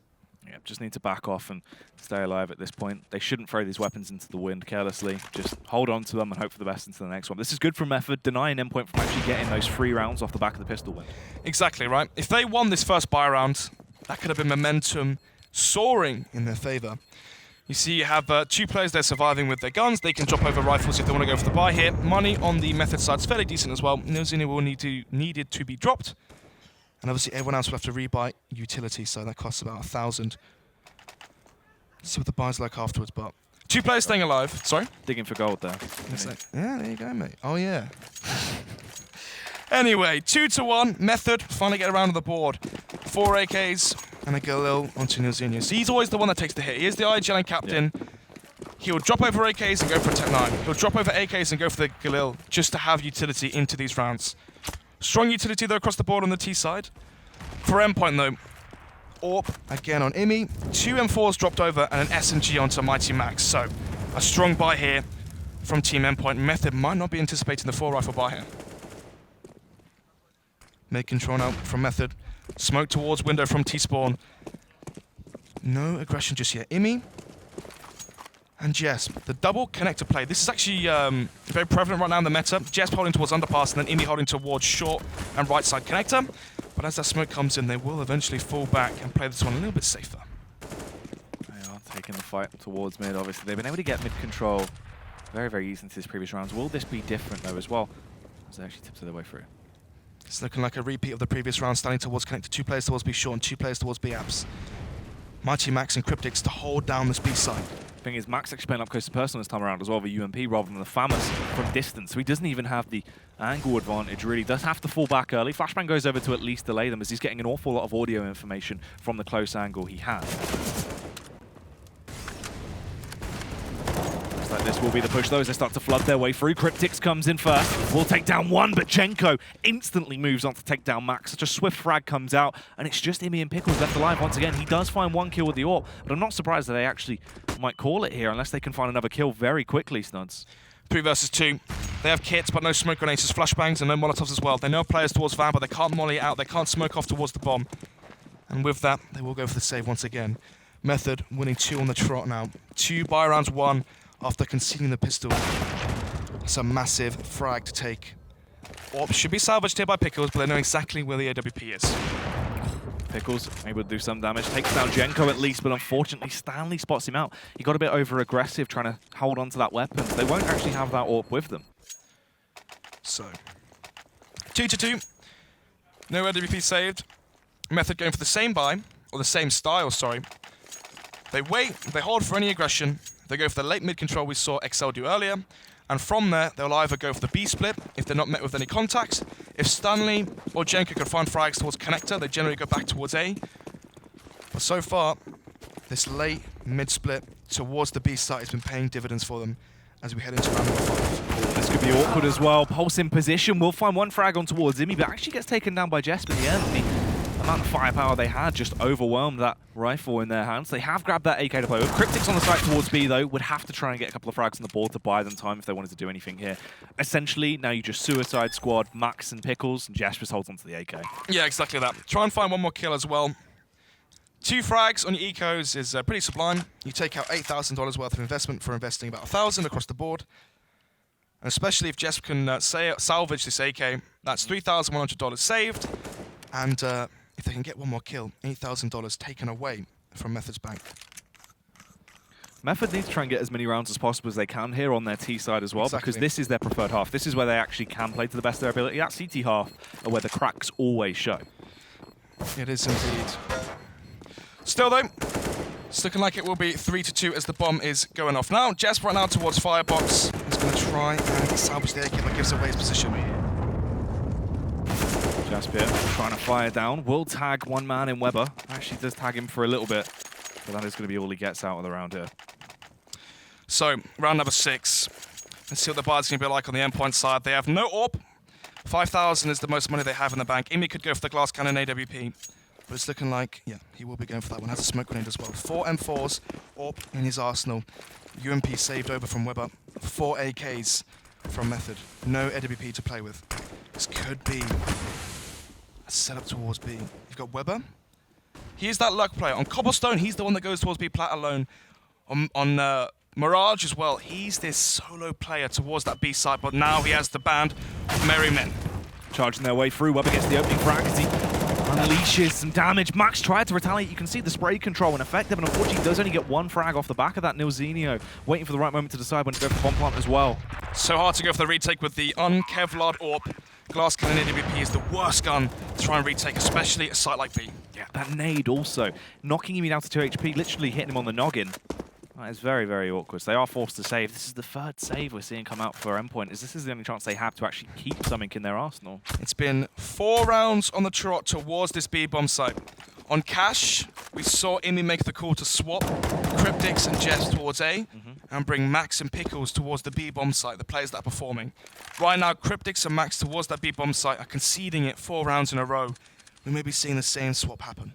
Yeah, just need to back off and stay alive at this point. They shouldn't throw these weapons into the wind carelessly. Just hold on to them and hope for the best into the next one. This is good for Method, denying Endpoint from actually getting those 3 rounds off the back of the pistol win. Exactly, right? If they won this first buy round, that could have been momentum soaring in their favor. You see you have 2 players there surviving with their guns. They can drop over rifles if they want to go for the buy here. Money on the Method side is fairly decent as well. Nilzini will needed to be dropped. And obviously everyone else will have to rebuy utility, so that costs about 1,000. See what the buy's like afterwards, but 2 players staying alive. Sorry? Digging for gold there. Yeah, there you go, mate. Oh, yeah. Anyway, 2-1. Method finally get around to the board. 4 AKs and a Galil onto Nilzini. So he's always the one that takes the hit. He is the IGL captain. Yeah. He'll drop over AKs and go for a 10-9. He'll drop over AKs and go for the Galil just to have utility into these rounds. Strong utility, though, across the board on the T side. For Endpoint, though, AWP again on Imi. 2 M4s dropped over and an SMG onto Mighty Max. So a strong buy here from Team Endpoint. Method might not be anticipating the 4 rifle buy here. Mid control now from Method. Smoke towards window from T-Spawn. No aggression just yet. Imi and Jesp. The double connector play. This is actually very prevalent right now in the meta. Jesp holding towards underpass and then Imi holding towards short and right side connector. But as that smoke comes in, they will eventually fall back and play this one a little bit safer. They are taking the fight towards mid, obviously. They've been able to get mid control very, very easy into these previous rounds. Will this be different, though, as well? As they actually tiptoe their way through. It's looking like a repeat of the previous round, standing towards connector. 2 players towards B short and 2 players towards B apps. Mighty Max and Cryptics to hold down this B side. Thing is, Max actually playing up close to personal this time around as well with UMP rather than the FAMAS from distance. So he doesn't even have the angle advantage, really. Does have to fall back early. Flashbang goes over to at least delay them as he's getting an awful lot of audio information from the close angle he has. Looks like this will be the push, though, as they start to flood their way through. Cryptics comes in first. Will take down 1, but Jenko instantly moves on to take down Max. Such a swift frag comes out, and it's just Imi and Pickles left alive once again. He does find 1 kill with the AWP, but I'm not surprised that they actually might call it here unless they can find another kill very quickly, Snuds. 3 versus 2. They have kits, but no smoke grenades, just flashbangs and no Molotovs as well. They know players towards Van, but they can't molly out. They can't smoke off towards the bomb. And with that, they will go for the save once again. Method winning 2 on the trot now. 2 buy rounds won after conceding the pistol. It's a massive frag to take. AWP should be salvaged here by Pickles, but they know exactly where the AWP is. Pickles able to do some damage, takes down Jenko at least, but unfortunately Stanley spots him out. He got a bit over-aggressive trying to hold on to that weapon. They won't actually have that AWP with them. So, 2-2. No AWP saved. Method going for the same buy, or the same style, sorry. They wait, they hold for any aggression, they go for the late mid control we saw XL do earlier, and from there, they'll either go for the B split if they're not met with any contacts. If Stanley or Jenko can find frags towards connector, they generally go back towards A. But so far, this late mid split towards the B site has been paying dividends for them as we head into round number 5. This could be awkward as well. Pulse in position, will find one frag on towards Zimmy, but actually gets taken down by Jesp in the end. The amount of firepower they had just overwhelmed that rifle in their hands. They have grabbed that AK to play with. Cryptic's on the side towards B, though. Would have to try and get a couple of frags on the board to buy them time if they wanted to do anything here. Essentially, now you just suicide squad Max and Pickles, and Jesp just holds onto the AK. Yeah, exactly that. Try and find one more kill as well. 2 frags on your ecos is pretty sublime. You take out $8,000 worth of investment for investing about 1,000 across the board. And especially if Jesp can salvage this AK, that's $3,100 saved. And if they can get one more kill, $8,000 taken away from Method's bank. Method needs to try and get as many rounds as possible as they can here on their T side as well, Exactly. because this is their preferred half. This is where they actually can play to the best of their ability. That CT half are where the cracks always show. It is indeed. Still though, it's looking like it will be 3-2 as the bomb is going off. Now, Jesp right now towards Firebox. He's going to try and salvage the AK that gives away his position. Jasper trying to fire down. Will tag one man in Weber. Actually does tag him for a little bit, but that is going to be all he gets out of the round here. So, round number 6. Let's see what the buy's going to be like on the endpoint side. They have no AWP. 5,000 is the most money they have in the bank. Imi could go for the glass cannon AWP. But it's looking like, yeah, he will be going for that one. Has a smoke grenade as well. 4 M4s, AWP in his arsenal. UMP saved over from Weber. 4 AKs from Method. No AWP to play with. This could be a setup towards B. You've got Weber. He is that luck player. On Cobblestone, he's the one that goes towards B plat alone. On Mirage as well, he's this solo player towards that B side, but now he has the band of Merry Men. Charging their way through. Weber gets the opening frag as he unleashes some damage. Max tried to retaliate. You can see the spray control ineffective, and unfortunately he does only get one frag off the back of that. Nilzinho waiting for the right moment to decide when to go for bomb plant as well. So hard to go for the retake with the un-Kevlar'd AWP. Glass cannon AWP is the worst gun to try and retake, especially a site like B. Yeah, that nade also knocking him down to 2 HP, literally hitting him on the noggin. That is very, very awkward. So they are forced to save. This is the 3rd save we're seeing come out for Endpoint. This is the only chance they have to actually keep something in their arsenal. It's been 4 rounds on the trot towards this B bomb site. On Cash, we saw Imi make the call to swap Cryptics and Jets towards A and bring Max and Pickles towards the B bomb site, the players that are performing. Right now, Cryptics and Max towards that B bomb site are conceding it 4 rounds in a row. We may be seeing the same swap happen.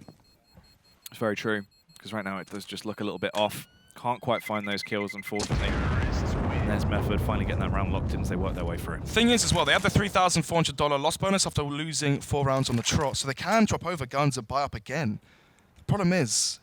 It's very true, because right now it does just look a little bit off. Can't quite find those kills, unfortunately. And there's Method finally getting that round locked in as they work their way through. Thing is as well, they have the $3,400 loss bonus after losing 4 rounds on the trot, so they can drop over guns and buy up again. The problem is,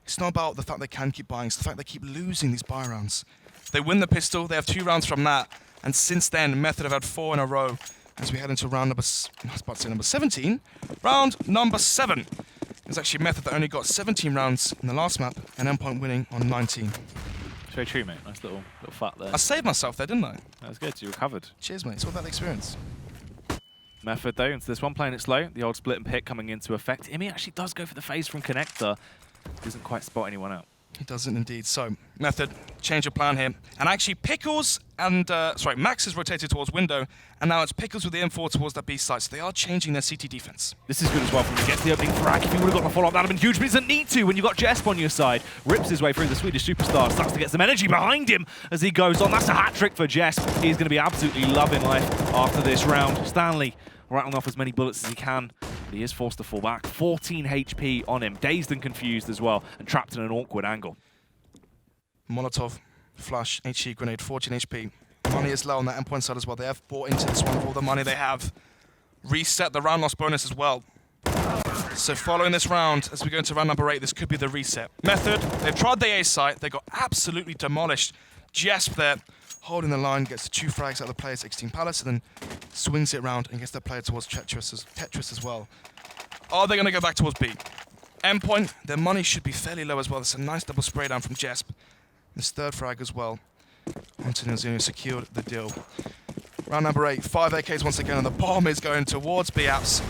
it's not about the fact they can keep buying, it's the fact they keep losing these buy rounds. They win the pistol, they have 2 rounds from that, and since then, Method have had 4 in a row as we head into round number, I was about to say number 17. Round number 7. It was actually Method that only got 17 rounds in the last map, and Endpoint winning on 19. It's very true, mate. Nice little fat there. I saved myself there, didn't I? That was good. You recovered. Cheers, mate. It's all about the experience. Method, though, into this one, playing it slow. The old split and pick coming into effect. Imi actually does go for the phase from Connector. Doesn't quite spot anyone out. He doesn't indeed. So, Method, change of plan here. And actually, Pickles and, Max has rotated towards window, and now it's Pickles with the M4 towards that B side. So they are changing their CT defense. This is good as well from him. Gets the opening frag. If he would have got the follow-up, that would have been huge, but he doesn't need to when you've got Jesp on your side. Rips his way through the Swedish superstar. Starts to get some energy behind him as he goes on. That's a hat-trick for Jesp. He's going to be absolutely loving life after this round. Stanley rattling off as many bullets as he can. But he is forced to fall back. 14 HP on him. Dazed and confused as well, and trapped in an awkward angle. Molotov, flash, HE grenade, 14 HP. Money is low on that endpoint side as well. They have bought into this one with all the money they have. Reset the round loss bonus as well. So following this round, as we go into round number 8, this could be the reset. Method, they've tried the A site. They got absolutely demolished. Jesp there, holding the line, gets the 2 frags out of the player's 16 palace, and then swings it around and gets the player towards Tetris as well. Are they going to go back towards B? Endpoint, their money should be fairly low as well. There's a nice double spray down from Jesp. This 3rd frag as well. Nilzinho secured the deal. Round number 8, 5 AKs once again, and the bomb is going towards B-Apps.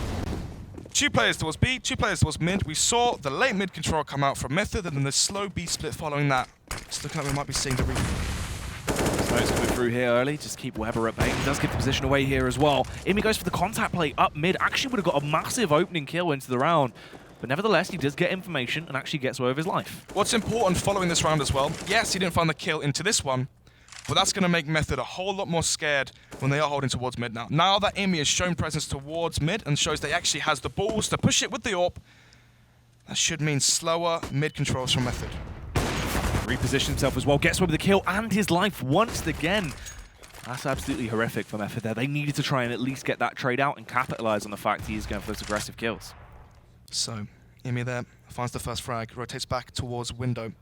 2 players towards B, 2 players towards mid. We saw the late mid control come out from Method, and then the slow B split following that. It's looking like we might be seeing the Smoke's coming through here early, just keep Weber at bay. He does give the position away here as well. Imi goes for the contact play up mid. Actually would have got a massive opening kill into the round. But nevertheless, he does get information and actually gets away with his life. What's important following this round as well, yes, he didn't find the kill into this one, but that's going to make Method a whole lot more scared when they are holding towards mid now. Now that Imi has shown presence towards mid and shows that he actually has the balls to push it with the AWP, that should mean slower mid controls from Method. Repositions himself as well, gets away with the kill and his life once again. That's absolutely horrific for Method there. They needed to try and at least get that trade out and capitalize on the fact he's going for those aggressive kills. So, Imi there finds the first frag, rotates back towards window.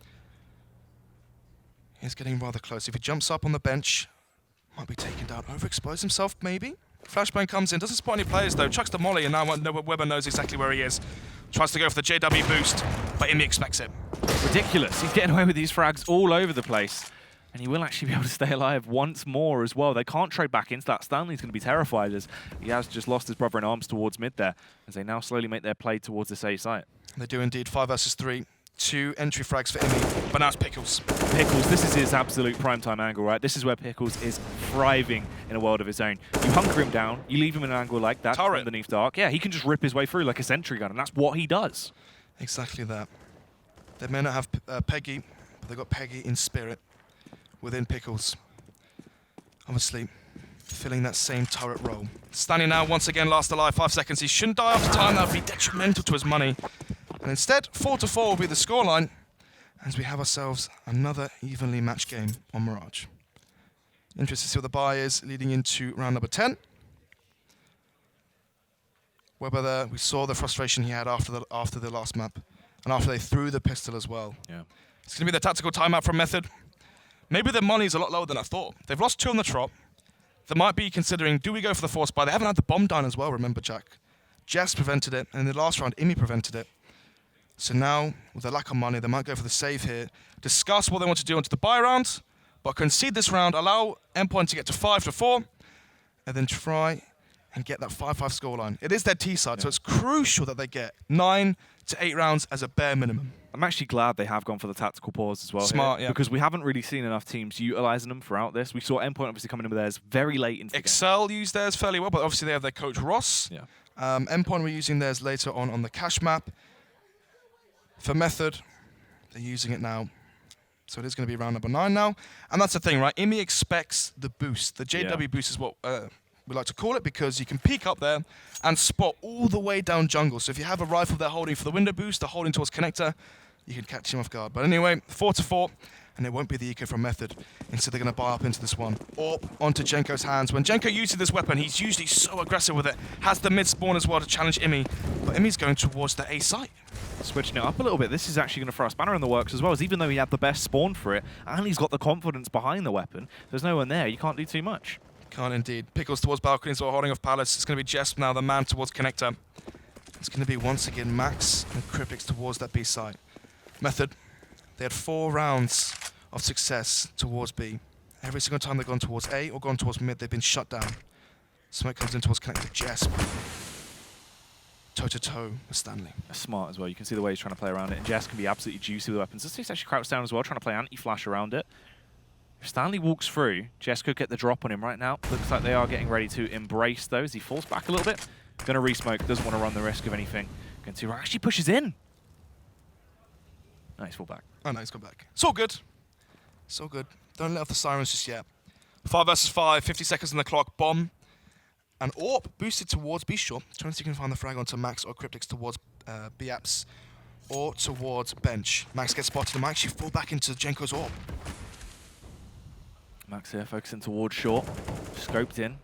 He's getting rather close. If he jumps up on the bench, might be taken down. Overexpose himself, maybe? Flashbang comes in, doesn't spot any players though, chucks the molly, and now Weber knows exactly where he is. Tries to go for the JW boost, but Imi expects it. Ridiculous. He's getting away with these frags all over the place. And he will actually be able to stay alive once more as well. They can't trade back into that. Stanley's going to be terrified as he has just lost his brother in arms towards mid there, as they now slowly make their play towards this A site. They do indeed, 5 versus 3. 2 entry frags for Imi, but now it's Pickles. Pickles, this is his absolute primetime angle, right? This is where Pickles is thriving in a world of his own. You hunker him down, you leave him in an angle like that, Turret. underneath dark. Yeah, he can just rip his way through like a sentry gun, and that's what he does. Exactly that. They may not have Peggy, but they've got Peggy in spirit within Pickles. Obviously, filling that same turret role. Stanley now, once again, last alive, 5 seconds. He shouldn't die after time, that would be detrimental to his money. And instead, 4-4 will be the scoreline, as we have ourselves another evenly matched game on Mirage. Interested to see what the buy is leading into round number 10. Weber there, we saw the frustration he had after the last map, and after they threw the pistol as well. Yeah. It's going to be the tactical timeout from Method. Maybe their money is a lot lower than I thought. They've lost 2 on the trot. They might be considering, do we go for the force buy? They haven't had the bomb down as well, remember, Jack. Jess prevented it, and in the last round, Imi prevented it. So now, with the lack of money, they might go for the save here, discuss what they want to do onto the buy round, but concede this round, allow Endpoint to get to 5-4, and then try and get that 5-5 scoreline. It is their T side, so it's crucial that they get 9 to 8 rounds as a bare minimum. I'm actually glad they have gone for the tactical pause as well. Smart, here, yeah. Because we haven't really seen enough teams utilising them throughout this. We saw Endpoint obviously coming in with theirs very late into the game. Excel used theirs fairly well, but obviously they have their coach Ross. Yeah. Endpoint were using theirs later on the cash map. For Method, they're using it now. So it is going to be round number 9 now. And that's the thing, right? Imi expects the boost. The JW boost is what we like to call it, because you can peek up there and spot all the way down jungle. So if you have a rifle they're holding for the window boost, they're holding towards connector, you can catch him off guard. But anyway, 4-4, and it won't be the eco from Method. Instead, they're going to buy up into this one. Or onto Jenko's hands. When Jenko uses this weapon, he's usually so aggressive with it. Has the mid spawn as well to challenge Imi. But Imi's going towards the A site. Switching it up a little bit, this is actually going to throw a spanner in the works as well, as even though he had the best spawn for it, and he's got the confidence behind the weapon, there's no one there, you can't do too much. Can't indeed. Pickles towards balcony, so holding off Palace. It's going to be Jess now, the man towards connector. It's going to be once again Max and Cryptics towards that B side. Method, they had 4 rounds of success towards B. Every single time they've gone towards A or gone towards mid, they've been shut down. Smoke comes in towards connector. Jess. Toe-to-toe with Stanley. That's smart as well. You can see the way he's trying to play around it. And Jess can be absolutely juicy with weapons. This actually crouched down as well, trying to play anti-flash around it. If Stanley walks through, Jess could get the drop on him right now. Looks like they are getting ready to embrace those. He falls back a little bit. Going to re-smoke. Doesn't want to run the risk of anything. Going to actually pushes in. Nice, fall back. Oh, no, he's gone back. It's all good. It's all good. Don't let off the sirens just yet. 5 versus 5, 50 seconds on the clock. Bomb. And AWP boosted towards B short. Trying to see if you can find the frag onto Max or Cryptics towards B apps or towards bench. Max gets spotted and might actually fall back into Jenko's AWP. Max here focusing towards short. Scoped in.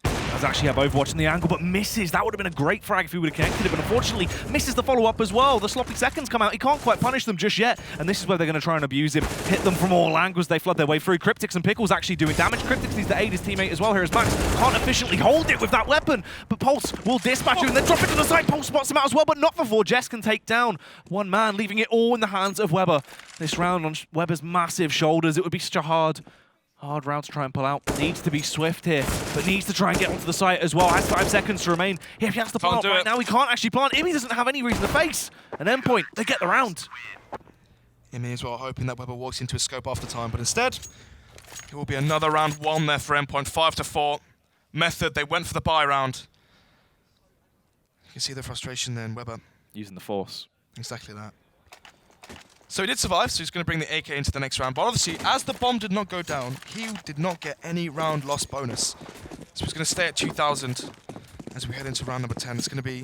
Does actually have Overwatch in the angle, but misses. That would have been a great frag if he would have connected it, but unfortunately misses the follow-up as well. The sloppy seconds come out. He can't quite punish them just yet, and this is where they're going to try and abuse him. Hit them from all angles. They flood their way through. Cryptics and Pickles actually doing damage. Cryptics needs to aid his teammate as well here as Max can't efficiently hold it with that weapon, but Pulse will dispatch him and then drop it to the side. Pulse spots him out as well, but not before Jess can take down one man, leaving it all in the hands of Weber. This round on Weber's massive shoulders. It would be such a hard Hard route to try and pull out. Needs to be swift here, but needs to try and get onto the site as well. Has 5 seconds to remain. If he has to plant right now, he can't actually plant. Imi doesn't have any reason to face. An Endpoint, they get the round. Imi as well, hoping that Weber walks into his scope after time, but instead, it will be another round 1 there for Endpoint, 5-4. Method, they went for the buy round. You can see the frustration there in Weber. Using the force. Exactly that. So he did survive, so he's going to bring the AK into the next round. But obviously, as the bomb did not go down, he did not get any round loss bonus. So he's going to stay at 2,000 as we head into round number 10. It's going to be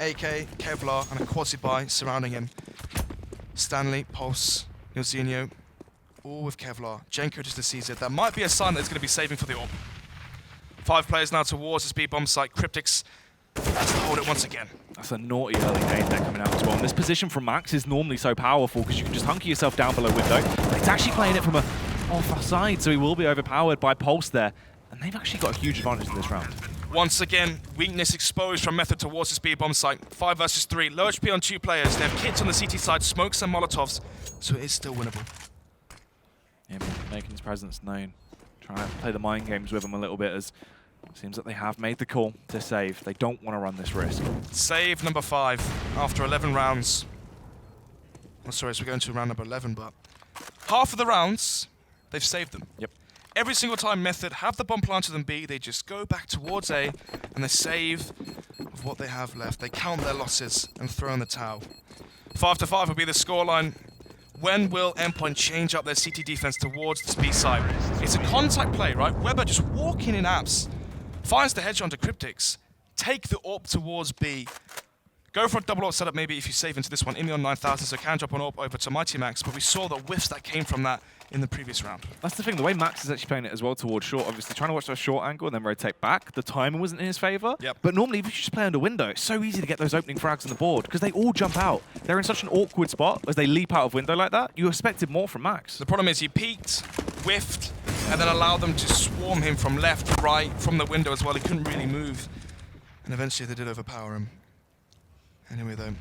AK, Kevlar, and a quasi-buy surrounding him. Stanley, Pulse, Nilzinho, all with Kevlar. Jenko just to seize it. That might be a sign that he's going to be saving for the AWP. 5 players now towards the speed bomb site. Cryptics has to hold it once again. That's a naughty early nade there coming out as well. And this position from Max is normally so powerful because you can just hunker yourself down below window. But it's actually playing it from a offside, so he will be overpowered by Pulse there. And they've actually got a huge advantage in this round. Once again, weakness exposed from Method towards the speed bomb site. 5 versus 3. Low HP on 2 players. They have kits on the CT side, smokes and molotovs, so it is still winnable. Yeah, making his presence known. Try and play the mind games with him a little bit, as it seems that they have made the call to save. They don't want to run this risk. Save number 5 after 11 rounds. Oh, sorry, so we're going to round number 11, but half of the rounds, they've saved them. Yep. Every single time Method have the bomb planted on B, they just go back towards A and they save of what they have left. They count their losses and throw in the towel. 5-5 will be the scoreline. When will Endpoint change up their CT defense towards the B side? It's a contact play, right? Weber just walking in apps, finds the hedge onto Cryptics, take the AWP towards B. Go for a double AWP setup maybe if you save into this one. Imi on 9,000, so can drop an AWP over to Mighty Max, but we saw the whiffs that came from that in the previous round. That's the thing, the way Max is actually playing it as well towards short, obviously trying to watch that short angle and then rotate back. The timing wasn't in his favor. Yep. But normally if you just play under window, it's so easy to get those opening frags on the board because they all jump out. They're in such an awkward spot as they leap out of window like that. You expected more from Max. The problem is he peeked, whiffed, and then allowed them to swarm him from left, right, from the window as well. He couldn't really move. And eventually they did overpower him. Anyway though,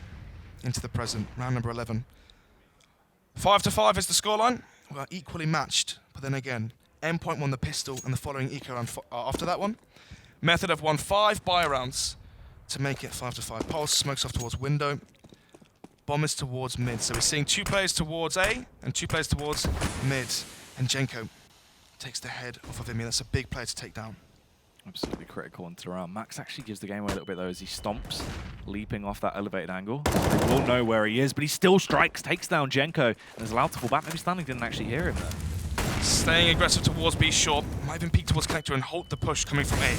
into the present, round number 11. 5-5 is the scoreline. We are equally matched, but then again, Endpoint won the pistol and the following eco round after that one. Method have won 5 buy rounds to make it 5-5. Pulse smokes off towards window. Bomb is towards mid, so we're seeing 2 players towards A and 2 players towards mid. And Jenko takes the head off of Imi. That's a big player to take down. Absolutely critical into the round. Max actually gives the game away a little bit though as he stomps, leaping off that elevated angle. They will know where he is, but he still strikes, takes down Jenko, and is allowed to fall back. Maybe Stanley didn't actually hear him there. Staying aggressive towards B short. Might even peek towards connector and halt the push coming from A.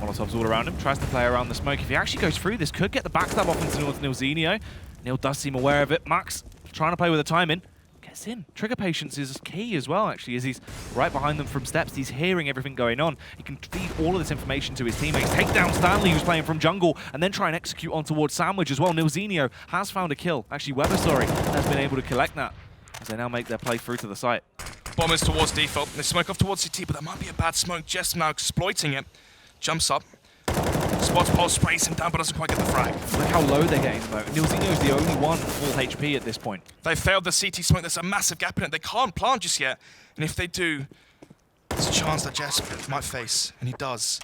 Molotov's all around him, tries to play around the smoke. If he actually goes through, this could get the backstab off into Nilzinho. Neil does seem aware of it. Max trying to play with the timing. Gets in. Trigger patience is key as well, actually, as he's right behind them from steps. He's hearing everything going on. He can feed all of this information to his teammates. Take down Stanley, who's playing from jungle, and then try and execute on towards Sandwich as well. Nilzinho has found a kill. Actually, Weber, has been able to collect that as they now make their play through to the site. Bomb is towards default. They smoke off towards CT, but that might be a bad smoke. Jess now exploiting it. Jumps up. Spots Pulse, sprays him down, but doesn't quite get the frag. Look how low they're getting though. Nilzinho's the only one full HP at this point. They failed the CT smoke. There's a massive gap in it. They can't plant just yet. And if they do, there's a chance that Jess might face, and he does.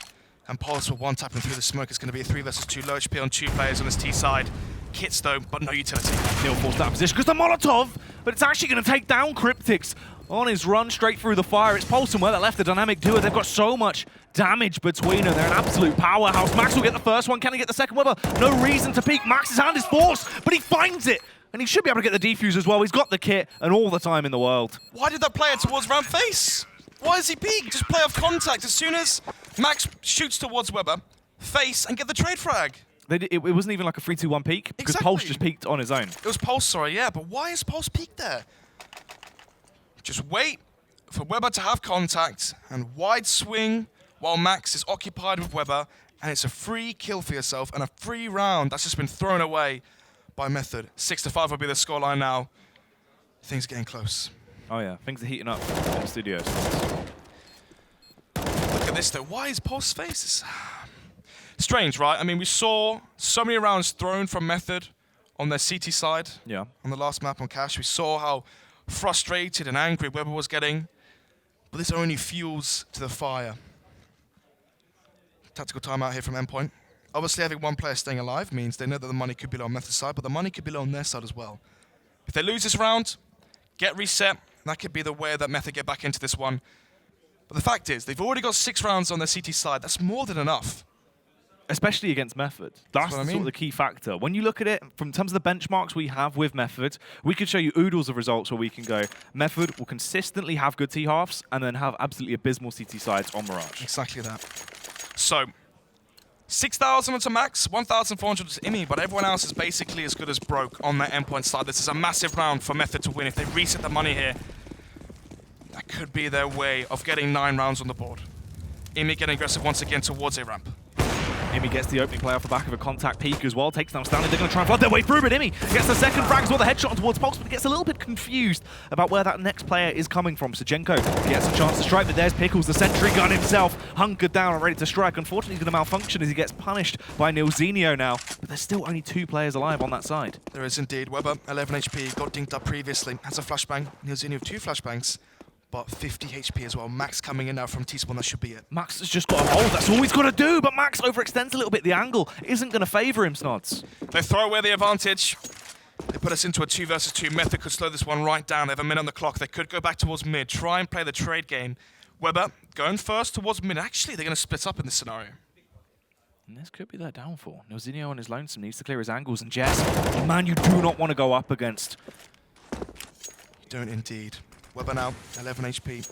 And Pulse will one-tap him through the smoke. It's going to be a 3 versus 2. Low HP on 2 players on this T side. Kits though, but no utility. Neil forced that position because the Molotov, but it's actually going to take down Cryptics on his run straight through the fire. It's Pulse and where that left the dynamic duo. They've got so much damage between them. They're an absolute powerhouse. Max will get the first one. Can he get the second? Weber, no reason to peek. Max's hand is forced, but he finds it. And he should be able to get the defuse as well. He's got the kit and all the time in the world. Why did that player towards ramp face? Why is he peek? Just play off contact. As soon as Max shoots towards Weber, face and get the trade frag. It wasn't even like a 3-2-1 peek because Exactly. Pulse just peeked on his own. It was Pulse, sorry, yeah, but why is Pulse peeked there? Just wait for Weber to have contact and wide swing while Max is occupied with Weber, and it's a free kill for yourself and a free round that's just been thrown away by Method. 6-5 will be the scoreline now. Things are getting close. Oh yeah, things are heating up in the studios. Look at this though, why is Pulse face? Strange, right? I mean, we saw so many rounds thrown from Method on their CT side. Yeah. On the last map on Cash, we saw how frustrated and angry Weber was getting. But this only fuels to the fire. Tactical timeout here from Endpoint. Obviously, having one player staying alive means they know that the money could be low on Method's side, but the money could be low on their side as well. If they lose this round, get reset, that could be the way that Method get back into this one. But the fact is, they've already got 6 rounds on their CT side. That's more than enough. Especially against Method. That's what I sort mean. of the key factor. When you look at it, from terms of the benchmarks we have with Method, we could show you oodles of results where we can go, Method will consistently have good T-halves and then have absolutely abysmal CT sides on Mirage. Exactly that. So, 6,000 onto Max, 1,400 to Imi, but everyone else is basically as good as broke on their Endpoint side. This is a massive round for Method to win. If they reset the money here, that could be their way of getting 9 rounds on the board. Imi getting aggressive once again towards a ramp. Imi gets the opening play off the back of a contact peek as well, takes down Stanley. They're going to try and flood their way through, but Imi gets the second frag as well, the headshot towards Pulse, but gets a little bit confused about where that next player is coming from. So Genko gets a chance to strike, but there's Pickles, the sentry gun himself, hunkered down and ready to strike. Unfortunately, he's going to malfunction as he gets punished by Nilzinho now, but there's still only 2 players alive on that side. There is indeed. Weber, 11 HP, got dinked up previously, has a flashbang. Nilzinho with 2 flashbangs, but 50 HP as well. Max coming in now from T-Spawn, that should be it. Max has just got a hold, that's all he's got to do, but Max overextends a little bit. The angle isn't going to favour him, Snods. They throw away the advantage. They put us into a 2 versus 2. Method could slow this one right down. They have a minute on the clock. They could go back towards mid, try and play the trade game. Weber going first towards mid. Actually, they're going to split up in this scenario. And this could be their downfall. Nilzinho on his lonesome needs to clear his angles, and Jess, a man you do not want to go up against. You don't indeed. Weber now, 11 HP.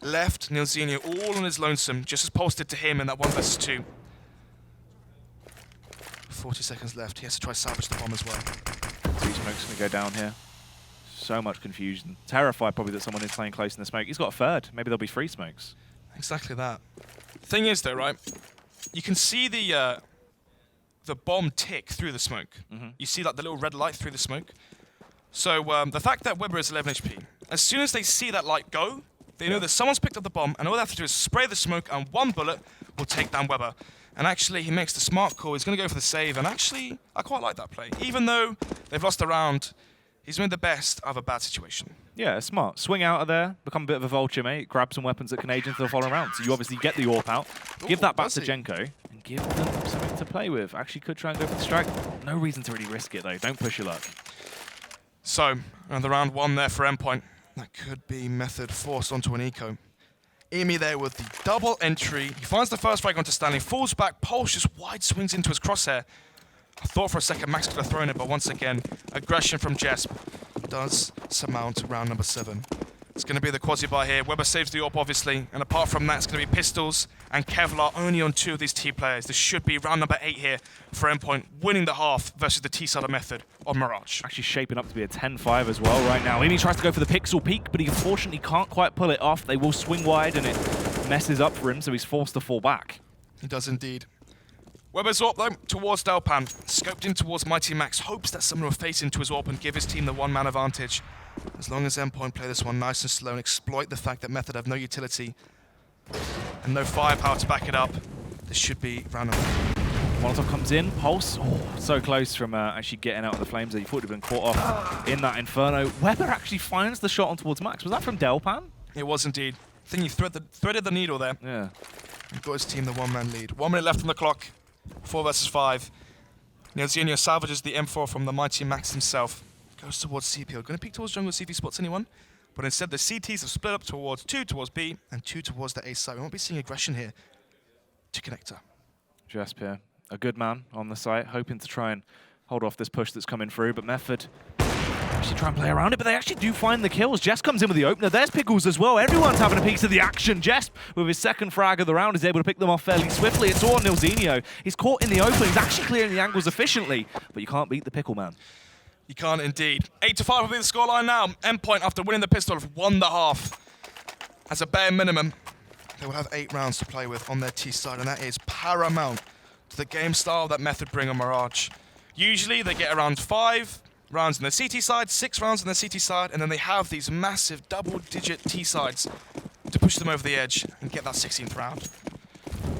Left, Nilzinho all on his lonesome, just as Pulse did to him in that 1 versus 2. 40 seconds left. He has to try to salvage the bomb as well. 3 smokes going to go down here. So much confusion. Terrified probably that someone is playing close in the smoke. He's got a third. Maybe there'll be 3 smokes. Exactly that. Thing is though, right? You can see the bomb tick through the smoke. You see like the little red light through the smoke. So the fact that Weber is 11 HP, as soon as they see that light go, they know that someone's picked up the bomb, and all they have to do is spray the smoke, and 1 bullet will take down Weber. And actually, he makes the smart call. He's going to go for the save, and actually, I quite like that play. Even though they've lost a round, he's made the best of a bad situation. Yeah, smart. Swing out of there, become a bit of a vulture, mate. Grab some weapons that can age into the following round. So you obviously get the AWP out, give that back to Genko, and give them something to play with. Actually could try and go for the strike. No reason to really risk it, though. Don't push your luck. So, another round 1 there for Endpoint. That could be Method forced onto an eco. Imi there with the double entry. He finds the first frag onto Stanley, falls back, Pulse just wide swings into his crosshair. I thought for a second Max could have thrown it, but once again, aggression from Jesp does surmount round number 7. It's going to be the quasi-buy here. Weber saves the AWP, obviously, and apart from that, it's going to be Pistols and Kevlar only on 2 of these T players. This should be round number 8 here for Endpoint, winning the half versus the T-side of Method on Mirage. Actually shaping up to be a 10-5 as well right now. Imi tries to go for the pixel peek, but he unfortunately can't quite pull it off. They will swing wide, and it messes up for him, so he's forced to fall back. He does indeed. Weber's AWP, though, towards Delpan. Scoped in towards Mighty Max. Hopes that someone will face into his AWP and give his team the 1-man advantage. As long as Endpoint play this one nice and slow and exploit the fact that Method have no utility and no firepower to back it up, this should be round number 3. Molotov comes in, Pulse, so close from actually getting out of the flames there. You thought he'd been caught off in that Inferno. Weber actually finds the shot on towards Max. Was that from Delpan? It was indeed. I think he threaded the needle there. Yeah. And got his team the 1-man lead. 1 minute left on the clock. 4 versus 5. Nilzinho salvages the M4 from the Mighty Max himself. Goes towards CP. Going to peek towards jungle, see if he spots anyone. But instead, the CTs have split up towards 2 towards B and 2 towards the A side. We won't be seeing aggression here to Connector. Jesp here, a good man on the site, hoping to try and hold off this push that's coming through, but Method actually try and play around it, but they actually do find the kills. Jess comes in with the opener. There's Pickles as well. Everyone's having a piece of the action. Jess, with his second frag of the round, is able to pick them off fairly swiftly. It's all on Nilzinho. He's caught in the open. He's actually clearing the angles efficiently, but you can't beat the Pickle Man. You can't indeed. 8-5 will be the scoreline now. Endpoint, after winning the pistol, have won the half. As a bare minimum, they will have 8 rounds to play with on their T side, and that is paramount to the game style that Method bring on Mirage. Usually, they get around 5 rounds on their CT side, 6 rounds on their CT side, and then they have these massive double-digit T sides to push them over the edge and get that 16th round.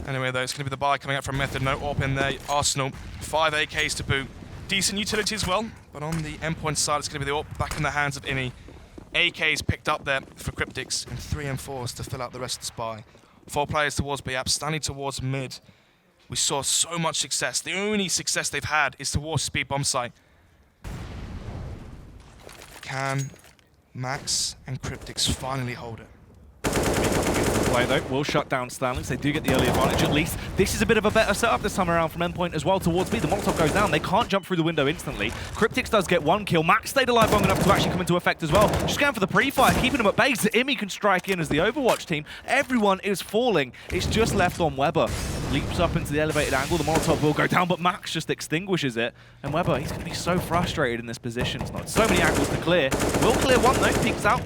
Anyway, though, it's going to be the buy coming out from Method. No AWP in their arsenal. 5 AKs to boot. Decent utility as well, but on the Endpoint side, it's going to be the AWP back in the hands of Imi. AKs picked up there for Cryptics, and 3 M4s to fill out the rest of the spy. 4 players towards B app, Stanley towards mid. We saw so much success. The only success they've had is towards speed bomb site. Can Max and Cryptics finally hold it? Play though will shut down Stanley, so they do get the early advantage at least. This is a bit of a better setup this time around from Endpoint as well towards B. The Molotov goes down, they can't jump through the window instantly. Cryptics does get 1 kill, Max stayed alive long enough to actually come into effect as well. Just going for the pre-fire, keeping him at base. Imi can strike in as the Overwatch team. Everyone is falling, it's just left on Weber. Leaps up into the elevated angle, the Molotov will go down, but Max just extinguishes it. And Weber, he's going to be so frustrated in this position. It's not so many angles to clear. Will clear one though, peeks out,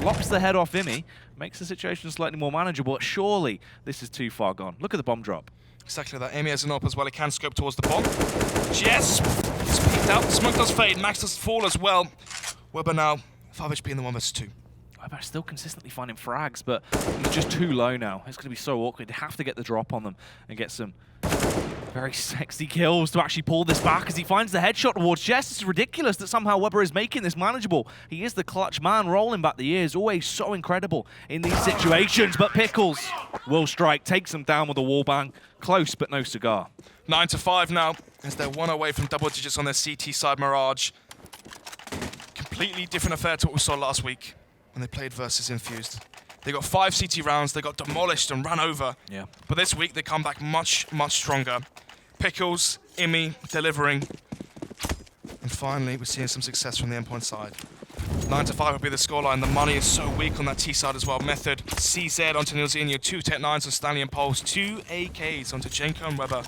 lops the head off Imi. Makes the situation slightly more manageable, but surely this is too far gone. Look at the bomb drop. Exactly that. Amy has an up as well. He can scope towards the bomb. Yes! It's peeked out. Smoke does fade. Max does fall as well. Weber now 5 HP in the 1 versus 2. Weber still consistently finding frags, but he's just too low now. It's going to be so awkward. They have to get the drop on them and get some very sexy kills to actually pull this back as he finds the headshot towards Jess. It's ridiculous that somehow Weber is making this manageable. He is the clutch man, rolling back the years, always so incredible in these situations. But Pickles will strike, takes him down with a wall bang. Close, but no cigar. 9-5 now, as they're 1 away from double digits on their CT side. Mirage. Completely different affair to what we saw last week when they played versus Infused. They got 5 CT rounds, they got demolished and ran over. Yeah. But this week they come back much, much stronger. Pickles, Imi delivering. And finally, we're seeing some success from the Endpoint side. 9-5 will be the scoreline. The money is so weak on that T side as well. Method, CZ onto Nilzinho, 2 Tech 9s on Stanley and Pulse, 2 AKs onto Jenko and Weber.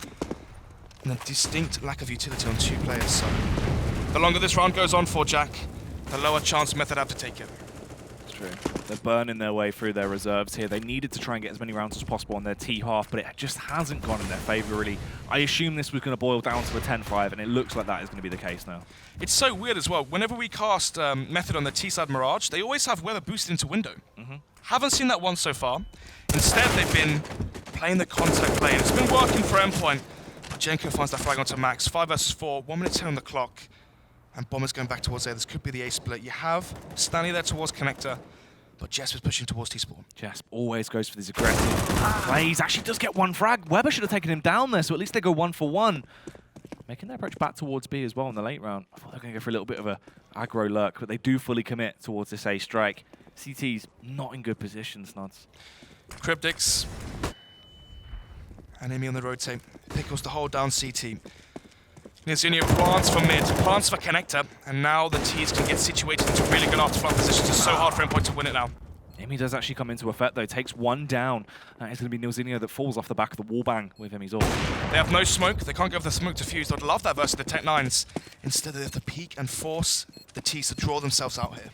And a distinct lack of utility on 2 players. So the longer this round goes on for Jack, the lower chance Method have to take it. True. They're burning their way through their reserves here. They needed to try and get as many rounds as possible on their T half, but it just hasn't gone in their favor, really. I assume this was going to boil down to a 10-5, and it looks like that is going to be the case now. It's so weird as well. Whenever we cast Method on the T-side Mirage, they always have Weber boosted into window. Haven't seen that once so far. Instead, they've been playing the contact play, and it's been working for Endpoint. Jenko finds that frag onto Max. 5 versus 4, 1 minute 10 on the clock. And Bomber's going back towards there. This could be the A split. You have Stanley there towards Connector, but Jess is pushing towards T-Spawn. Jess always goes for these aggressive plays. Actually does get 1 frag. Weber should have taken him down there, so at least they go 1 for 1. Making their approach back towards B as well in the late round. I thought they were going to go for a little bit of a aggro lurk, but they do fully commit towards this A strike. CT's not in good position, Snods. Cryptics. And Amy on the rotate. Pickles to hold down CT. Nilzinho plants for mid, plants for Connector, and now the T's can get situated into really good after-flank positions. It's so hard for Endpoint to win it now. Emi does actually come into effect though, takes 1 down. It's going to be Nilzinho that falls off the back of the wallbang with Emi's ult. They have no smoke, they can't give the smoke to Fuse. I'd love that versus the Tech 9s. Instead they have to peek and force the T's to draw themselves out here.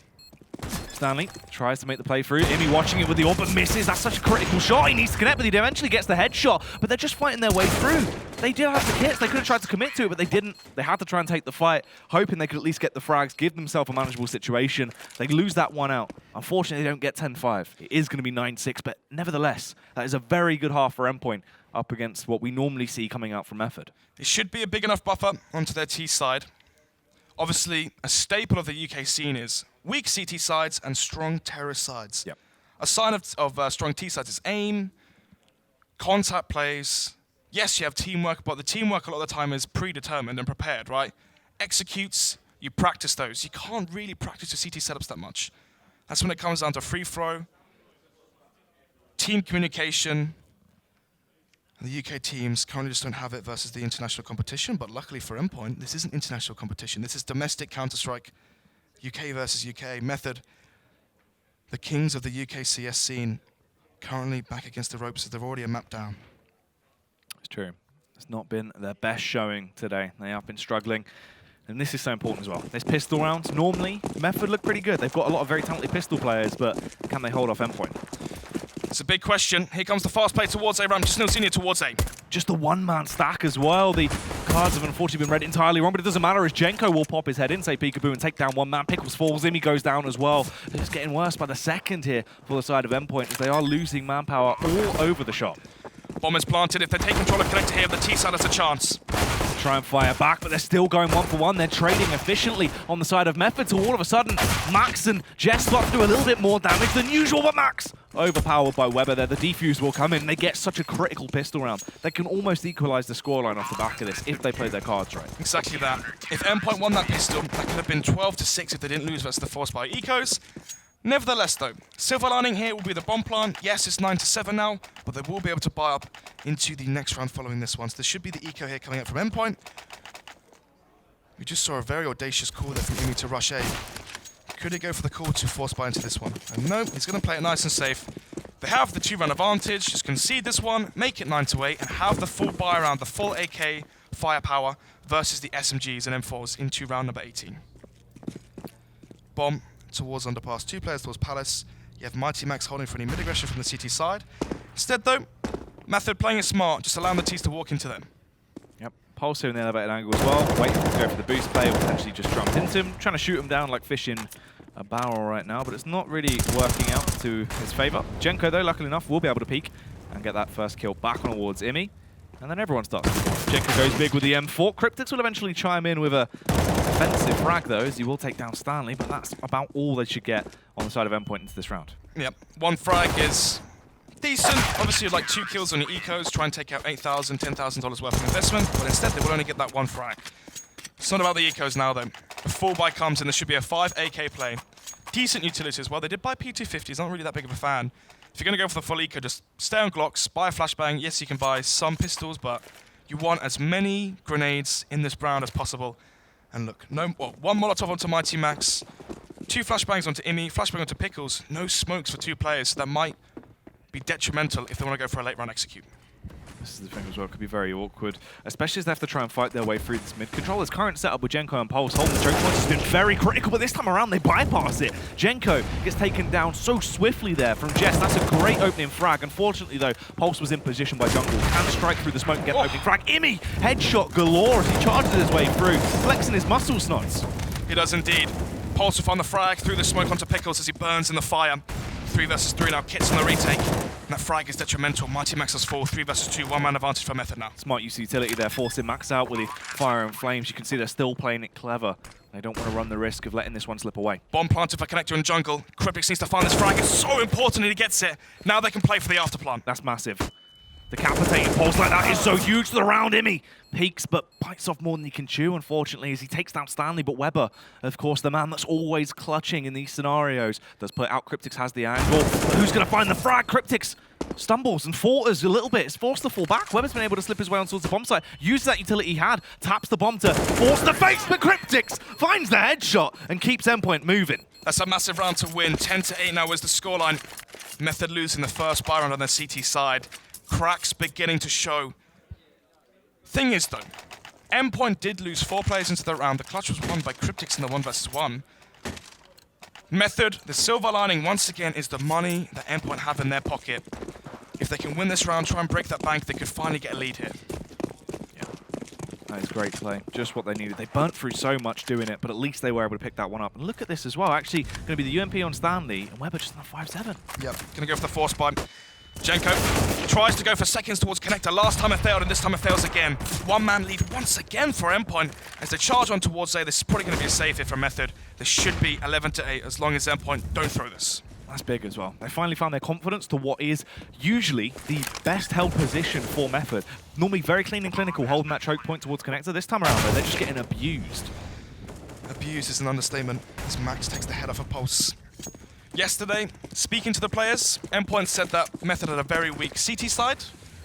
Stanley tries to make the play through. Imi watching it with the ult, but misses. That's such a critical shot. He needs to connect, but he eventually gets the headshot. But they're just fighting their way through. They did have the kits. They could have tried to commit to it, but they didn't. They had to try and take the fight, hoping they could at least get the frags, give themselves a manageable situation. They lose that 1 out. Unfortunately, they don't get 10-5. It is going to be 9-6, but nevertheless, that is a very good half for Endpoint up against what we normally see coming out from Method. It should be a big enough buffer onto their T side. Obviously, a staple of the UK scene is weak CT sides and strong terrorist sides. Yep. A sign of strong T sides is aim, contact plays. Yes, you have teamwork, but the teamwork a lot of the time is predetermined and prepared, right? Executes, you practice those. You can't really practice your CT setups that much. That's when it comes down to free throw, team communication. The UK teams currently just don't have it versus the international competition, but luckily for Endpoint, this isn't international competition. This is domestic Counter-Strike, UK versus UK. Method, the kings of the UK CS scene, currently back against the ropes as they're already a map down. It's true. It's not been their best showing today. They have been struggling. And this is so important as well. There's pistol rounds. Normally, Method look pretty good. They've got a lot of very talented pistol players, but can they hold off Endpoint? It's a big question. Here comes the fast play towards A. Just no senior towards A. Just the 1-man stack as well. The cards have unfortunately been read entirely wrong, but it doesn't matter as Jenko will pop his head in, say Peekaboo, and take down 1 man. Pickles falls, Imi goes down as well. It's just getting worse by the second here for the side of Endpoint as they are losing manpower all over the shop. Bomb is planted. If they take control of Connector here, the T side has a chance. try and fire back, but they're still going 1-for-1. They're trading efficiently on the side of Method, so all of a sudden, Max and Jess start to do a little bit more damage than usual, but Max overpowered by Weber there. The defuse will come in. They get such a critical pistol round. They can almost equalize the scoreline off the back of this if they play their cards right. Exactly that. If Endpoint won that pistol, that could have been 12-6 if they didn't lose versus the Force by Ecos. Nevertheless, though, silver lining here will be the bomb plant. Yes, it's 9-7 now, but they will be able to buy up into the next round following this one. So there should be the eco here coming up from Endpoint. We just saw a very audacious call there from Imi to rush A. Could he go for the call to force buy into this one? And no, he's going to play it nice and safe. They have the 2-round advantage. Just concede this one, make it 9-8, and have the full buy around, the full AK firepower versus the SMGs and M4s into round number 18. Bomb towards underpass. 2 players towards Palace. You have Mighty Max holding for any mid-aggression from the CT side. Instead, though, Method playing it smart, just allowing the Ts to walk into them. Yep, Pulse here in the elevated angle as well. Waiting to go for the boost play, potentially just jumped into him. Trying to shoot him down like fish in a barrel right now, but it's not really working out to his favor. Genko, though, luckily enough, will be able to peek and get that first kill back on towards Imi. And then everyone starts. Genko goes big with the M4. Cryptics will eventually chime in with a defensive frag, though, as he will take down Stanley, but that's about all they should get on the side of Endpoint into this round. Yep, 1 frag is decent. Obviously, you'd like 2 kills on your ecos, try and take out $8,000, $10,000 worth of investment, but instead they will only get that 1 frag. It's not about the ecos now, though. The full buy comes in, there should be a 5 AK play. Decent utility as well. They did buy P250s, not really that big of a fan. If you're going to go for the full eco, just stay on Glocks, buy a flashbang. Yes, you can buy some pistols, but you want as many grenades in this round as possible. And look, no, well, 1 Molotov onto Mighty Max, 2 flashbangs onto Imi, flashbang onto Pickles, no smokes for 2 players, so that might be detrimental if they want to go for a late round execute. This is the thing as well, it could be very awkward, especially as they have to try and fight their way through this mid. Controller's current setup with Genko and Pulse holding the choke points has been very critical, but this time around they bypass it. Genko gets taken down so swiftly there from Jess. That's a great opening frag. Unfortunately, though, Pulse was in position by Jungle. Can strike through the smoke and get the opening frag. Imi, headshot galore as he charges his way through, flexing his muscle snots. He does indeed. Pulse will find the frag through the smoke onto Pickles as he burns in the fire. 3 versus 3 now, Kits on the retake. And that frag is detrimental. Mighty Max has 4, 3 versus 2, 1-man advantage for Method now. Smart use of utility there, forcing Max out with the fire and flames. You can see they're still playing it clever. They don't want to run the risk of letting this one slip away. Bomb planted for Connector in jungle. Cryptix needs to find this frag. It's so important and he gets it. Now they can play for the afterplant. That's massive. Decapitating pulse like that is so huge to the round. Imi peaks, but bites off more than he can chew, unfortunately, as he takes down Stanley. But Weber, of course, the man that's always clutching in these scenarios, does put it out. Cryptix has the angle. But who's going to find the frag? Cryptix stumbles and falters a little bit. It's forced to fall back. Weber's been able to slip his way on towards the bomb site, uses that utility he had, taps the bomb to force the face, but Cryptix finds the headshot and keeps Endpoint moving. That's a massive round to win. 10-8 now is the scoreline. Method losing the first buy round on their CT side. Cracks beginning to show. Thing is, though, Endpoint did lose 4 players into the round. The clutch was won by Cryptix in the 1 versus 1. Method, the silver lining once again is the money that Endpoint have in their pocket. If they can win this round, try and break that bank, they could finally get a lead here. Yeah, that is great play. Just what they needed. They burnt through so much doing it, but at least they were able to pick that one up. And look at this as well. Actually, going to be the UMP on Stanley, and Weber just on a 5-7. Yep, going to go for the force buy. Genko tries to go for seconds towards Connector. Last time it failed, and this time it fails again. 1-man lead once again for Endpoint as they charge on towards A. This is probably going to be a save here from Method. This should be 11-8 as long as Endpoint don't throw this. That's big as well. They finally found their confidence to what is usually the best held position for Method. Normally very clean and clinical, holding that choke point towards Connector. This time around, though, they're just getting abused. Abuse is an understatement as Max takes the head off a Pulse. Yesterday, speaking to the players, Endpoint said that Method had a very weak CT side,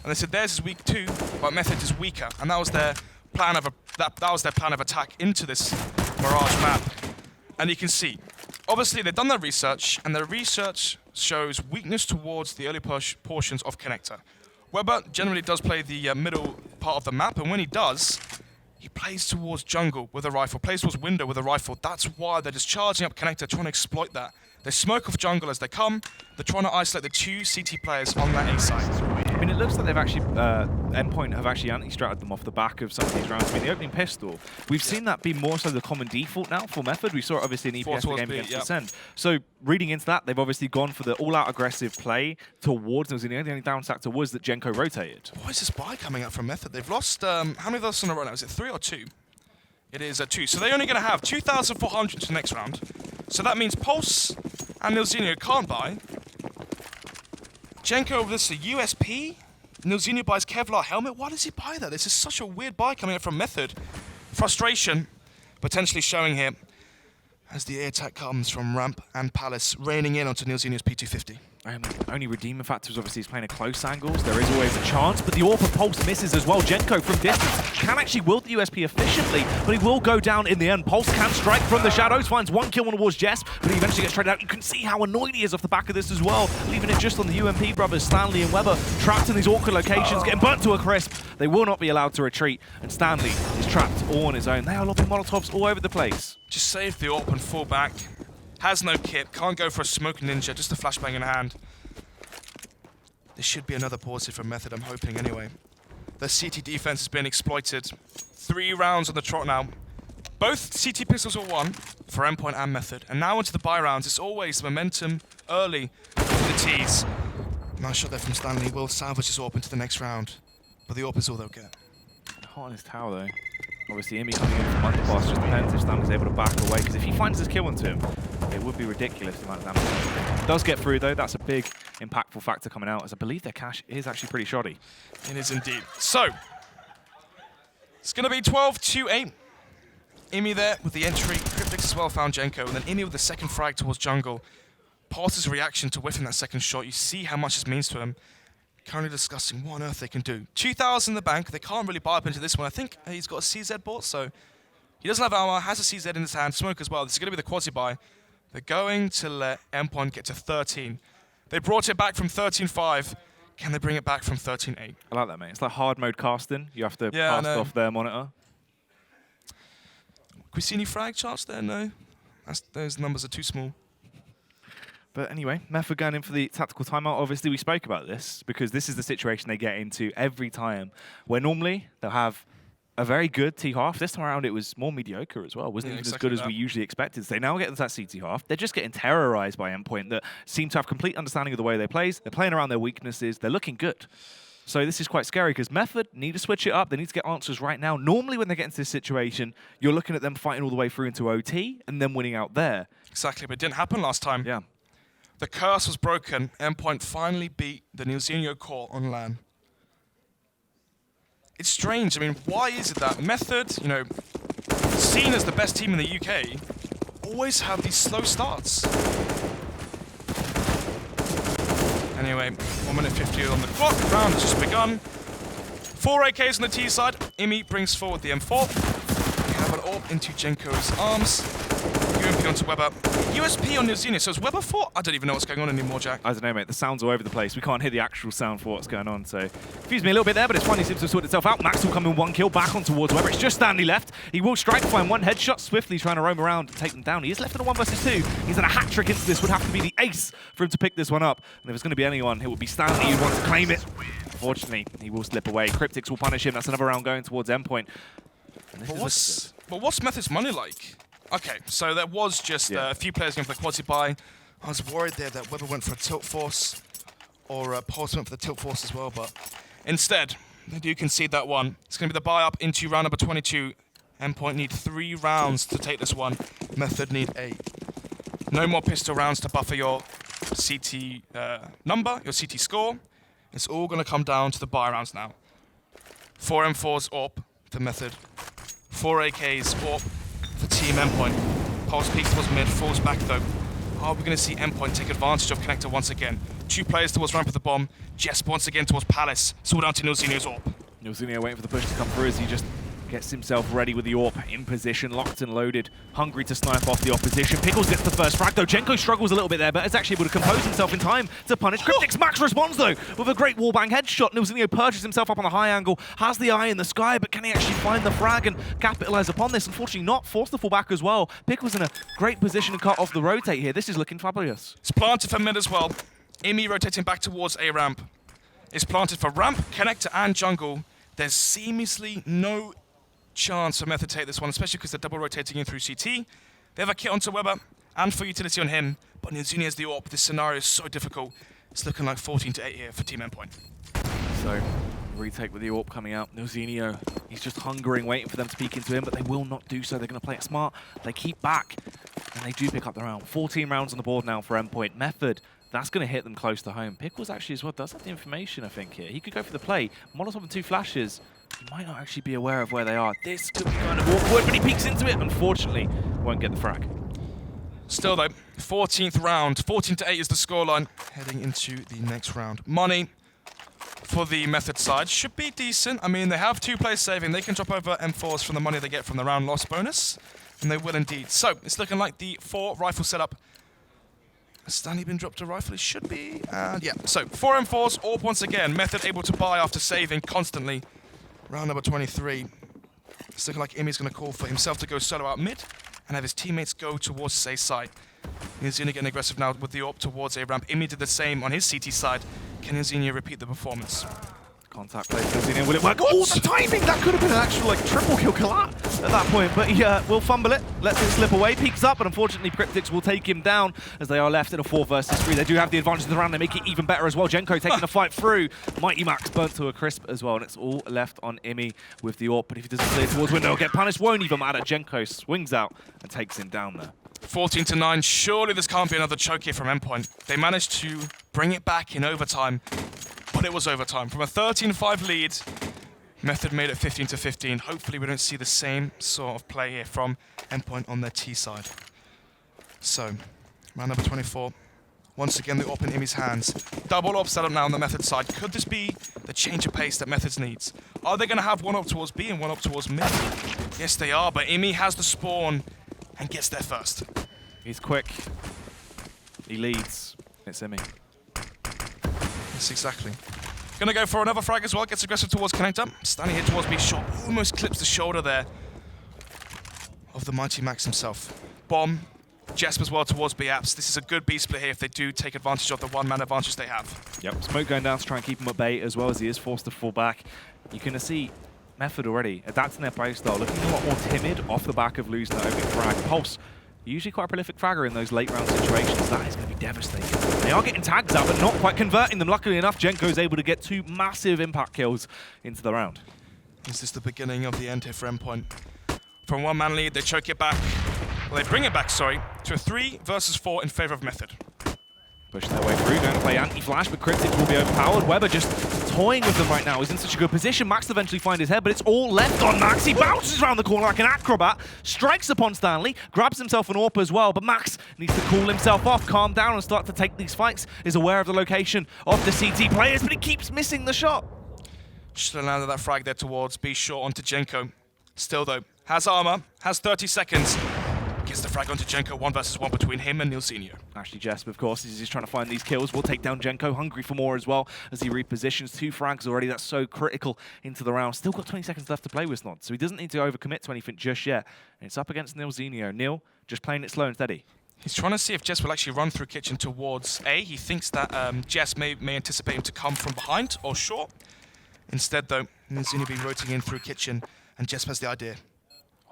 and they said theirs is weak too, but Method is weaker, and that was their plan of attack into this Mirage map. And you can see, obviously they've done their research, and their research shows weakness towards the early portions of Connector. Weber generally does play the middle part of the map, and when he does, he plays towards jungle with a rifle, plays towards window with a rifle. That's why they're just charging up Connector, trying to exploit that. They smoke off jungle as they come. They're trying to isolate the 2 CT players on that A side. I mean, looks like they've actually, Endpoint have actually anti-stratted them off the back of some of these rounds. I mean, the opening pistol, we've seen that be more so the common default now for Method. We saw it obviously in EPS the game against Descent. So reading into that, they've obviously gone for the all-out aggressive play towards New Zealand. The only down factor was that Genko rotated. Why is this buy coming up from Method? They've lost, how many of those in a row now? Is it 3 or 2? It is 2. So they're only going to have 2,400 to the next round. So that means Pulse and Nilzinho can't buy. Genko over this, a USP. Nilzinho buys Kevlar helmet. Why does he buy that? This is such a weird buy coming up from Method. Frustration potentially showing here as the air attack comes from Ramp and Palace, raining in onto Nilzinho's P250. Only redeeming factor is obviously he's playing at close angles. There is always a chance, but the AWP and Pulse misses as well. Genko from distance can actually wield the USP efficiently, but he will go down in the end. Pulse can strike from the shadows, finds one kill towards Jess, but he eventually gets traded out. You can see how annoyed he is off the back of this as well, leaving it just on the UMP brothers, Stanley and Weber, trapped in these awkward locations, getting burnt to a crisp. They will not be allowed to retreat, and Stanley is trapped all on his own. They are lobbing Molotovs all over the place. Just save the AWP and fall back. Has no kit, can't go for a smoke ninja, just a flashbang in hand. There should be another pause here from Method, I'm hoping anyway. The CT defense has been exploited. 3 rounds on the trot now. Both CT pistols are won for Endpoint and Method. And now into the buy rounds, it's always momentum early for the T's. Nice shot there from Stanley. Will salvage his AWP into the next round. But the AWP is all they'll get. Hot on his tower though. Obviously, Imi coming in from underpass just depends if Stanley's able to back away, because if he finds his kill onto him, it would be ridiculous the amount of damage. Does get through though, that's a big impactful factor coming out, as I believe their cash is actually pretty shoddy. It is indeed. So, it's going to be 12-8. Imi there with the entry, Cryptix as well found Genko, and then Imi with the second frag towards jungle. Pulse's reaction to whiffing that second shot, you see how much this means to him. Currently discussing what on earth they can do. 2,000 in the bank, they can't really buy up into this one. I think he's got a CZ bought, so he doesn't have armor, has a CZ in his hand, smoke as well. This is going to be the quasi-buy. They're going to let Endpoint get to 13. They brought it back from 13-5. Can they bring it back from 13-8? I like that, mate. It's like hard mode casting. You have to cast off their monitor. Can we see any frag charts there? No. Those numbers are too small. But anyway, Method going in for the tactical timeout. Obviously, we spoke about this because this is the situation they get into every time, where normally they'll have a very good T-half. This time around, it was more mediocre as well. Wasn't even as good as we usually expected. So they now get into that CT half. They're just getting terrorized by Endpoint that seem to have complete understanding of the way they play. They're playing around their weaknesses. They're looking good. So this is quite scary because Method need to switch it up. They need to get answers right now. Normally, when they get into this situation, you're looking at them fighting all the way through into OT and then winning out there. Exactly, but it didn't happen last time. Yeah. The curse was broken. Endpoint finally beat the Nilzinho core on LAN. It's strange. I mean, why is it that Method, you know, seen as the best team in the UK, always have these slow starts? Anyway, 1 minute 50 on the clock. Round has just begun. 4 AKs on the T side. Imi brings forward the M4. We have an AWP into Genko's arms. UMP onto Weber. USP on Nilzinho. So is Weber 4? I don't even know what's going on anymore, Jack. I don't know, mate. The sound's all over the place. We can't hear the actual sound for what's going on, so confused me a little bit there, but it's finally seems to sort itself out. Max will come in 1 kill back on towards Weber. It's just Stanley left. He will strike, find 1 headshot, swiftly trying to roam around and take them down. He is left in a 1 versus 2. He's in a hat trick into this. Would have to be the ace for him to pick this one up. And if it's going to be anyone, it would be Stanley who wants to claim it. Unfortunately, he will slip away. Cryptix will punish him. That's another round going towards Endpoint. But what's Method's money like? Okay, so there was just a few players going for the quasi-buy. I was worried there that Weber went for a tilt force, or Pulse went for the tilt force as well, but instead, they do concede that one. It's going to be the buy up into round number 22. Endpoint need 3 rounds to take this one. Method need 8. No more pistol rounds to buffer your CT number, your CT score. It's all going to come down to the buy rounds now. 4 M4s AWP for Method. 4 AKs AWP for Team Endpoint. Pulse peaks towards mid, falls back though. Are we going to see Endpoint take advantage of Connector once again? 2 players towards ramp of the bomb. Jesp once again towards Palace. Saw down to Nilzinho's AWP. Nilzinho waiting for the push to come through as he just gets himself ready with the AWP in position, locked and loaded, hungry to snipe off the opposition. Pickles gets the first frag though. Genko struggles a little bit there, but is actually able to compose himself in time to punish. Cryptix Max responds though with a great wallbang headshot. Nilzinho perches himself up on a high angle, has the eye in the sky, but can he actually find the frag and capitalize upon this? Unfortunately not, forced to fall back as well. Pickles in a great position to cut off the rotate here. This is looking fabulous. It's planted for mid as well. Imi rotating back towards A ramp. is planted for ramp, connector, and jungle. There's seamlessly no chance for Method to take this one, especially because they're double rotating in through CT. They have a kit onto Weber and for utility on him, but Nilzini has the AWP. This scenario is so difficult. It's looking like 14-8 here for Team Endpoint. So, retake with the AWP coming out. Nilzinho, he's just hungering, waiting for them to peek into him, but they will not do so. They're going to play it smart. They keep back, and they do pick up the round. 14 rounds on the board now for Endpoint. Method, that's going to hit them close to home. Pickles actually as well does have the information, I think, here. He could go for the play. Molotov and 2 flashes. He might not actually be aware of where they are. This could be kind of awkward, but he peeks into it. Unfortunately, won't get the frag. Still though, 14th round. 14-8 is the scoreline heading into the next round. Money for the Method side should be decent. I mean, they have 2 players saving. They can drop over M4s from the money they get from the round loss bonus, and they will indeed. So, it's looking like the 4 rifle setup. Has Stanley been dropped a rifle? It should be. And yeah, so 4 M4s, AWP once again. Method able to buy after saving constantly. Round number 23. It's looking like Imi's going to call for himself to go solo out mid and have his teammates go towards his A side. Nilzini getting aggressive now with the AWP towards A ramp. Imi did the same on his CT side. Can Nilzini repeat the performance? Contact plays Nilzinho. Will it work? Oh, the timing! That could have been an actual like triple kill collapse at that point, but he will fumble it, lets it slip away, peeks up, but unfortunately Cryptics will take him down as they are left in a 4 versus 3. They do have the advantage of the round, they make it even better as well. Genko taking the fight through. Mighty Max burnt to a crisp as well, and it's all left on Imi with the AWP, but if he doesn't clear towards window, he'll get punished. Won't even matter. Genko swings out and takes him down there. 14-9. Surely this can't be another choke here from Endpoint. They managed to bring it back in overtime, but it was overtime. From a 13-5 lead, Method made it 15-15. Hopefully we don't see the same sort of play here from Endpoint on their T side. So, round number 24. Once again, the AWP in Imi's hands. Double AWP setup now on the Method side. Could this be the change of pace that Methods needs? Are they going to have one AWP towards B and one AWP towards mid? Yes, they are, but Imi has the spawn and gets there first. He's quick. He leads. It's Imi. Yes, exactly. Gonna go for another frag as well. Gets aggressive towards connector. Standing here towards B shot. Almost clips the shoulder there of the Mighty Max himself. Bomb. Jesp as well towards B apps. This is a good B split here if they do take advantage of the 1-man advantage they have. Yep, smoke going down to try and keep him at bay as well as he is forced to fall back. You can see Method already adapting their playstyle, looking a lot more timid off the back of losing that opening frag. Pulse, usually quite a prolific fragger in those late round situations. That is going to be devastating. They are getting tags out, but not quite converting them. Luckily enough, Genko's able to get 2 massive impact kills into the round. Is this the beginning of the end here for Endpoint? From 1-man lead, they choke it back. Well, they bring it back, sorry, to a 3 versus 4 in favor of Method. Pushing their way through, going to play anti-flash, but Cryptics will be overpowered. Weber just toying with them right now. He's in such a good position. Max will eventually find his head, but it's all left on Max. He bounces around the corner like an acrobat, strikes upon Stanley, grabs himself an AWP as well, but Max needs to cool himself off, calm down, and start to take these fights. Is aware of the location of the CT players, but he keeps missing the shot. Should have landed that frag there towards B short onto Genko. Still though, has armor, has 30 seconds. Gets the frag onto Genko, 1 versus 1 between him and Nilzinho. Ashley Jesp, of course, is just trying to find these kills. Will take down Genko, hungry for more as well as he repositions. 2 frags already, that's so critical into the round. Still got 20 seconds left to play with Snod, so he doesn't need to overcommit to anything just yet. And it's up against Nilzinho. Nil just playing it slow and steady. He's trying to see if Jess will actually run through kitchen towards A. He thinks that Jess may anticipate him to come from behind or short. Instead, though, Nilzinho be rotating in through kitchen, and Jess has the idea.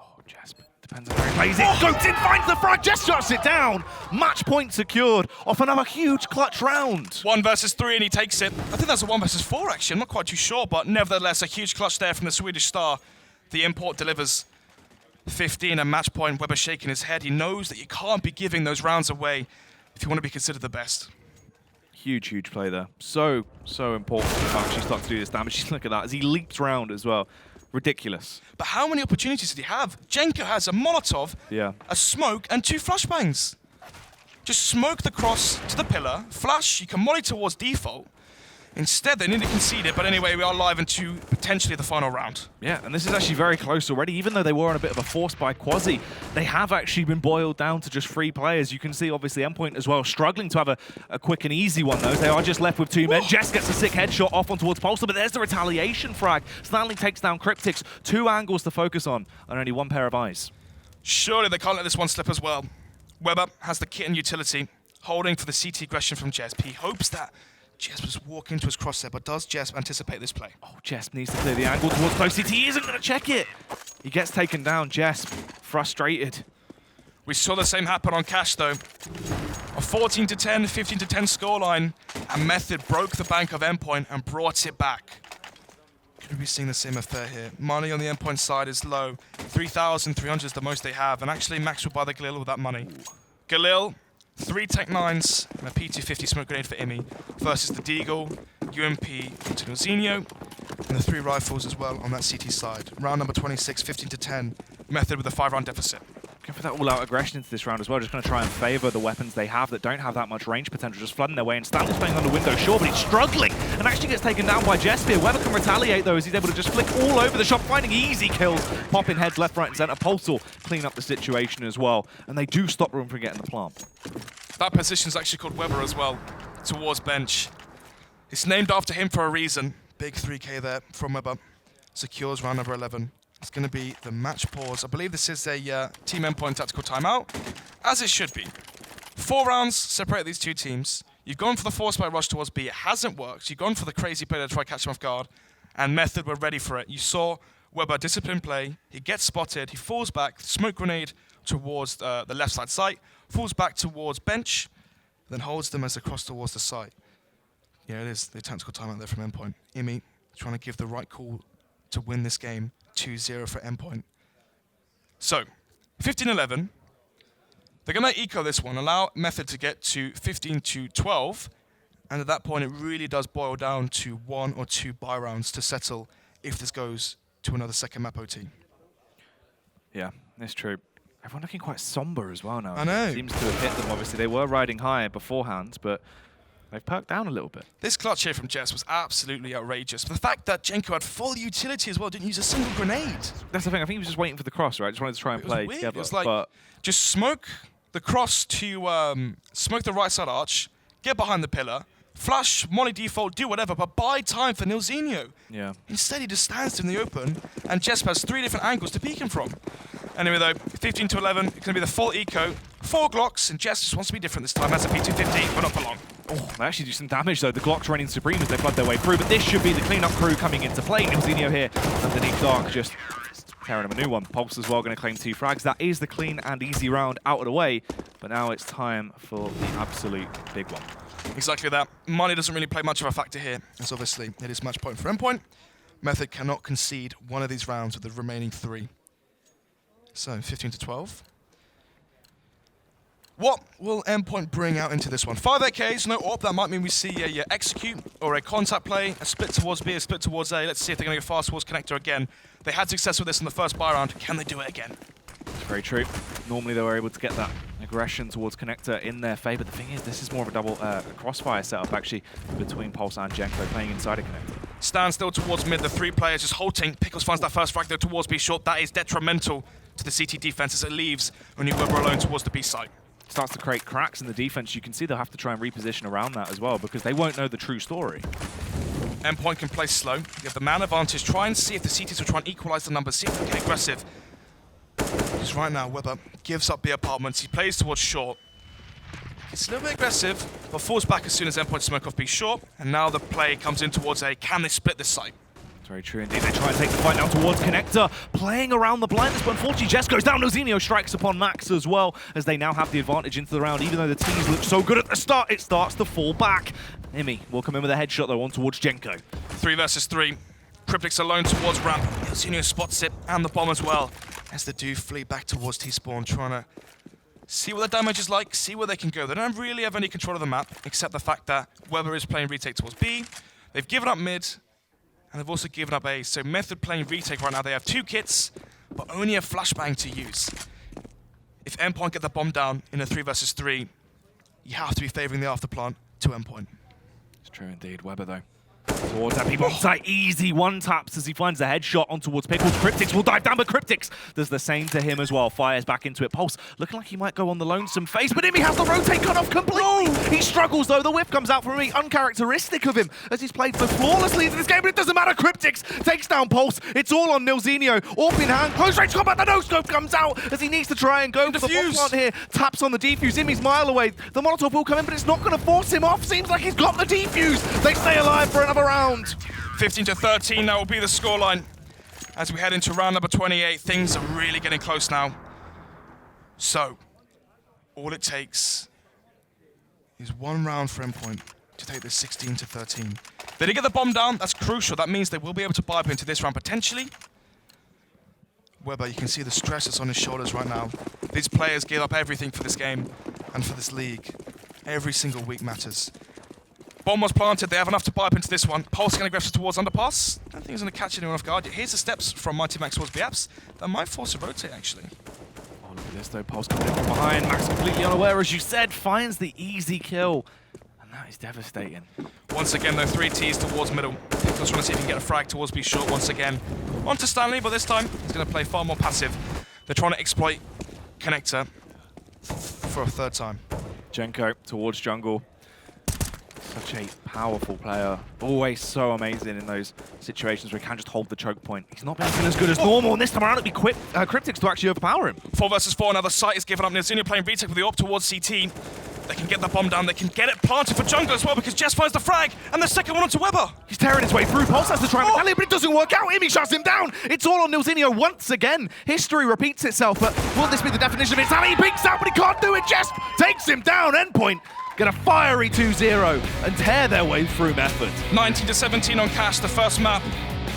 Oh, Jesp. Depends on how he plays it. Goes in, finds the frag, just shuts it down. Match point secured off another huge clutch round. 1 versus 3 and he takes it. I think that's a 1 versus 4 actually. I'm not quite too sure, but nevertheless, a huge clutch there from the Swedish star. The import delivers 15 and match point. Weber shaking his head. He knows that you can't be giving those rounds away if you want to be considered the best. Huge, huge play there. So important to actually start to do this damage. Just look at that as he leaps round as well. Ridiculous. But how many opportunities did he have? Genko has a Molotov, a smoke, and 2 flashbangs. Just smoke the cross to the pillar, flash, you can molly towards default. Instead, they nearly conceded, but anyway, we are live into potentially the final round. Yeah, and this is actually very close already. Even though they were on a bit of a force by Quasi, they have actually been boiled down to just 3 players. You can see, obviously, Endpoint as well, struggling to have a quick and easy one, though. They are just left with 2 men. Jess gets a sick headshot off on towards Pulsar, but there's the retaliation frag. Stanley takes down Cryptics. 2 angles to focus on, and only 1 pair of eyes. Surely they can't let this one slip as well. Weber has the kit and utility, holding for the CT aggression from Jess. He hopes that Jesp just walk into his crosshair, but does Jesp anticipate this play? Oh, Jesp needs to clear the angle towards close CT. He isn't going to check it. He gets taken down. Jesp, frustrated. We saw the same happen on Cash, though. A 14-10, 15-10 scoreline, and Method broke the bank of Endpoint and brought it back. Could we be seeing the same affair here? Money on the Endpoint side is low. 3,300 is the most they have, and actually Max will buy the Galil with that money. Galil, 3 Tech 9s, and a P250 smoke grenade for Imi, versus the Deagle, UMP into Nilzinho, and the 3 rifles as well on that CT side. Round number 26, 15-10. Method with a 5-round deficit. Going for that all-out aggression into this round as well. Just going to try and favour the weapons they have that don't have that much range potential, just flooding their way. And Stanley's playing on the window, sure, but he's struggling and actually gets taken down by Jesp. Weber can retaliate, though, as he's able to just flick all over the shop, finding easy kills, popping heads left, right, and centre. Pulsal clean up the situation as well, and they do stop room from getting the plant. That position is actually called Weber as well, towards bench. It's named after him for a reason. Big 3K there from Weber. Secures round number 11. It's going to be the match pause. I believe this is a Team Endpoint tactical timeout, as it should be. 4 rounds separate these two teams. You've gone for the force by rush towards B. It hasn't worked. You've gone for the crazy play to try to catch him off guard, and Method were ready for it. You saw Weber discipline play. He gets spotted. He falls back. Smoke grenade towards the left side site. Falls back towards bench, then holds them as they cross towards the site. Yeah, it is the tactical timeout there from Endpoint. Imi trying to give the right call to win this game. 2-0 for Endpoint. So, 15-11. They're going to eco this one, allow Method to get to 15-12, and at that point it really does boil down to 1 or 2 buy rounds to settle if this goes to another second map OT. Yeah, that's true. Everyone looking quite somber as well now. I know. It seems to have hit them, obviously. They were riding high beforehand, but they've perked down a little bit. This clutch here from Jess was absolutely outrageous. But the fact that Genko had full utility as well, didn't use a single grenade. That's the thing. I think he was just waiting for the cross, right? Just wanted to try and play Weird. together. It was like, but just smoke the cross to smoke the right side arch, get behind the pillar, flash, molly default, do whatever, but buy time for Nilzinho. yeah. Instead, he just stands in the open, and Jesp has 3 different angles to peek him from. Anyway, though, 15-11, it's going to be the full eco. 4 Glocks, and Jesp just wants to be different this time. Has a P250, but not for long. Oh, they actually do some damage, though. The Glocks reigning supreme as they flood their way through, but this should be the cleanup crew coming into play. Nilzinho here underneath Dark, just tearing him a new one. Pulse as well, going to claim 2 frags. That is the clean and easy round out of the way, but now it's time for the absolute big one. Exactly that. Money doesn't really play much of a factor here, as obviously it is match point for Endpoint. Method cannot concede one of these rounds with the remaining 3. So, 15-12. What will Endpoint bring out into this one? 5 AKs, no AWP. That might mean we see a execute or a contact play, a split towards B, a split towards A. Let's see if they're going to go fast towards connector again. They had success with this in the first buy round. Can they do it again? It's very true. Normally they were able to get that aggression towards connector in their favour. The thing is, this is more of a double crossfire setup, actually, between Pulse and Genko playing inside a connector. Stand still towards mid. The 3 players just halting. Pickles finds that first frag there towards B short. That is detrimental to the CT defense as it leaves only Weber alone towards the B site. Starts to create cracks in the defense. You can see they'll have to try and reposition around that as well because they won't know the true story. Endpoint can play slow. You have the man advantage. Try and see if the CTs will try and equalize the numbers. See if they can get aggressive. Because right now, Weber gives up the apartments. He plays towards short. It's a little bit aggressive, but falls back as soon as Endpoint smoke off B short. And now the play comes in towards A. Can they split this site? Very true indeed. They try and take the fight now towards connector, playing around the blindness, but unfortunately Jess goes down. Nilzinho strikes upon Max as well, as they now have the advantage into the round. Even though the teams look so good at the start, it starts to fall back. Imi will come in with a headshot though, on towards Genko. 3 versus 3. Cryptic's alone towards ramp. Nilzinho spots it, and the bomb as well, as the do flee back towards T-spawn, trying to see what the damage is like, see where they can go. They don't really have any control of the map, except the fact that Weber is playing retake towards B. They've given up mid, and they've also given up A. So Method playing retake right now. They have 2 kits, but only a flashbang to use. If Endpoint get the bomb down in a 3 versus 3, you have to be favoring the afterplant to Endpoint. It's true indeed. Weber though, Towards Happy Bonsai, easy one-taps as he finds the headshot on towards Pickles. Cryptix will dive down, but Cryptix does the same to him as well. Fires back into it. Pulse looking like he might go on the lonesome face, but Imi has the rotate cut off completely. He struggles though. The whiff comes out from Imi, uncharacteristic of him, as he's played so flawlessly in this game, but it doesn't matter. Cryptix takes down Pulse. It's all on Nilzinho. Orb in hand, close range combat. The no-scope comes out as he needs to try and go for the bomb plant here. Taps on the defuse. Imi's mile away. The Molotov will come in, but it's not going to force him off. Seems like he's got the defuse. They stay alive for another round. 15-13, that will be the scoreline. As we head into round number 28, things are really getting close now. So, all it takes is one round for Endpoint to take this 16-13. They did get the bomb down, that's crucial. That means they will be able to buy up into this round potentially. Weber, you can see the stress that's on his shoulders right now. These players give up everything for this game and for this league. Every single week matters. Bomb was planted, they have enough to buy up into this one. Pulse going to aggressive towards underpass. I don't think he's going to catch anyone off guard. Here's the steps from Mighty Max towards Biaps. That might force a rotate, actually. Oh, look at this though, Pulse coming in from behind. Max completely unaware, as you said, finds the easy kill. And that is devastating. Once again, though, 3 Ts towards middle. Pickles trying to see if he can get a frag towards B short once again. On to Stanley, but this time he's going to play far more passive. They're trying to exploit Connector for a third time. Genko towards jungle. Such a powerful player. Always so amazing in those situations where he can just hold the choke point. He's not been as good as normal, and this time around it'll be Cryptix to actually overpower him. 4 versus 4, another site is given up. Nilzinho playing VTech with the AWP towards CT. They can get the bomb down, they can get it planted for jungle as well because Jess finds the frag, and the second one onto Weber. He's tearing his way through. Pulse has to try and retaliate, but it doesn't work out. Imi shuts him down. It's all on Nilzinho once again. History repeats itself, but will this be the definition of insanity? He peeks out, but he can't do it. Jess takes him down. Endpoint get a fiery 2-0 and tear their way through Method. 19-17 on Cash, the first map.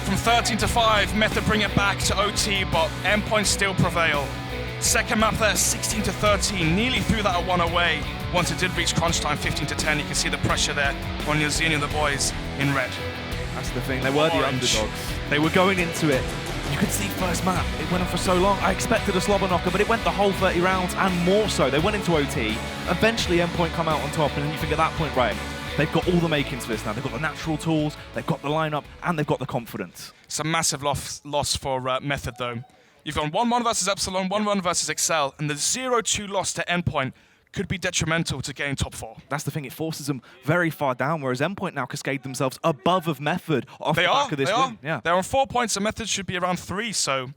From 13-5, Method bring it back to OT, but Endpoint still prevail. Second map there, 16-13, nearly threw that at 1 away. Once it did reach crunch time, 15-10, you can see the pressure there on Nilzinho and the boys in red. That's the thing, they were the underdogs. They were going into it. You could see first map, it went on for so long. I expected a slobber knocker, but it went the whole 30 rounds and more so. They went into OT, eventually Endpoint come out on top, and then you think at that point, right, they've got all the makings for this now. They've got the natural tools, they've got the lineup, and they've got the confidence. It's a massive loss for Method though. You've gone 1-1 versus Epsilon, 1-1 versus Excel, and the 0-2 loss to Endpoint could be detrimental to getting top 4. That's the thing, it forces them very far down, whereas Endpoint now cascade themselves above of Method off the back of this win. Yeah. They're on 4 points, and Method should be around 3, so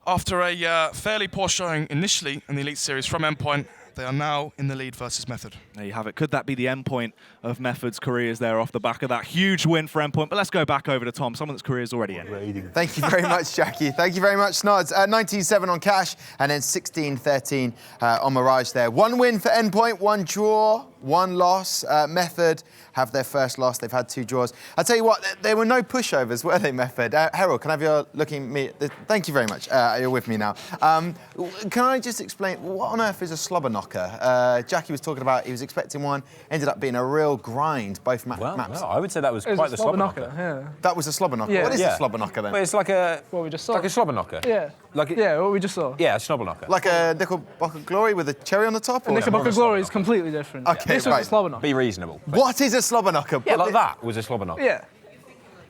after a fairly poor showing initially in the Elite Series from Endpoint, they are now in the lead versus Method. There you have it. Could that be the end point of Method's careers there off the back of that huge win for Endpoint? But let's go back over to Tom, someone that's career's already in. Thank you very much, Jackie. Thank you very much, Snods. 19-7 on Cash, and then 16-13 on Mirage there. 1 win for Endpoint, 1 draw, 1 loss. Method have their first loss. They've had 2 draws. I'll tell you what, there were no pushovers, were they, Method? Harold, can I have your looking at me? Thank you very much. You're with me now. Can I just explain, what on earth is a slobber knocker? Jackie was talking about he was expecting one, ended up being a real grind, both maps. Well, I would say that was quite the slobber knocker. Yeah. That was a slobber knocker. Yeah. What is a slobber knocker then? Well, it's like a... What we just saw. Like a slobber knocker. Yeah. Yeah, what we just saw. Yeah, a slobber knocker. Like a Knickerbocker Glory with a cherry on the top? A Knickerbocker Glory is completely different. Okay, this was a slobber knocker. Be reasonable. What is a slobber knocker? Yeah, like that was a slobber knocker. Yeah.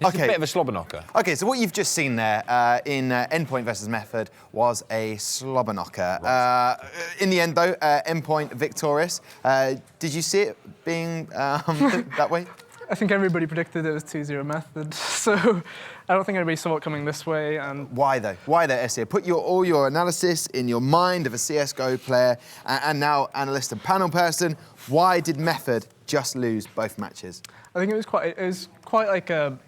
It's a bit of a slobber knocker. Okay, so what you've just seen there in Endpoint versus Method was a slobber knocker. Right. In the end, though, Endpoint victorious. Did you see it being that way? I think everybody predicted it was 2-0 Method, so I don't think anybody saw it coming this way. And why though? Why though, Essia? Put all your analysis in your mind of a CSGO player and now analyst and panel person. Why did Method just lose both matches? I think it was quite like a,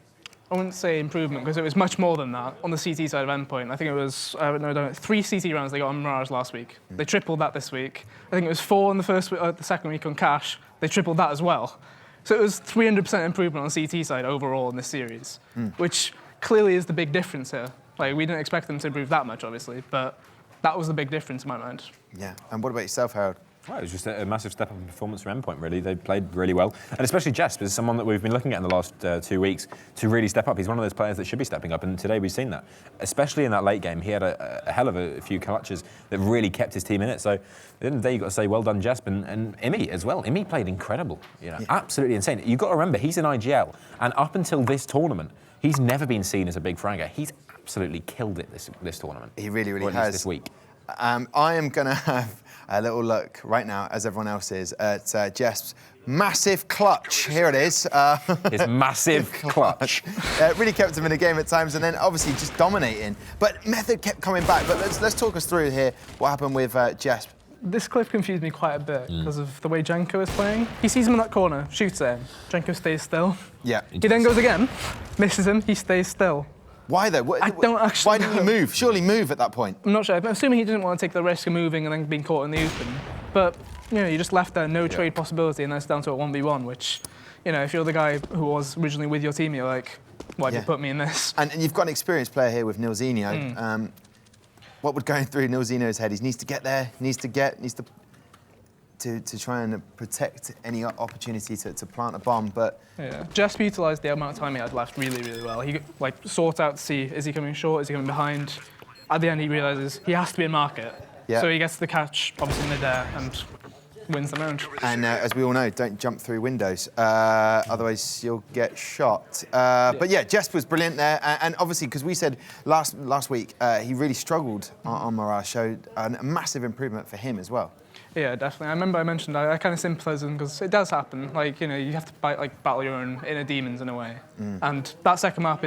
I wouldn't say improvement, because it was much more than that on the CT side of Endpoint. I think it was, 3 CT rounds they got on Mirage last week. They tripled that this week. I think it was 4 in the second week on Cash. They tripled that as well. So it was 300% improvement on the CT side overall in this series, which clearly is the big difference here. Like, we didn't expect them to improve that much, obviously, but that was the big difference in my mind. Yeah, and what about yourself, Harold? Well, it was just a massive step up in performance from Endpoint, really. They played really well. And especially Jesp is someone that we've been looking at in the last 2 weeks to really step up. He's one of those players that should be stepping up, and today we've seen that. Especially in that late game, he had a hell of a few clutches that really kept his team in it. So at the end of the day, you've got to say well done, Jesp, and Imi as well. Imi played incredible, absolutely insane. You've got to remember, he's in IGL, and up until this tournament, he's never been seen as a big fragger. He's absolutely killed it this tournament. He really, really or at has. least this week. I am going to have a little look right now, as everyone else is, at Jesp's massive clutch. Here it is. His massive clutch. Really kept him in the game at times, and then obviously just dominating. But Method kept coming back. But let's talk us through here what happened with Jesp. This clip confused me quite a bit because of the way Genko is playing. He sees him in that corner, shoots at him. Genko stays still. Yeah. He then goes again, misses him, he stays still. Why though? I don't actually Why didn't he move? Surely move at that point. I'm not sure. I'm assuming he didn't want to take the risk of moving and then being caught in the open. But, you just left there, no trade possibility, and then it's down to a 1v1, which, if you're the guy who was originally with your team, you're like, why'd you put me in this? And you've got an experienced player here with Nilzinho. What would going through Nilzinho's head? He needs to get there, to try and protect any opportunity to plant a bomb, but... Yeah, Jesp utilised the amount of time he had left really, really well. He sought out to see, is he coming short, is he coming behind? At the end, he realises he has to be in market. Yeah. So he gets the catch, obviously in midair, and wins the round. And as we all know, don't jump through windows, otherwise you'll get shot. But yeah, Jesp was brilliant there, and obviously, because we said last week, he really struggled on Mirage, showed a massive improvement for him as well. Yeah, definitely. I remember I mentioned I kind of sympathise with him because it does happen. You have to battle your own inner demons in a way. And that second map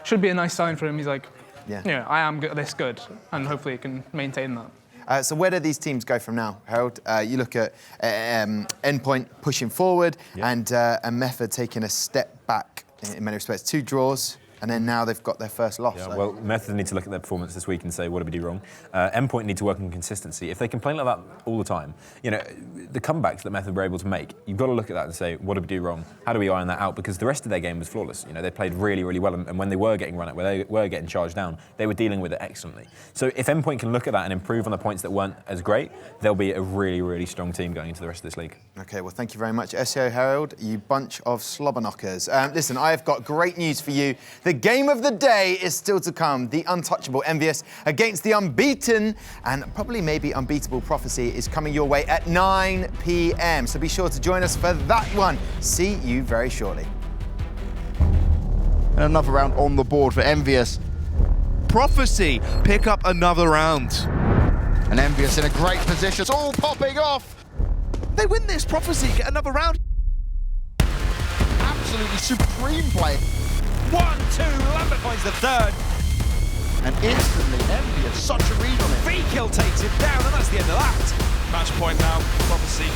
should be a nice sign for him. He's like, I am this good, and hopefully he can maintain that. So where do these teams go from now, Harold? You look at Endpoint pushing forward and Method taking a step back in many respects. 2 draws. And then now they've got their first loss. Yeah, so. well, Method need to look at their performance this week and say, what did we do wrong? Endpoint need to work on consistency. If they complain like that all the time, the comebacks that Method were able to make, you've got to look at that and say, what did we do wrong? How do we iron that out? Because the rest of their game was flawless. They played really, really well, and when they were getting run at, when they were getting charged down, they were dealing with it excellently. So if Endpoint can look at that and improve on the points that weren't as great, they'll be a really, really strong team going into the rest of this league. Okay, well, thank you very much, Csgo, Harold, you bunch of slobberknockers. Listen, I have got great news for you. The game of the day is still to come. The untouchable Envious against the unbeaten and probably maybe unbeatable Prophecy is coming your way at 9 p.m. So be sure to join us for that one. See you very shortly. And another round on the board for Envious. Prophecy pick up another round. And Envious in a great position. It's all popping off. They win this. Prophecy get another round. Absolutely supreme play. 1-2, Lambert finds the third. And instantly Envious, such a read on it. Free kill takes it down, and that's the end of that. Match point now, Prophecy.